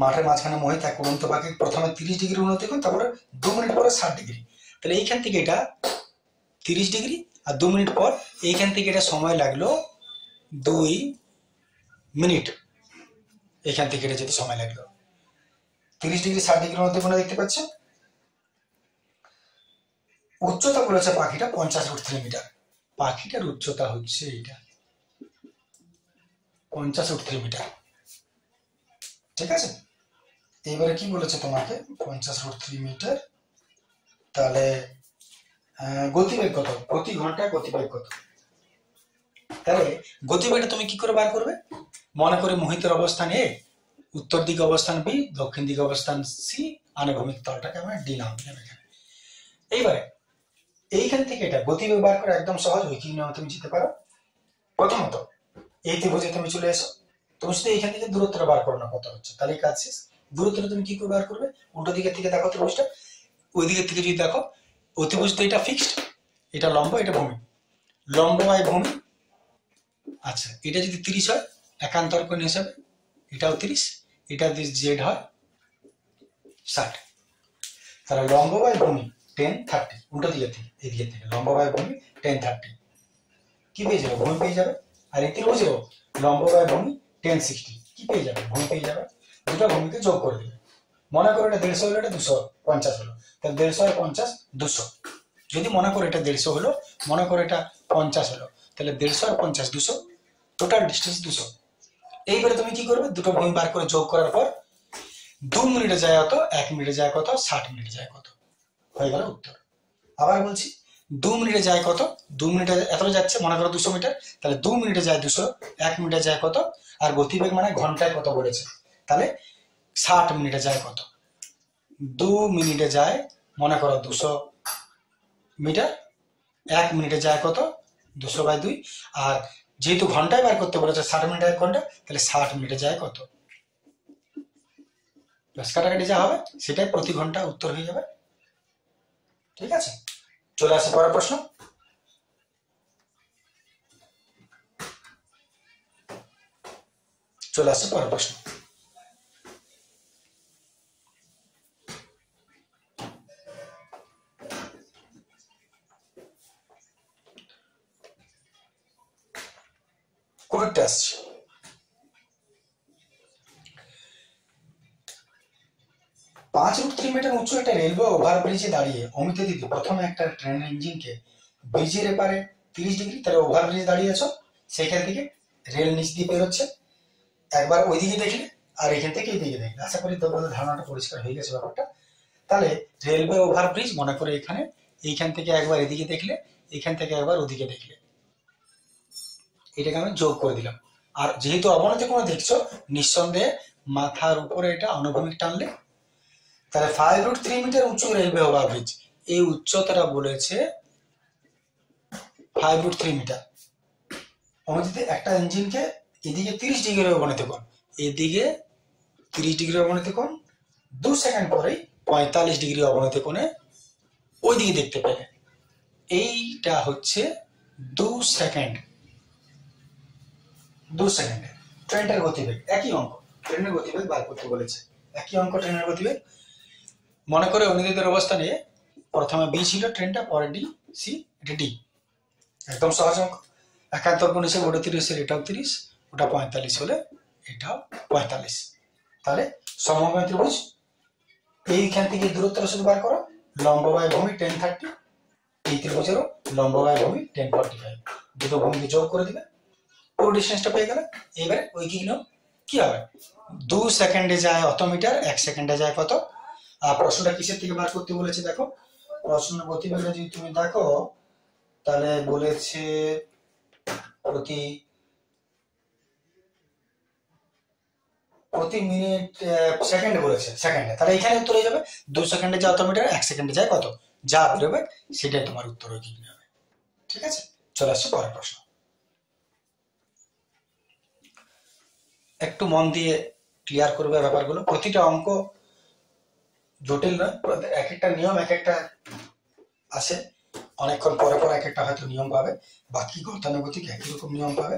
মাঠের মাঝখানে মোহিত এক উড়ন্ত পাখি প্রথমে 30 ডিগ্রি উন্নতি কোণ, তারপরে 2 মিনিট পরে 60 ডিগ্রি। তাহলে এইখান থেকে এটা 30 ডিগ্রি, আর 2 মিনিট পর এইখান থেকে এটা সময় লাগলো 2 মিনিট, এখান থেকে এটা যেতে সময় লাগলো 30 ডিগ্রি 60 ডিগ্রির মধ্যে কোনো দেখতে পাচ্ছ। উচ্চতা বলেছে পাখিটা 50 মিটার, পাখিটার উচ্চতা হচ্ছে এটা 50 মিটার। ঠিক আছে, এবারে কি বলেছে তোমাকে 50 মিটার, তাহলে গতিবেগ কত, প্রতি ঘন্টায় গতিবেগ কত। তাহলে গতিবেগটা তুমি কি করে বার করবে, মনে করে মোহিতের অবস্থান এ, উত্তর দিকে অবস্থান বি, দক্ষিণ দিকে অবস্থান সি, আনুভূমিক তলটাকে আমরা ডি নাম দিলাম এখানে। এইবারে এইখান থেকে এটা গতিবেগ বার করে একদম সহজ, ঐকিক নিয়মে তুমি যেতে পারো। প্রথমত এই ত্রিভুজে তুমি চলে এসো, তুমি শুধু এইখান থেকে দূরত্বটা বার করো না কত হচ্ছে, তাহলে কাজ শেষ। দূরত্বটা তুমি কি করে বার করবে? উল্টো দিকের থেকে দেখো ত্রিভুজটা, ওই দিকের থেকে যদি দেখো অতিভুজ তো এটা ফিক্সড, এটা লম্ব এটা ভূমি, লম্ব বাই ভূমি। আচ্ছা এটা যদি 30 হয় একান্তর কোণ হিসাবে এটাও 30, এটা যদি জেড হয় 60, তাহলে লম্ব বাই ভূমি 10 30, উল্টো দিকে থেকে এদিকে থেকে লম্ব বাই ভূমি 10 30 কি পেয়ে যাবে? ভূমি পেয়ে যাবে। আর এই ত্রিভুজেও লম্ব বাই ভূমি 10 60 কি পেয়ে যাবে? ভূমি পেয়ে যাবে। দুটো ভূমিকে যোগ করে দেবে। মনে করো এটা 150 হলো, এটা 250 হলো, তাহলে 150 আর 50 200। যদি মনে করো এটা 150 হলো, মনে করো এটা 50 হলো, তাহলে 150 আর 50 200, টোটাল ডিস্টেন্স 200। এইবারে তুমি কি করবে? দুটো ভূমি বার করে যোগ করার পর 2 মিনিটে যায় কত, 1 মিনিটে যায় কত, 60 মিনিটে যায় কত, হয়ে গেল উত্তর। আবার বলছি 2 মিনিটে যায় কত, 2 মিনিটে এতটা যাচ্ছে মনে করো 200 মিটার, তাহলে 2 মিনিটে যায় 200, 1 মিনিটে যায় কত, আর গতিবেগ মানে ঘন্টায় কত বলেছে, তাহলে 60 মিনিটে যায় কত। 2 মিনিটে যায় মনে করো 200 মিটার, 1 মিনিটে যায় কত 200/2, আর যেহেতু ঘন্টায় বার করতে বলেছে 60 মিনিট 1 ঘন্টা, তাহলে 60 মিনিটে যায় কত, কাটাকাটি যা হবে সেটাই প্রতি ঘন্টা উত্তর হয়ে যাবে। ঠিক আছে, চলে আসে পরের প্রশ্ন। চলে আসছে পরের প্রশ্ন। কোডটা আসছে 5√3 মিটার উঁচু একটা রেলওয়ে ওভারব্রিজে দাঁড়িয়ে অমিতা দিদি প্রথমে একটা ট্রেনের ইঞ্জিনকে ব্রিজের এপারে 30 ডিগ্রি, তাহলে ওভারব্রিজে দাঁড়িয়েছ, সেখান থেকে রেল নিচ দিয়ে বেরোচ্ছে, একবার ওইদিকে দেখলে আর এখান থেকে এইদিকে দেখলে, আশা করি তোমাদের ধারণাটা পরিষ্কার হয়ে গেছে ব্যাপারটা। তাহলে রেলওয়ে ওভারব্রিজ মনে করে এখানে, এইখান থেকে একবার এদিকে দেখলে, এখান থেকে একবার ওদিকে দেখলে, এটাকে আমি যোগ করে দিলাম। আর যেহেতু অবনতি কোণ দেখছো, নিঃসন্দেহে মাথার উপরে এটা অনুভূমিক টানলে, তাহলে 5√3 মিটার উঁচু রেলওয়ে ওভারব্রিজ, এই উচ্চতাটা বলেছে 5√3 মিটার। অমিতিতে একটা ইঞ্জিনকে এদিকে 30 ডিগ্রি অবনতি কোণ, এদিকে 30 ডিগ্রি অবনতি কোণ, 2 সেকেন্ড পরেই 45 ডিগ্রি অবনতি কোণে ওই দিকে দেখতে পেলে। এইটা হচ্ছে 2 সেকেন্ড, 2 সেকেন্ডে ট্রেনটার গতিবেগ, একই অঙ্ক, ট্রেনের গতিবেগ বার করতে বলেছে, একই অঙ্ক ট্রেনের গতিবেগ। মনে করে অনিদিতের অবস্থা নিয়ে প্রথমে বি ছিল ট্রেনটা, পরে ডি, সি, এটা ডি, একদম সহজ অঙ্ক। একান্তর কোণ হিসেবে ওটা 30 হলে এটাও 30, ওটা 45 হলে এটাও 45, তাহলে সমবায় ত্রিভুজ। এইখান থেকে দূরত্বটা শুধু বার করো, লম্ব বাই ভূমি 10 30, এই ত্রিভুজেরও লম্ব বাই ভূমি 10 45, দুটো ভূমিকে যোগ করে দিবে, পুরো ডিস্টেন্সটা পেয়ে গেলে। এবারে ওই কি নিয়ম কি হবে, 2 সেকেন্ডে যায় অত মিটার, 1 সেকেন্ডে যায় কত। আর প্রশ্নটা কিসের থেকে বার করতে বলেছে দেখো, প্রশ্ন গতিবেগটা যদি তুমি দেখো তাহলে বলেছে প্রতি মিনিট সেকেন্ডে বলেছে, সেকেন্ডে, তাহলে এখানে উত্তর হয়ে যাবে 2 সেকেন্ডে যায় অত মিটার, 1 সেকেন্ডে যায় কত, যা বেরোবে সেটাই তোমার উত্তর হয়ে যাবে। ঠিক আছে, চলে আসছে পরের প্রশ্ন। একটু মন দিয়ে ক্লিয়ার করবে ব্যাপারগুলো, প্রতিটা অঙ্ক জটিল নয়, এক একটা নিয়ম এক একটা আছে, অনেকক্ষণ পরে পরে এক একটা হয়তো নিয়ম পাবে, বাকি গতানুগতিক একই রকম নিয়ম পাবে,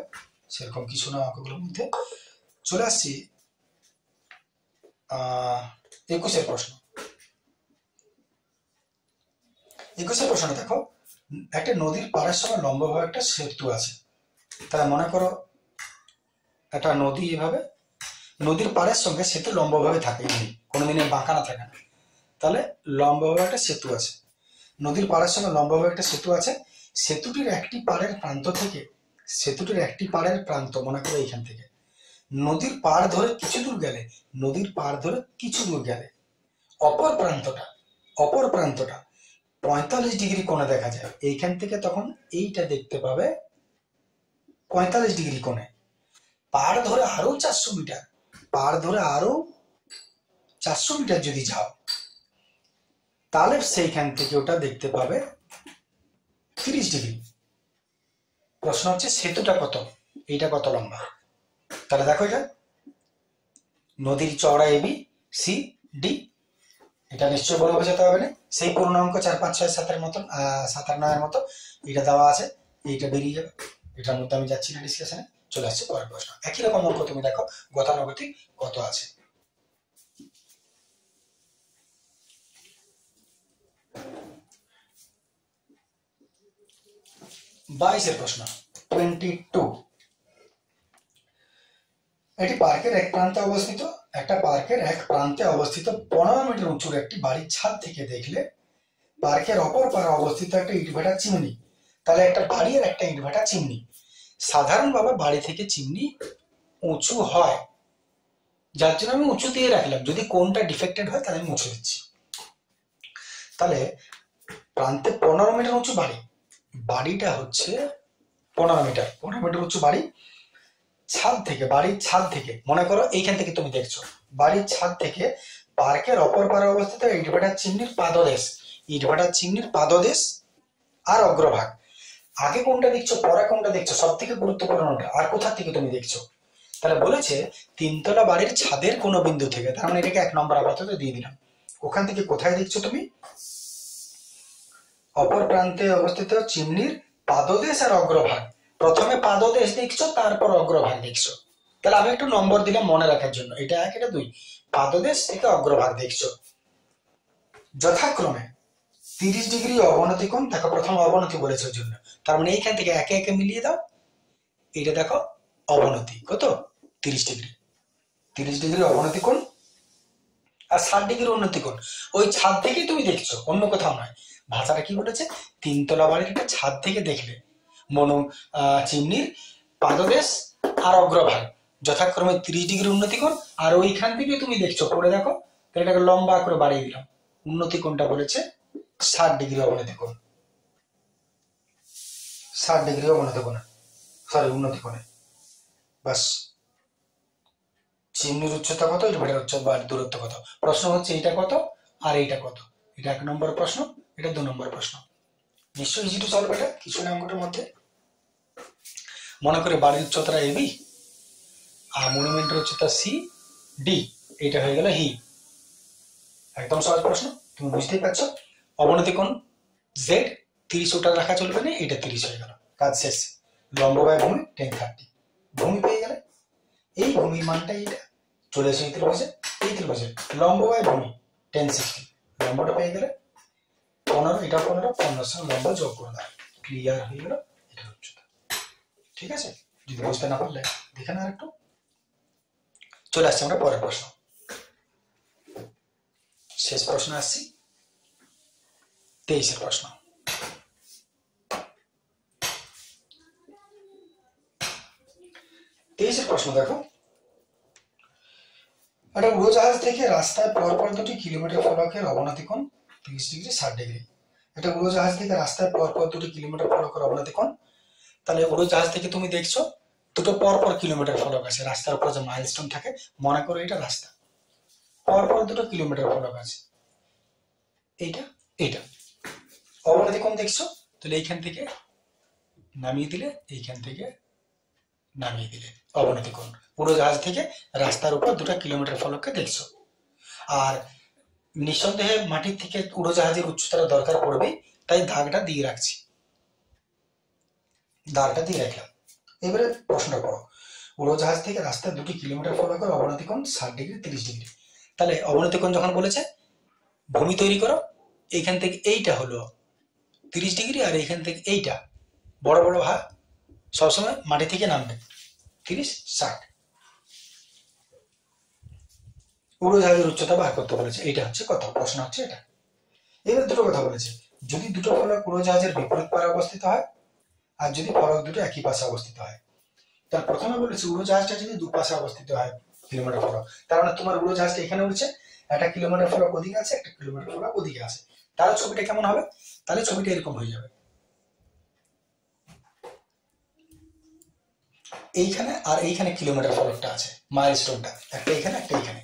সেরকম কিছু না অঙ্কগুলোর মধ্যে। চলে আসছি 21 প্রশ্ন। 21 প্রশ্ন দেখো, একটা নদীর পাড়ের সঙ্গে লম্বভাবে একটা সেতু আছে, তাই মনে করো একটা নদী, এভাবে নদীর পাড়ের সঙ্গে সেতু লম্বভাবে থাকে, কোনোদিনে বাঁকা না থাকে না, তাহলে লম্বভাবে একটা সেতু আছে, নদীর পাড়ের সঙ্গে লম্বভাবে একটা সেতু আছে, সেতুটির একটি পাড়ের প্রান্ত থেকে, সেতুটির একটি পাড়ের প্রান্ত মনে করো এইখান থেকে নদীর পাড় ধরে কিছু দূর গেলে, নদীর পাড় ধরে কিছু দূর গেলে অপর প্রান্তটা 45 ডিগ্রি কোণে দেখা যায়, এইখান থেকে তখন এইটা দেখতে পাবে 45 ডিগ্রি কোণে। পাড় ধরে আরো 400 মিটার, পাড় ধরে আরো 400 মিটার যদি যাও, তাহলে সেইখান থেকে ওটা দেখতে পাবে 30 ডিগ্রি। প্রশ্ন হচ্ছে সেতুটা কত, এইটা কত লম্বা, তাহলে দেখো এটা নদীর চওড়া এবি সি ডি, এটা নিশ্চয়ই বলে বোঝাতে হবে না। সেই পূর্ণাঙ্ক 4 5 6 7 এর মতন 7 আর 9 এর মতো এটা দেওয়া আছে, এইটা বেরিয়ে যাবে। এটার মধ্যে আমি যাচ্ছি না ডিসকাশনে, চলে আসছে পরের প্রশ্ন। একই রকম অঙ্ক তুমি দেখো গতানুগতিক কত আছে। 22 এর প্রশ্ন 22। এটি পার্কের এক প্রান্তে অবস্থিত, একটা পার্কের এক প্রান্তে অবস্থিত 15 মিটার উঁচুর একটি বাড়ির ছাদ থেকে দেখলে পার্কের অপর পারে অবস্থিত একটা ইটভাটা চিমনি। তাহলে একটা বাড়ি আর একটা ইটভাটা চিমনি। সাধারণভাবে বাড়ি থেকে চিমনি উঁচু হয়, যার জন্য আমি উঁচু দিয়ে রাখলাম। যদি কোনটা ডিফেক্টেড হয় তাহলে আমি মুছে দিচ্ছি। তাহলে প্রান্তে 15 মিটার উঁচু বাড়ি, বাড়িটা হচ্ছে 15 মিটার, 15 মিটার উঁচু বাড়ি। ছাদ থেকে, বাড়ির ছাদ থেকে, মনে করো এইখান থেকে তুমি দেখছো, বাড়ির ছাদ থেকে পার্কের অপর পারে অবস্থিত ইটভাটার চিমনির পাদদেশ, ইটভাটার চিমনির পাদদেশ আর অগ্রভাগ। আগে কোনটা দেখছো পরে কোনটা দেখছো, সব থেকে গুরুত্বপূর্ণটা, আর কোথা থেকে তুমি দেখছো। তাহলে বলেছে 3 তলা বাড়ির ছাদের কোনো বিন্দু থেকে, তার মানে এটাকে 1 নম্বর আপাতত দিয়ে দিলাম। ওখান থেকে কোথায় দেখছো তুমি, অপর প্রান্তে অবস্থিত চিমনির পাদদেশ আর অগ্রভাগ। প্রথমে পাদদেশ দেখছো, তারপর অগ্রভাগ দেখছো। তাহলে আমি একটু নম্বর দিলাম মনে রাখার জন্য, এটা 1 এটা 2। পাদদেশ থেকে অগ্রভাগ দেখছো যথাক্রমে 30 ডিগ্রি অবনতি কোণ। দেখো প্রথম অবনতি বলেছে ওর জন্য, তার মানে এইখান থেকে একে একে মিলিয়ে দাও। এটা দেখো অবনতি কত, 30 ডিগ্রি, 30 ডিগ্রি অবনতি কোণ আর 60 ডিগ্রি উন্নতি কোণ। ওই ছাদ থেকেই তুমি দেখছো, অন্য কোথাও নয়। ভাষাটা কি বলেছে, 3 তলা বাড়ির একটা ছাদ থেকে দেখলে চিমনির পাদদেশ আর অগ্রভাগ যথাক্রমে 30 ডিগ্রি উন্নতি কোণ, আর ওইখান থেকে তুমি দেখছো, পড়ে দেখো। তাহলে এটাকে লম্বা করে বাড়িয়ে দিলাম, উন্নতি কোণটা বলেছে 60 ডিগ্রি অবনতি কোণ, 60 ডিগ্রি অবনতি কোণে, সরি উন্নতি কোণে। বাস, চিমনির উচ্চতা কত, ইটভাটার উচ্চতা দূরত্ব কত। প্রশ্ন হচ্ছে এইটা কত আর এইটা কত। এটা 1 নম্বর প্রশ্ন, এটা 2 নম্বর প্রশ্ন। নিশ্চয়ই ইজি টু সলভ, এটা কিছু না অঙ্কটার মধ্যে। মনে করে বাড়ির উচ্চতা এবি আর মনুমেন্টের উচ্চতা সি ডি, এটা হয়ে গেল হি। একদম সহজ প্রশ্ন, তুমি বুঝতেই পারছো। অবনতি কোণ জেড, 30 ওটা রাখা চলবে না, এটা 30 হয়ে গেল, কাজ শেষ। লম্ব বাই ভূমি 1030, ভূমি পেয়ে গেলে। এই ভূমির মানটা এটা চলে এসে এই ত্রিভুজে লম্ব বাই ভূমি 1060, লম্বটা পেয়ে গেলে 15, এটা 15, 15 সঙ্গে লম্ব যোগ করে দাও, ক্লিয়ার হয়ে গেল এটা উচ্চতা। ঠিক আছে, যদি বুঝতে না পারলে দেখে না একটু। চলে আসছে আমরা পরের প্রশ্ন, শেষ প্রশ্ন আসছি, 23 এর প্রশ্ন। 23 এর প্রশ্ন দেখো, একটা উড়োজাহাজ থেকে রাস্তায় পরপর 2টি কিলোমিটার ফলকের অবনতি কোণ 30 ডিগ্রি 60 ডিগ্রি। এটা উড়োজাহাজ থেকে রাস্তায় পরপর 2টি কিলোমিটার ফলকের অবনতি কোণ। তাহলে উড়োজাহাজ থেকে তুমি দেখছো দুটো পরপর কিলোমিটার ফলক আছে, রাস্তার উপর যে মাইলস্টোন থাকে, মনে করো এটা রাস্তা, পরপর 2টো কিলোমিটার ফলক আছে, এইটা এইটা। অবনতি কোণ দেখছো, তাহলে এইখান থেকে নামিয়ে দিলে, এইখান থেকে নামিয়ে দিলে অবনতি কোণ। উড়োজাহাজ থেকে রাস্তার উপর 2টা কিলোমিটার ফলককে দেখছো। আর নিঃসন্দেহে মাটির থেকে উড়োজাহাজের উচ্চতার দরকার পড়বে, তাই দাগটা দিয়ে রাখছি, দাগটা দিয়ে রাখলাম। এবারে প্রশ্নটা পড়ো, উড়োজাহাজ থেকে রাস্তায় 2টি কিলোমিটার ফলকের অবনতি কোণ 60 ডিগ্রি 30 ডিগ্রি। তাহলে অবনতি কোণ যখন বলেছে ভূমি তৈরি করো, এইখান থেকে এইটা হলো 30 ডিগ্রি আর এইখান থেকে এইটা বড় বড় ভাগ সবসময় মাটি থেকে নামবে, 30 60। উড়োজাহাজের উচ্চতা বার করতে বলেছে, এইটা হচ্ছে কত, প্রশ্ন হচ্ছে এটা। এবার দুটো কথা বলেছে, যদি দুটো ফলক উড়োজাহাজের বিপরীত পারে অবস্থিত হয় আর যদি ফলক দুটো একই পাশে অবস্থিত হয়। তার প্রথমে বলেছে উড়োজাহাজটা যদি দুপাশে অবস্থিত হয় কিলোমিটার ফলক, তার মানে তোমার উড়োজাহাজটা এখানে উঠছে, 1 কিলোমিটার ফলক ওদিকে আছে, 1 কিলোমিটার ফলক ওদিকে আছে। তাহলে ছবিটা কেমন হবে, তাহলে ছবিটা এরকম হয়ে যাবে, এইখানে আর এইখানে কিলোমিটার ফলকটা আছে, মাইলস্টোনটা একটা এইখানে একটা এইখানে।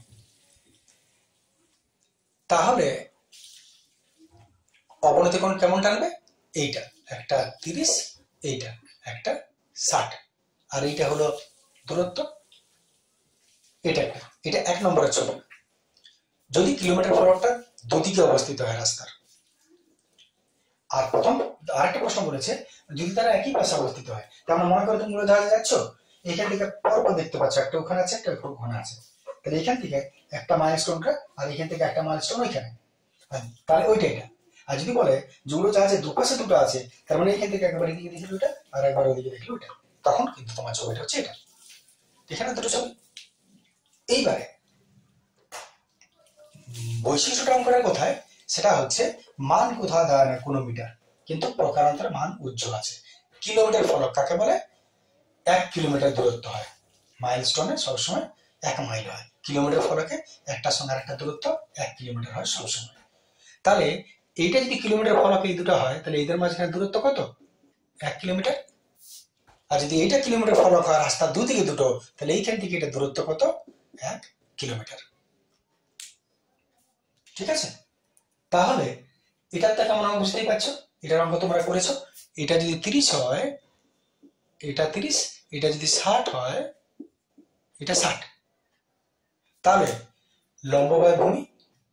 তাহলে অবনতি কোণ কেমন টানবে, এইটা একটা 30, এইটা একটা 60, আর এইটা হলো দূরত্ব, এটা এটা 1 নম্বরের ছবি। যদি কিলোমিটার ফলকটা দুদিকে অবস্থিত হয় রাস্তার। আর আরেকটা প্রশ্ন বলেছে যদি তারা একই পাশে অবস্থিত হয়, তার মানে মনে করো তুমি উড়োজাহাজে যাচ্ছ, এখান থেকে পরপর দেখতে পাচ্ছ একটা ওখানে আছে একটা ওখানে আছে, তাহলে এখান থেকে একটা মাইলস্টোনটা আর এখান থেকে একটা মাইলস্টোন ওইখানে, তাহলে ওইটা এটা। আর যদি বলে যে উড়োজাহাজে দুপাশে দুটো আছে, তার মানে এখান থেকে একবার এদিকে দেখলে ওটা আর একবার ওদিকে দেখলে ওটা, তখন কিন্তু তোমার ছবিটা হচ্ছে এটা। এখানে দুটো ছবি। এইবারে বৈশিষ্ট্যটা অঙ্কনের কোথায়, সেটা হচ্ছে মান কোথাও দেওয়া নেই কোনো মিটার, কিন্তু প্রকারান্তরে মান উজ্জ্বল আছে। কিলোমিটার ফলক কাকে বলে? 1 কিলোমিটার দূরত্ব হয়, মাইলস্টোনে সবসময় 1 মাইল হয়, কিলোমিটার ফলকে একটার সঙ্গে আরেকটা দূরত্ব 1 কিলোমিটার হয় সবসময়। তাহলে এইটা যদি কিলোমিটার ফলক এই দুটো হয়, তাহলে এদের মাঝখানে দূরত্ব কত? 1 কিলোমিটার। আর যদি এইটা কিলোমিটার ফলক হয় রাস্তার দুদিকে দুটো, তাহলে এইখান থেকে এটা দূরত্ব কত? 1 কিলোমিটার। ঠিক আছে, তাহলে এটার থেকে কেমন অঙ্ক বুঝতেই পারছো, এটার অঙ্ক তোমরা করেছো। এটা যদি 30 হয়, এটা 30, এটা যদি 60 হয়, এটা 60, তাহলে লম্ব বাই ভূমি,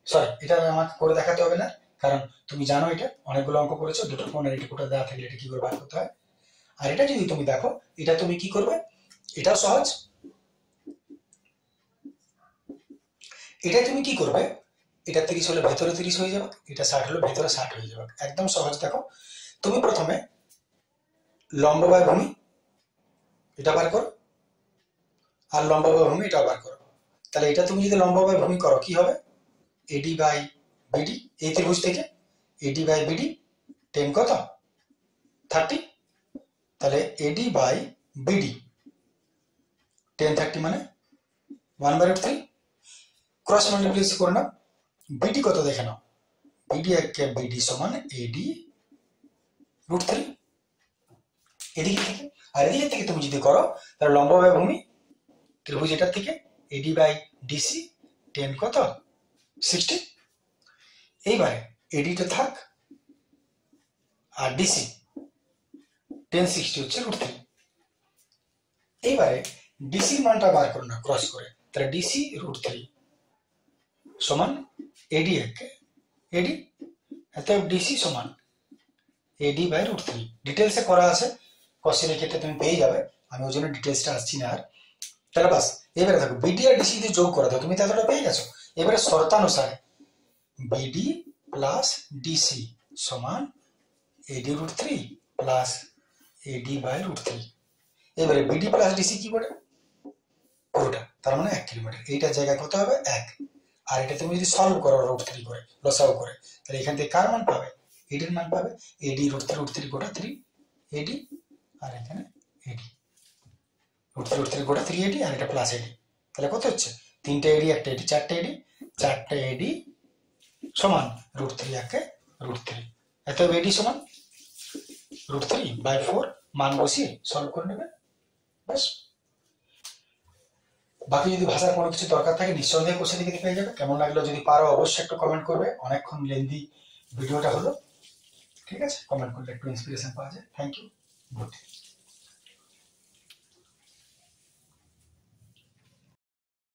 সরি এটা আমাকে করে দেখাতে হবে না, কারণ তুমি জানো এটা অনেকগুলো অঙ্ক করেছো, দুটো কোণের এটা কোটা দেওয়া থাকলে এটা কি করে বার করতে হয়। আর এটা যদি তুমি দেখো, এটা তুমি কি করবে, এটাও সহজ। এটা তুমি কি করবে, এটা 30 হলে ভেতরে 30 হয়ে যাবে, এটা 60 হলে ভেতরে 60 হয়ে যাবে, একদম সহজ। দেখো তুমি প্রথমে লম্ব বাই ভূমি এটা বার করো, আর লম্ব বাই ভূমি এটা বার করো। তাহলে এটা তুমি যদি লম্ব বাই ভূমি করো কি হবে, এডি বাই বিডি, এই ত্রিভুজ থেকে এডি বাই বিডি 10 কত? 30, তাহলে এডি বাই বিডি 10 30 মানে 1/3, ক্রস মাল্টিপ্লিসিটি করে নাও, বিডি কত দেখে নাও, বিডি একে বিডি সমান এডি √3 এদিকে থেকে। আর এদিকে থেকে তুমি যদি করো তাহলে লম্ব বাই ভূমি ত্রিভুজ এটার থেকে এডি বাই ডিসি 10 কত? 60। এইবারে এডিটা থাক আর ডিসি 10 60 হচ্ছে √3। এইবারে ডিসির মানটা বার করো না ক্রস করে, তাহলে ডিসি √3 সমান এডি একে এডি, অতএব ডিসি সমান এডি বাই √3। ডিটেলসে করা আছে, কোশ্চেনের ক্ষেত্রে তুমি পেয়ে যাবে, আমি ওই জন্য ডিটেলসটা আসছি না আর। তাহলে বাস এবারে দেখো বিডি আর ডিসি যদি যোগ করে দাও, তুমি এতটা পেয়ে গেছো। এবারে শর্তানুসারে বিডি প্লাস ডিসি সমান এডি √3 প্লাস এডি বাই √3। এবারে বিডি প্লাস ডিসি কি করে, পুরোটা, তার মানে 1 কিলোমিটার। এইটার জায়গায় কত হবে? 1। আর এটা তুমি যদি সলভ করো √3 করে, লসাগু করে, তাহলে এখান থেকে কার মান পাবে? এডির মান পাবে। এডি √3 গোটা 3 এডি, আর এখানে এডি √3 গোটা 3 এডি, আর এটা প্লাস এডি, তাহলে কত হচ্ছে? 3টে এডি, একটা এডি, 4টে এডি, 4টে এডি সমান √3 একে √3। অতএব এডি সমান √3/4, মান বসিয়ে সলভ করে নেবে, ব্যাস। বাকি যদি ভাষার কোনো কিছু দরকার থাকে নিঃসন্দেহে কোশ্চেন থেকে পেয়ে যাবে। কেমন লাগলো যদি পারো অবশ্যই একটু কমেন্ট করবে, অনেকক্ষণ লেন্দি ভিডিওটা হলো, ঠিক আছে? কমেন্ট করলে একটু ইন্সপিরেশন পাওয়া যায়। Thank you, good.